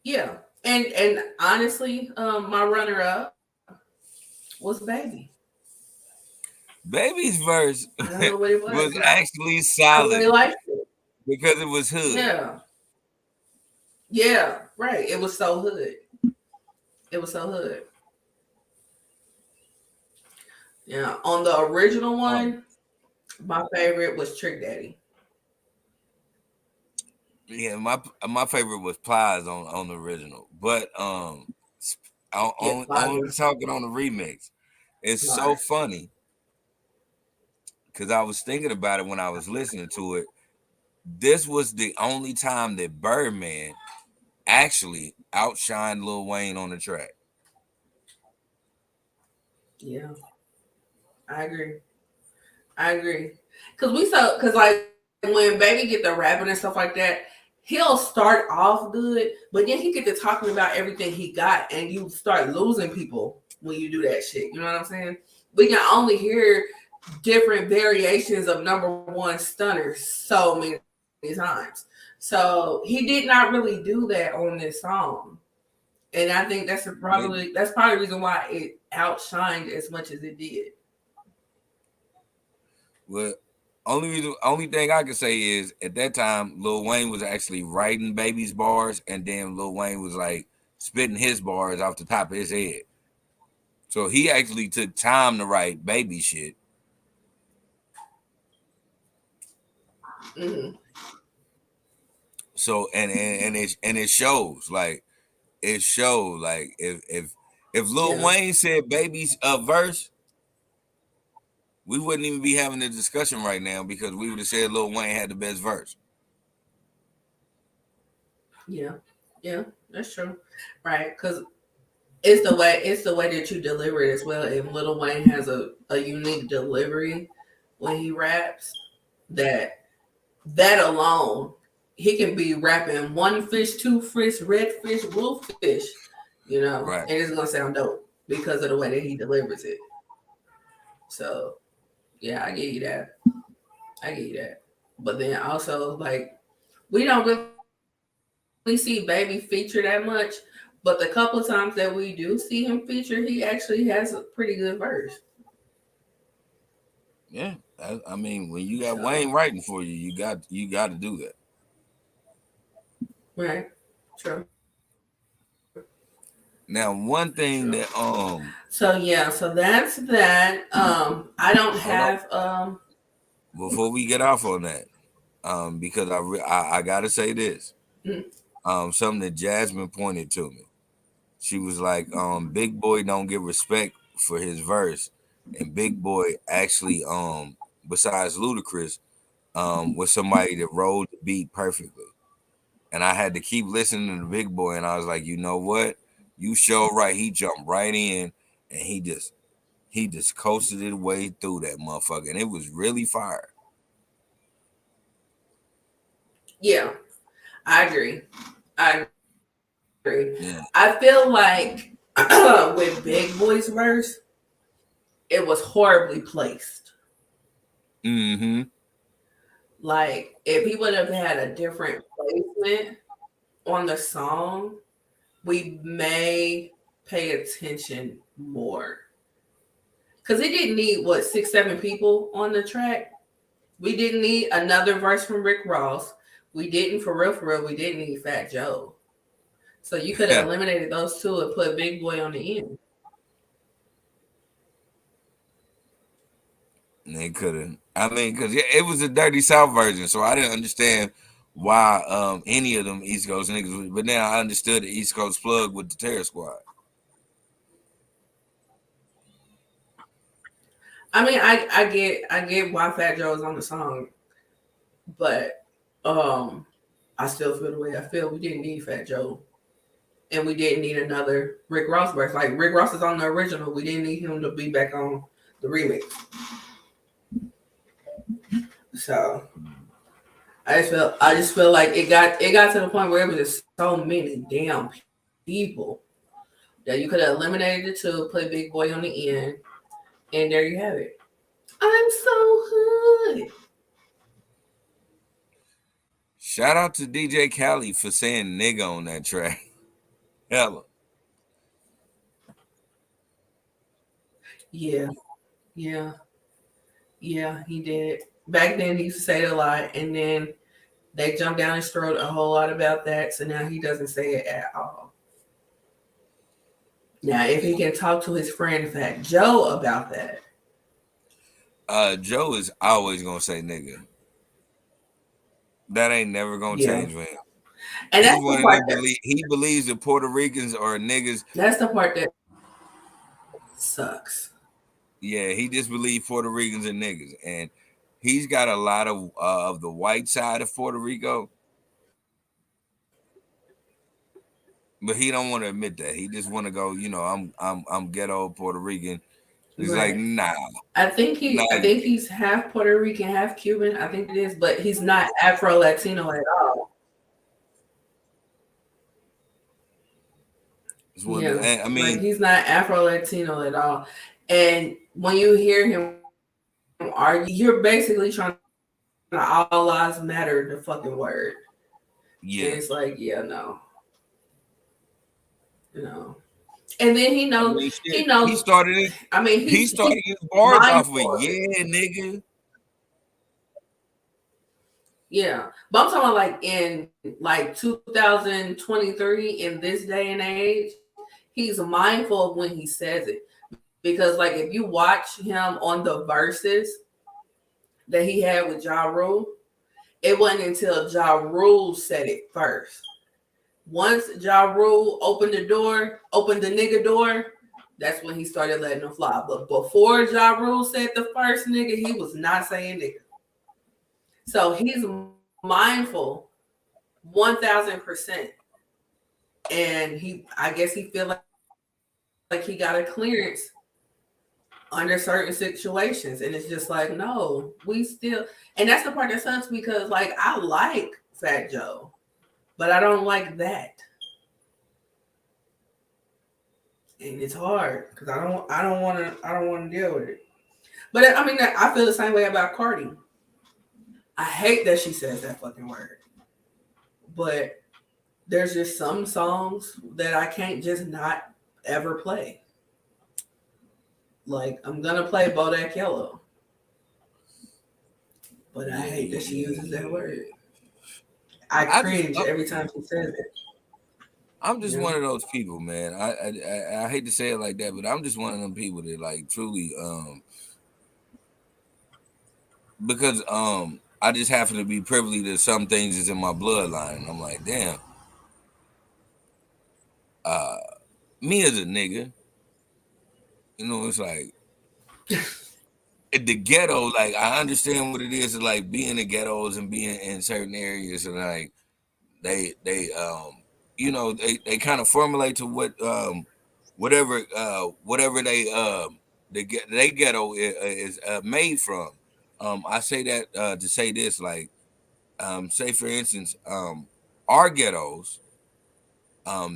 yeah. And honestly, my runner up was Baby. Baby's verse I don't know what it was, was but actually I really solid liked it. because it was hood. Yeah. Yeah, right. It was so hood. It was so hood. Yeah. On the original Um, one, my favorite was Trick Daddy. yeah, my favorite was Plies on the original, but Yeah, only Plaza. talking on the remix. It's All so right. funny because I was thinking about it when I was listening to it. This was the only time that Birdman actually outshined Lil Wayne on the track. Yeah, I agree. I agree. Cause like when Baby get the rapping and stuff like that, he'll start off good, but then he get to talking about everything he got, and you start losing people when you do that shit. You know what I'm saying? We can only hear different variations of number one stunners so many times. So he did not really do that on this song. And I think Maybe. that's probably the reason why it outshined as much as it did. Well, Only thing I can say is at that time, Lil Wayne was actually writing Baby's bars, and then Lil Wayne was like spitting his bars off the top of his head. So he actually took time to write Baby shit. Mm-hmm. So it shows like if Lil Yeah. Wayne said Baby's a verse, we wouldn't even be having this discussion right now because we would have said Lil Wayne had the best verse. Yeah. Yeah. That's true. Right. Because it's the way that you deliver it as well. And Lil Wayne has a unique delivery when he raps that alone, he can be rapping one fish, two fish, red fish, blue fish, Right. and it's gonna sound dope because of the way that he delivers it. So yeah, I get you that. I get you that. But then also like we don't really see Baby feature that much, but the couple of times that we do see him feature, he actually has a pretty good verse. Yeah. I mean, when you got So Wayne writing for you, you got to do that. right, true, Now, one thing true. that So yeah, so that's that. I don't hold on have before we get off on that, because I gotta say this, mm, something that Jasmine pointed to me. She was like, Big Boy don't get respect for his verse, and Big Boy actually, besides Ludacris, was somebody that rolled the beat perfectly. And I had to keep listening to Big Boy, and I was like, you know what? You show right. He jumped right in, and he just coasted his way through that motherfucker, and it was really fire. yeah, I agree. I agree. Yeah. I feel like with Big Boy's verse, it was horribly placed. Mm-hmm. Like if he would have had a different placement on the song, we may pay attention more. Cause he didn't need what 6, 7 people on the track. We didn't need another verse from Rick Ross. We didn't for real, we didn't need Fat Joe. So you could have eliminated those two and put Big Boy on the end. They could have. I mean, because it was a Dirty South version, so I didn't understand why any of them East Coast niggas. But now I understood the East Coast plug with the Terror Squad. I mean, I get why Fat Joe is on the song, but I still feel the way I feel. We didn't need Fat Joe, and we didn't need another Rick Ross verse. Like Rick Ross is on the original. We didn't need him to be back on the remix. So I just feel like it got to the point where it was just so many damn people that you could have eliminated the two, put Big Boy on the end, and there you have it. I'm so hood. Shout out to DJ Khaled for saying nigga on that track. Hella. Yeah, yeah, yeah, he did. Back then he used to say it a lot, and then they jumped down his throat a whole lot about that, so now he doesn't say it at all. Now, if he can talk to his friend Fat Joe about that, Joe is always gonna say nigga. That ain't never gonna yeah. change with him. And He's that's the one of part them he believes that Puerto Ricans are niggas. that's the part that sucks. Yeah, he just believes Puerto Ricans are niggas, and he's got a lot of the white side of Puerto Rico, but he don't want to admit that. He just want to go, I'm ghetto Puerto Rican. He's like, Right. nah, I think he nah. I think he's half Puerto Rican, half Cuban. I think it is, but he's not Afro Latino at all. Yeah. I Like mean, he's not Afro Latino at all. And when you hear him argue, you're basically trying to all lives matter the fucking word. And yeah. it's like, yeah, no. No. And then he I knows mean, he shit. He knows started it. I mean He he's started his bars off with mindful of it. yeah, nigga. Yeah, but I'm talking about like in like 2023 in this day and age, he's mindful of when he says it because like if you watch him on the verses that he had with Ja Rule, it wasn't until Ja Rule said it first. Once Ja Rule opened the door, opened the nigga door, that's when he started letting them fly. But before Ja Rule said the first nigga, he was not saying nigga. So he's mindful 1000%. And I guess he feel like he got a clearance under certain situations. And it's just like, no, we still, and that's the part that sucks because like I like Fat Joe, but I don't like that. And it's hard because I don't want to deal with it. But I mean, I feel the same way about Cardi. I hate that she says that fucking word. But there's just some songs that I can't just not ever play. Like I'm gonna play Bodak Yellow, but I hate that she uses that word. I I just cringe every time she says it. I'm You just know? one of those people, man. I hate to say it like that, but I'm just one of them people that like truly because I just happen to be privy to some things that's in my bloodline. And I'm like, damn, uh, me as a nigga, it's like the ghetto. Like I understand what it is to like be in the ghettos and being in certain areas, and like they kind of formulate to what whatever they ghetto is made from. I say that to say this, like say for instance, our ghettos,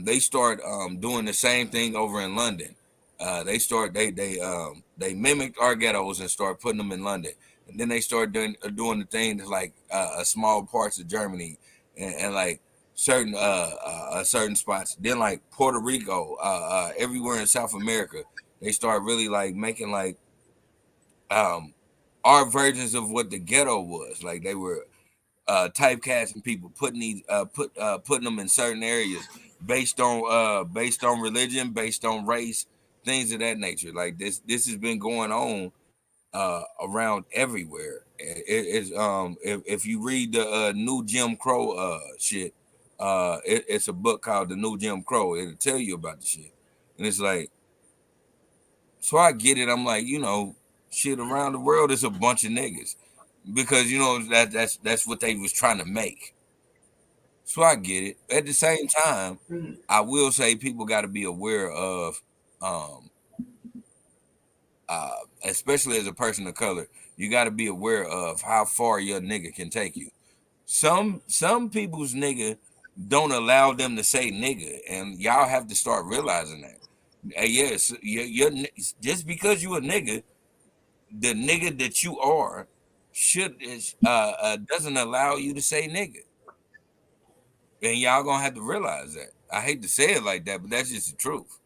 they start doing the same thing over in London. They mimicked our ghettos and start putting them in London, and then they start doing the things like small parts of Germany and like certain spots. Then like Puerto Rico, everywhere in South America, they start really like making like um, our versions of what the ghetto was. Like they were typecasting people, putting them in certain areas based on religion, based on race, things of that nature. Like this has been going on around everywhere. It's if you read the new Jim Crow shit, it's a book called The New Jim Crow. It'll tell you about the shit, and it's like so I get it. I'm like shit around the world is a bunch of niggas because that's what they was trying to make. So I get it. At the same time, Mhm. I will say people got to be aware of, um, especially as a person of color, you got to be aware of how far your nigga can take you. Some people's nigga don't allow them to say nigga, and y'all have to start realizing that. Yes, just because you a nigga, the nigga that you are doesn't allow you to say nigga. And y'all gonna have to realize that. I hate to say it like that, but that's just the truth.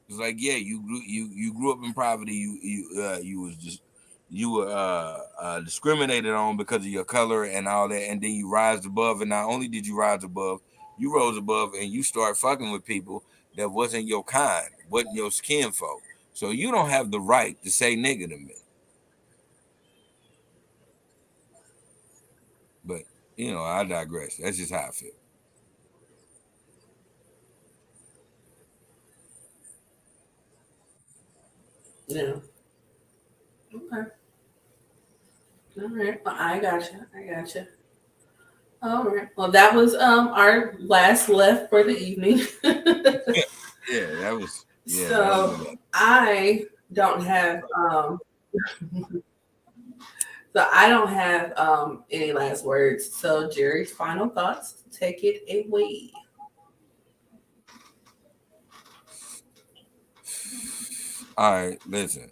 It's like, yeah, you grew up in poverty. You was just you were discriminated on because of your color and all that, and then you rise above. And not only did you rise above, you rose above, and you start fucking with people that wasn't your kind, wasn't your skin folk. So you don't have the right to say nigga to me. But I digress. That's just how I feel. Yeah. Okay. All right. Well, I got you. I got you. All right. Well, that was our last left for the evening. Yeah, that was So enough. I don't have I don't have any last words. So Jerry's final thoughts. Take it away. All right, listen.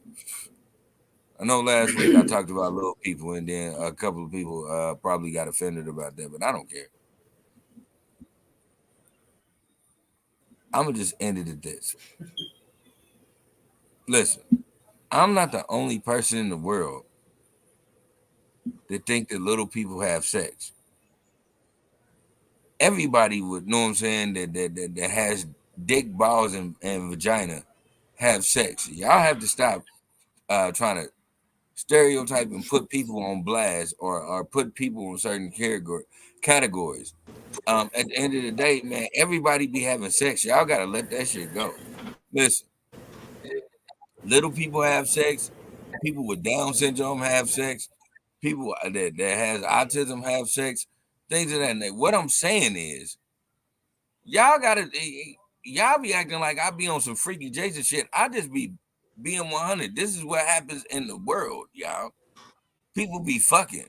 I know last week I talked about little people, and then a couple of people probably got offended about that, but I don't care. I'm gonna just end it at this. Listen, I'm not the only person in the world that think that little people have sex. Everybody would know what I'm saying that has dick, balls, and vagina have sex. Y'all have to stop trying to stereotype and put people on blast or put people in certain categories. At the end of the day, man, everybody be having sex. Y'all gotta let that shit go. Listen, little people have sex. People with Down syndrome have sex. People that has autism have sex. Things of that nature. What I'm saying is, y'all gotta, y'all be acting like I be on some freaky Jason shit. I just be being 100. This is what happens in the world, y'all. People be fucking.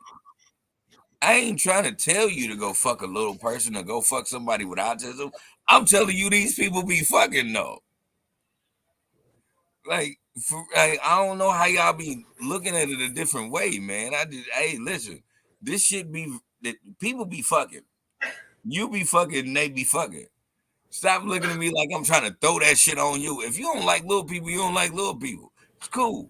I ain't trying to tell you to go fuck a little person or go fuck somebody with autism. I'm telling you these people be fucking though. Like, I don't know how y'all be looking at it a different way, man. Hey, listen, this shit be that people be fucking. You be fucking, they be fucking. Stop looking at me like I'm trying to throw that shit on you. If you don't like little people, you don't like little people. It's cool.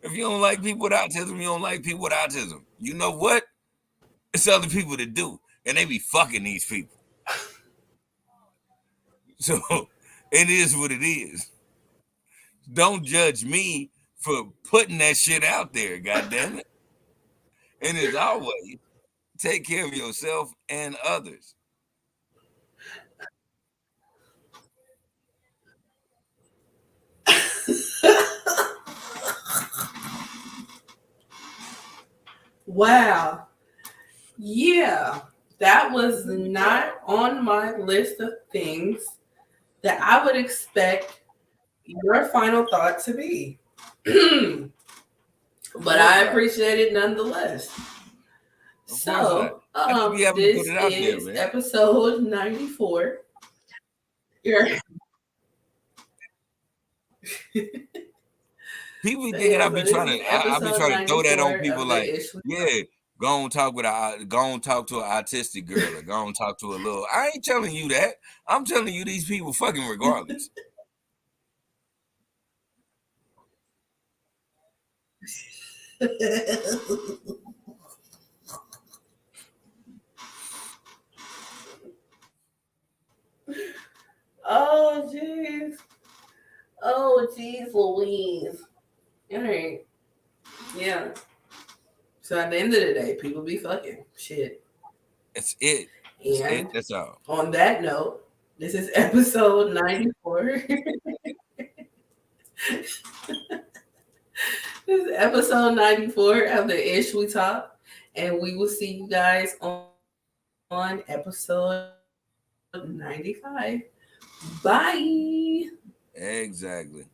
If you don't like people with autism, you don't like people with autism. You know what? It's other people that do, and they be fucking these people. So it is what it is. Don't judge me for putting that shit out there, goddamn it. And as always, take care of yourself and others. Wow. Yeah. That was not on my list of things that I would expect your final thought to be. But I appreciate it nonetheless. So, this is episode 94. People thinking I be trying to throw that on people like, yeah, go on talk to an autistic girl or go on talk to a little. I ain't telling you that. I'm telling you these people fucking regardless. Oh jeez. Oh jeez Louise. All right. Yeah. So at the end of the day, people be fucking shit. That's it. That's all. On that note, this is episode 94. This is episode 94 of the Ish We Talk. And we will see you guys on episode 95. Bye. Exactly.